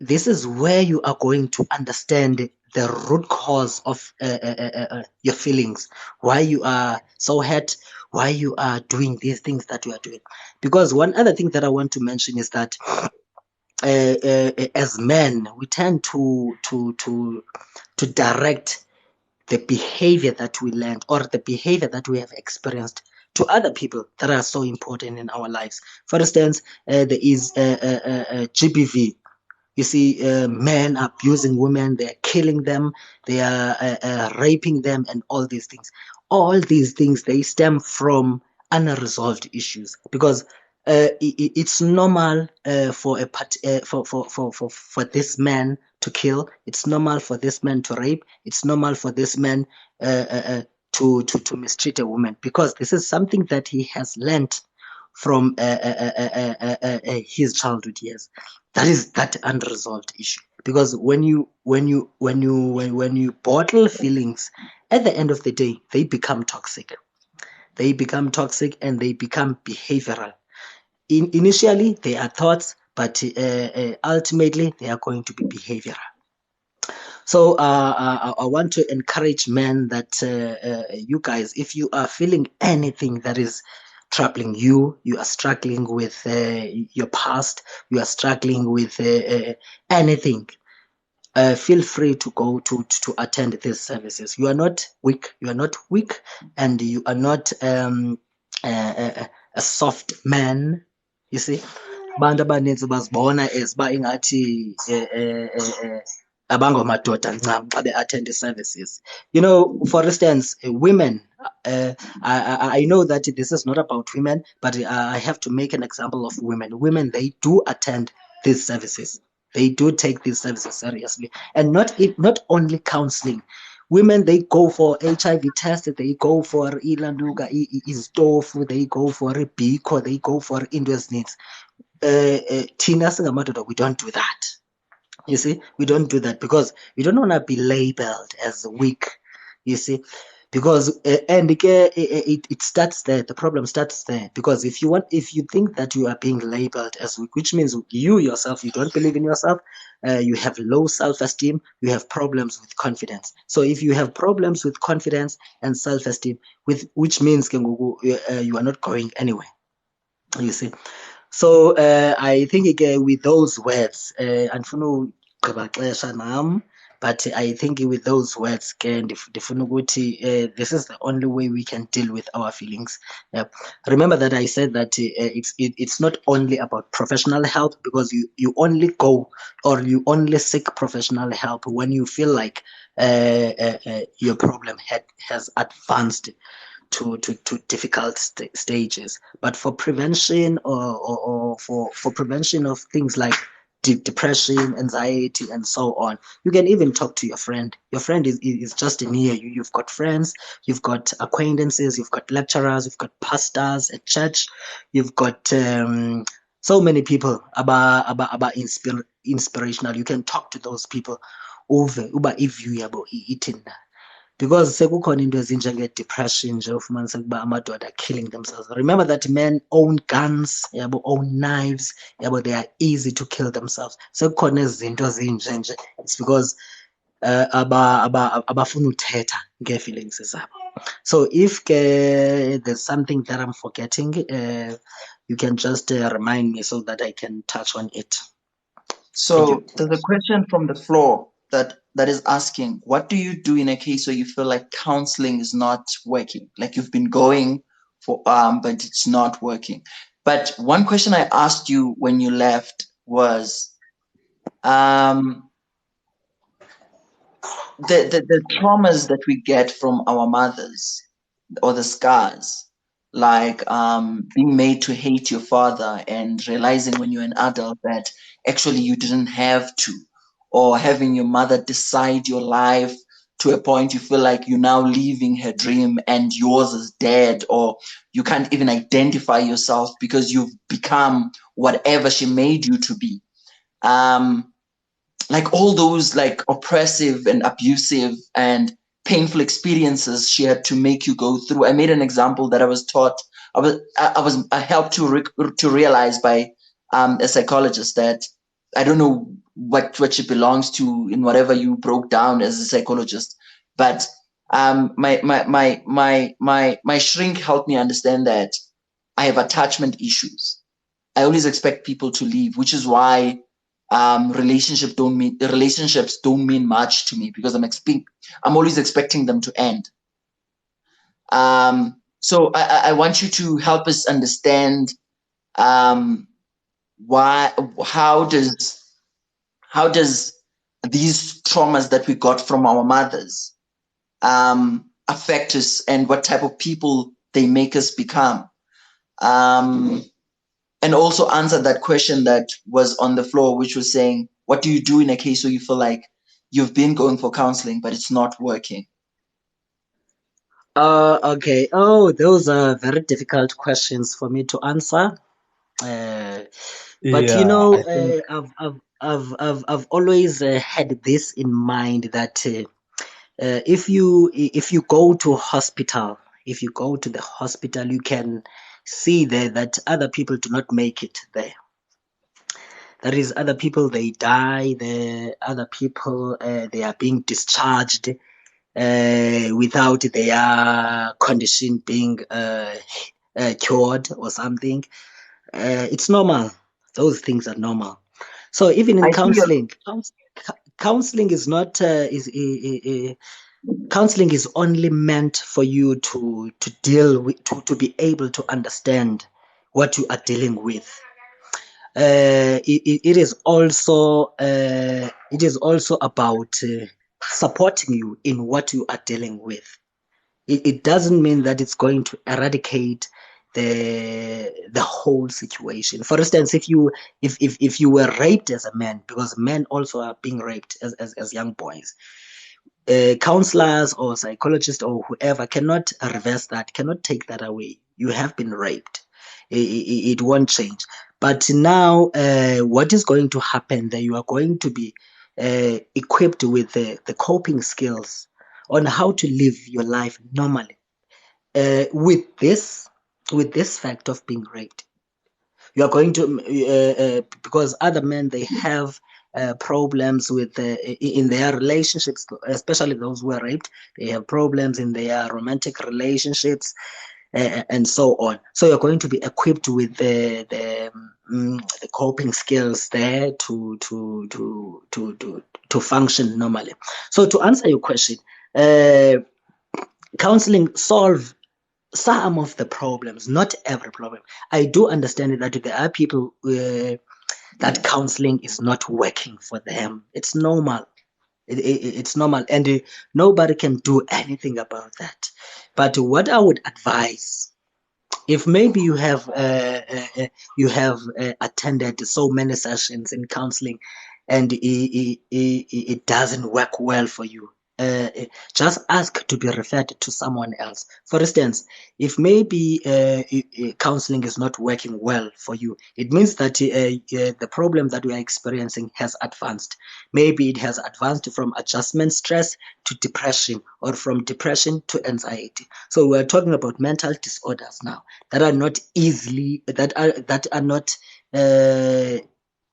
This is where you are going to understand the root cause of your feelings, why you are so hurt, why you are doing these things that you are doing. Because one other thing that I want to mention is that as men, we tend to direct the behavior that we learned or the behavior that we have experienced to other people that are so important in our lives. For instance, there is GBV. You see, men abusing women, they're killing them, they are raping them, and all these things. All these things, they stem from unresolved issues, because it's normal for this man to kill. It's normal for this man to rape. It's normal for this man to mistreat a woman, because this is something that he has learned from his childhood years. That is that unresolved issue. Because when you bottle feelings, at the end of the day, they become toxic. They become toxic and they become behavioral. Initially, they are thoughts, but ultimately, they are going to be behavioral. So I want to encourage men that you guys, if you are feeling anything that is troubling you, you are struggling with your past, you are struggling with anything, feel free to go to attend these services. You are not weak. You are not weak, and you are not a soft man. You see, abantu abaninzi bazibona as ba ingathi abangomadoda ncam xa be-attend services. You know, for instance, women, I know that this is not about women, but I have to make an example of women. Women, they do attend these services. They do take these services seriously. And not only counseling. Women, they go for HIV tests, they go for ilanduka, istofu, they go for biko, they go for Indus needs. Tina singamadoda, we don't do that. You see, we don't do that because we don't want to be labeled as weak. You see, because and it starts there. The problem starts there, because if you think that you are being labeled as weak, which means you yourself, you don't believe in yourself, you have low self-esteem, you have problems with confidence. So if you have problems with confidence and self-esteem, which means you are not going anywhere, you see. So I think with those words, but I think with those words, this is the only way we can deal with our feelings. Remember that I said that it's not only about professional help, because you only go or you only seek professional help when you feel like your problem has advanced to difficult stages. But for prevention or for prevention of things like depression, anxiety, and so on, you can even talk to your friend. Your friend is just near you. You've got friends, you've got acquaintances, you've got lecturers, you've got pastors at church, you've got so many people about inspirational. You can talk to those people over if you are eating, because sekukhona into ezinjenge-depression nje ufumanise ukuba amadoda are killing themselves. Remember that men own guns, yabo, own knives, yabo, they are easy to kill themselves. Sekukhona izinto ezinje nje, it's because abafuna uthetha ngee-feelings zabo. So if there's something that I'm forgetting, you can just remind me so that I can touch on it. So there's a question from the floor that is asking, what do you do in a case where you feel like counseling is not working? Like you've been going for but it's not working. But one question I asked you when you left was the traumas that we get from our mothers, or the scars, like being made to hate your father and realizing when you're an adult that actually you didn't have to, or having your mother decide your life to a point you feel like you're now living her dream and yours is dead, or you can't even identify yourself because you've become whatever she made you to be. Like all those like oppressive and abusive and painful experiences she had to make you go through. I made an example that I was taught. I helped to realize by a psychologist that I don't know what she belongs to in whatever you broke down as a psychologist, but my shrink helped me understand that I have attachment issues. I always expect people to leave, which is why relationships don't mean much to me, because I'm always expecting them to end. So I want you to help us understand how does these traumas that we got from our mothers affect us, and what type of people they make us become. And also answer that question that was on the floor, which was saying, what do you do in a case where you feel like you've been going for counseling, but it's not working? Okay. Oh, those are very difficult questions for me to answer. But you know, I've always had this in mind that if you go to hospital, if you go to the hospital, you can see there that other people do not make it there. That is, other people, they die. The other people, they are being discharged without their condition being cured or something. It's normal. Those things are normal. So even in counseling, counseling is not counseling is only meant for you to deal with, to be able to understand what you are dealing with. It is also about supporting you in what you are dealing with. It doesn't mean that it's going to eradicate the whole situation. For instance, if you were raped as a man, because men also are being raped as young boys, counselors or psychologists or whoever cannot reverse that, cannot take that away. You have been raped. It won't change. But now, what is going to happen? That you are going to be equipped with the coping skills on how to live your life normally with this fact of being raped. You are going to because other men, they have problems with in their relationships, especially those who are raped. They have problems in their romantic relationships and so on. So you're going to be equipped with the coping skills there to function normally. So to answer your question, counseling solve some of the problems, not every problem. I do understand that there are people that counseling is not working for them. It's normal. It's normal, and nobody can do anything about that. But what I would advise, if maybe you have attended so many sessions in counseling and it doesn't work well for you, just ask to be referred to someone else. For instance, if maybe counseling is not working well for you, it means that the problem that we are experiencing has advanced. Maybe it has advanced from adjustment stress to depression, or from depression to anxiety. So we're talking about mental disorders now that are not easily that are not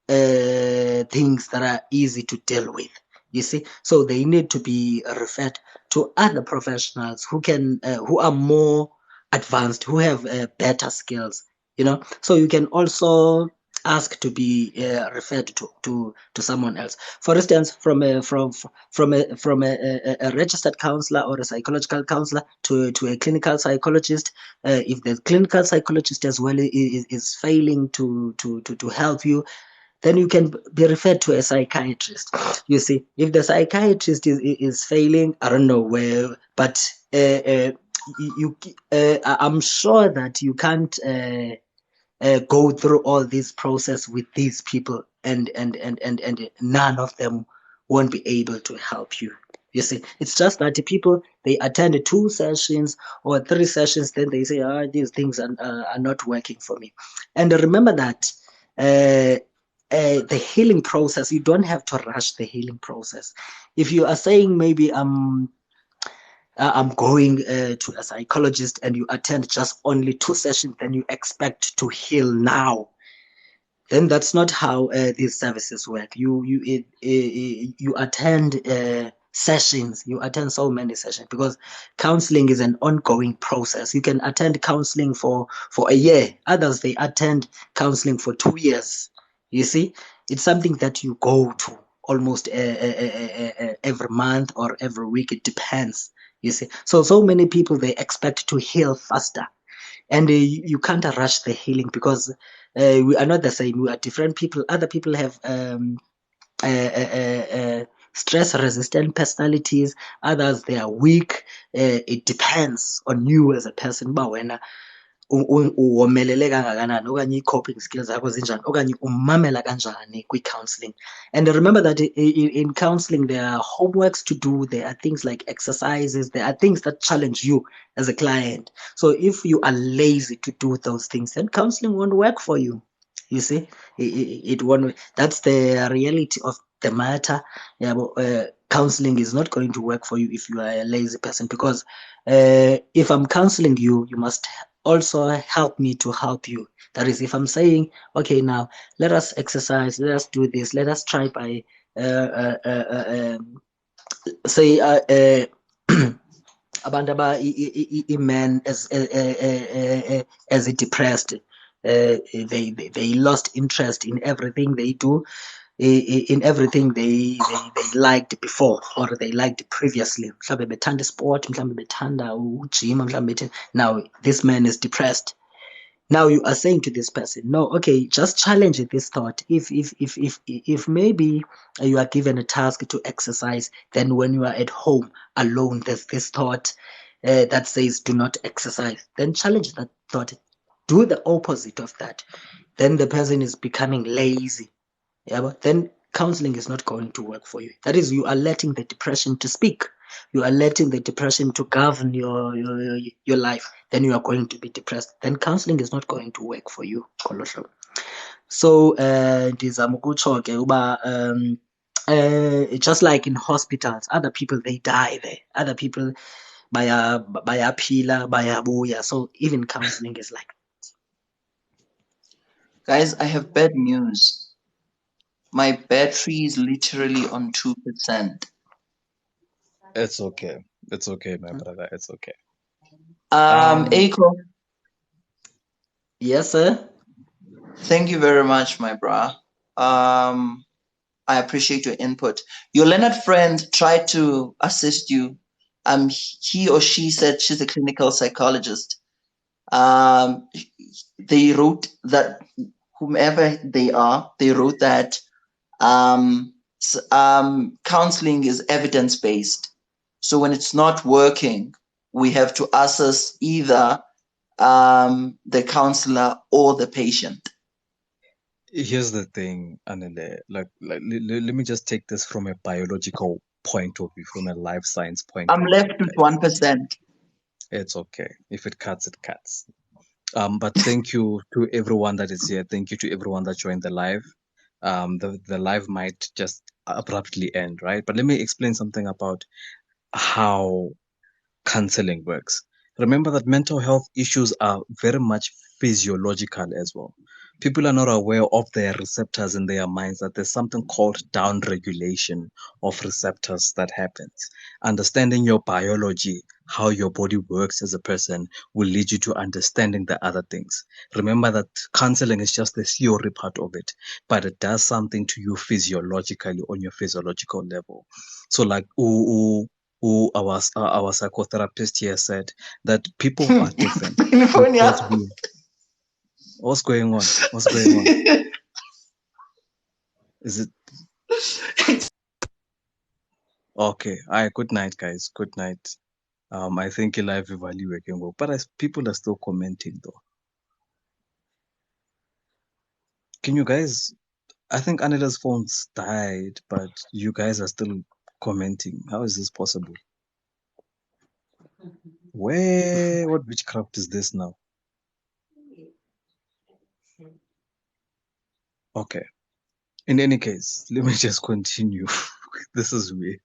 things that are easy to deal with. You see, so they need to be referred to other professionals who can who are more advanced, who have better skills. So you can also ask to be referred to someone else. For instance, from a registered counselor or a psychological counselor to a clinical psychologist. If the clinical psychologist as well is failing to help you, then you can be referred to a psychiatrist. You see, if the psychiatrist is failing, I don't know where, but I'm sure that you can't go through all this process with these people, and none of them won't be able to help you. You see, it's just that people, they attend 2 sessions or 3 sessions, then they say, these things are not working for me. And remember that the healing process, you don't have to rush the healing process. If you are saying maybe I'm going to a psychologist and you attend just only 2 sessions, then you expect to heal now, then that's not how these services work. You attend sessions, you attend so many sessions, because counseling is an ongoing process. You can attend counseling for a year. Others, they attend counseling for 2 years. You see, it's something that you go to almost every month or every week. It depends. You see, so many people, they expect to heal faster, and you can't rush the healing, because we are not the same. We are different people. Other people have stress-resistant personalities. Others, they are weak. It depends on you as a person. Uwomelele kangakanani, okanye ii-coping skills zakho zinjani, okanye ummamela kanjani kwi-counseling. And remember that in counseling, there are homeworks to do, there are things like exercises, there are things that challenge you as a client. So if you are lazy to do those things, then counseling won't work for you. You see, it won't. That's the reality of the matter. Counseling is not going to work for you if you are a lazy person, because if I'm counseling you, you must also help me to help you. That is, if I'm saying, okay, now let us exercise, let us do this, let us try by say men as depressed, they lost interest in everything they do, in everything they liked before, or they liked previously. Mhlawumbe bethanda sport, mhlawumbe bethanda ujima, mhlawumbe now this man is depressed. Now you are saying to this person, no, okay, just challenge this thought. If maybe you are given a task to exercise, then when you are at home alone, there's this thought that says do not exercise, then challenge that thought. Do the opposite of that. Then the person is becoming lazy. But then counseling is not going to work for you. That is, you are letting the depression to speak. You are letting the depression to govern your life. Then you are going to be depressed. Then counseling is not going to work for you. So ndizama ukutsho ke uba just like in hospitals, other people they die there. Other people bayaphila, bayabuya. So even counseling is like. Guys, I have bad news. My battery is literally on 2%. It's okay. It's okay, my brother. It's okay. Aiko. Yes, sir. Thank you very much, my bra. I appreciate your input. Your Leonard friend tried to assist you. He or she said she's a clinical psychologist. They wrote that whomever they are, they wrote that counseling is evidence-based. So when it's not working, we have to assess either the counselor or the patient. Here's the thing, Anele. Let me just take this from a biological point of view, from a life science point I'm of left view. with 1%. It's okay. If it cuts, it cuts. But thank you to everyone that is here. Thank you to everyone that joined the live. The live might just abruptly end, right? But let me explain something about how counseling works. Remember that mental health issues are very much physiological as well. People are not aware of their receptors in their minds, that there's something called down regulation of receptors that happens. Understanding your biology, how your body works as a person, will lead you to understanding the other things. Remember that counseling is just the theory part of it, but it does something to you physiologically on your physiological level. So like who our psychotherapist here said that people are different. What's going on? What's going on? Is it okay? All right. Good night, guys. Good night. I think live value can go, but people are still commenting though. Can you guys? I think Anela's phone's died, but you guys are still commenting. How is this possible? What witchcraft is this now? Okay. In any case, let me just continue. This is weird.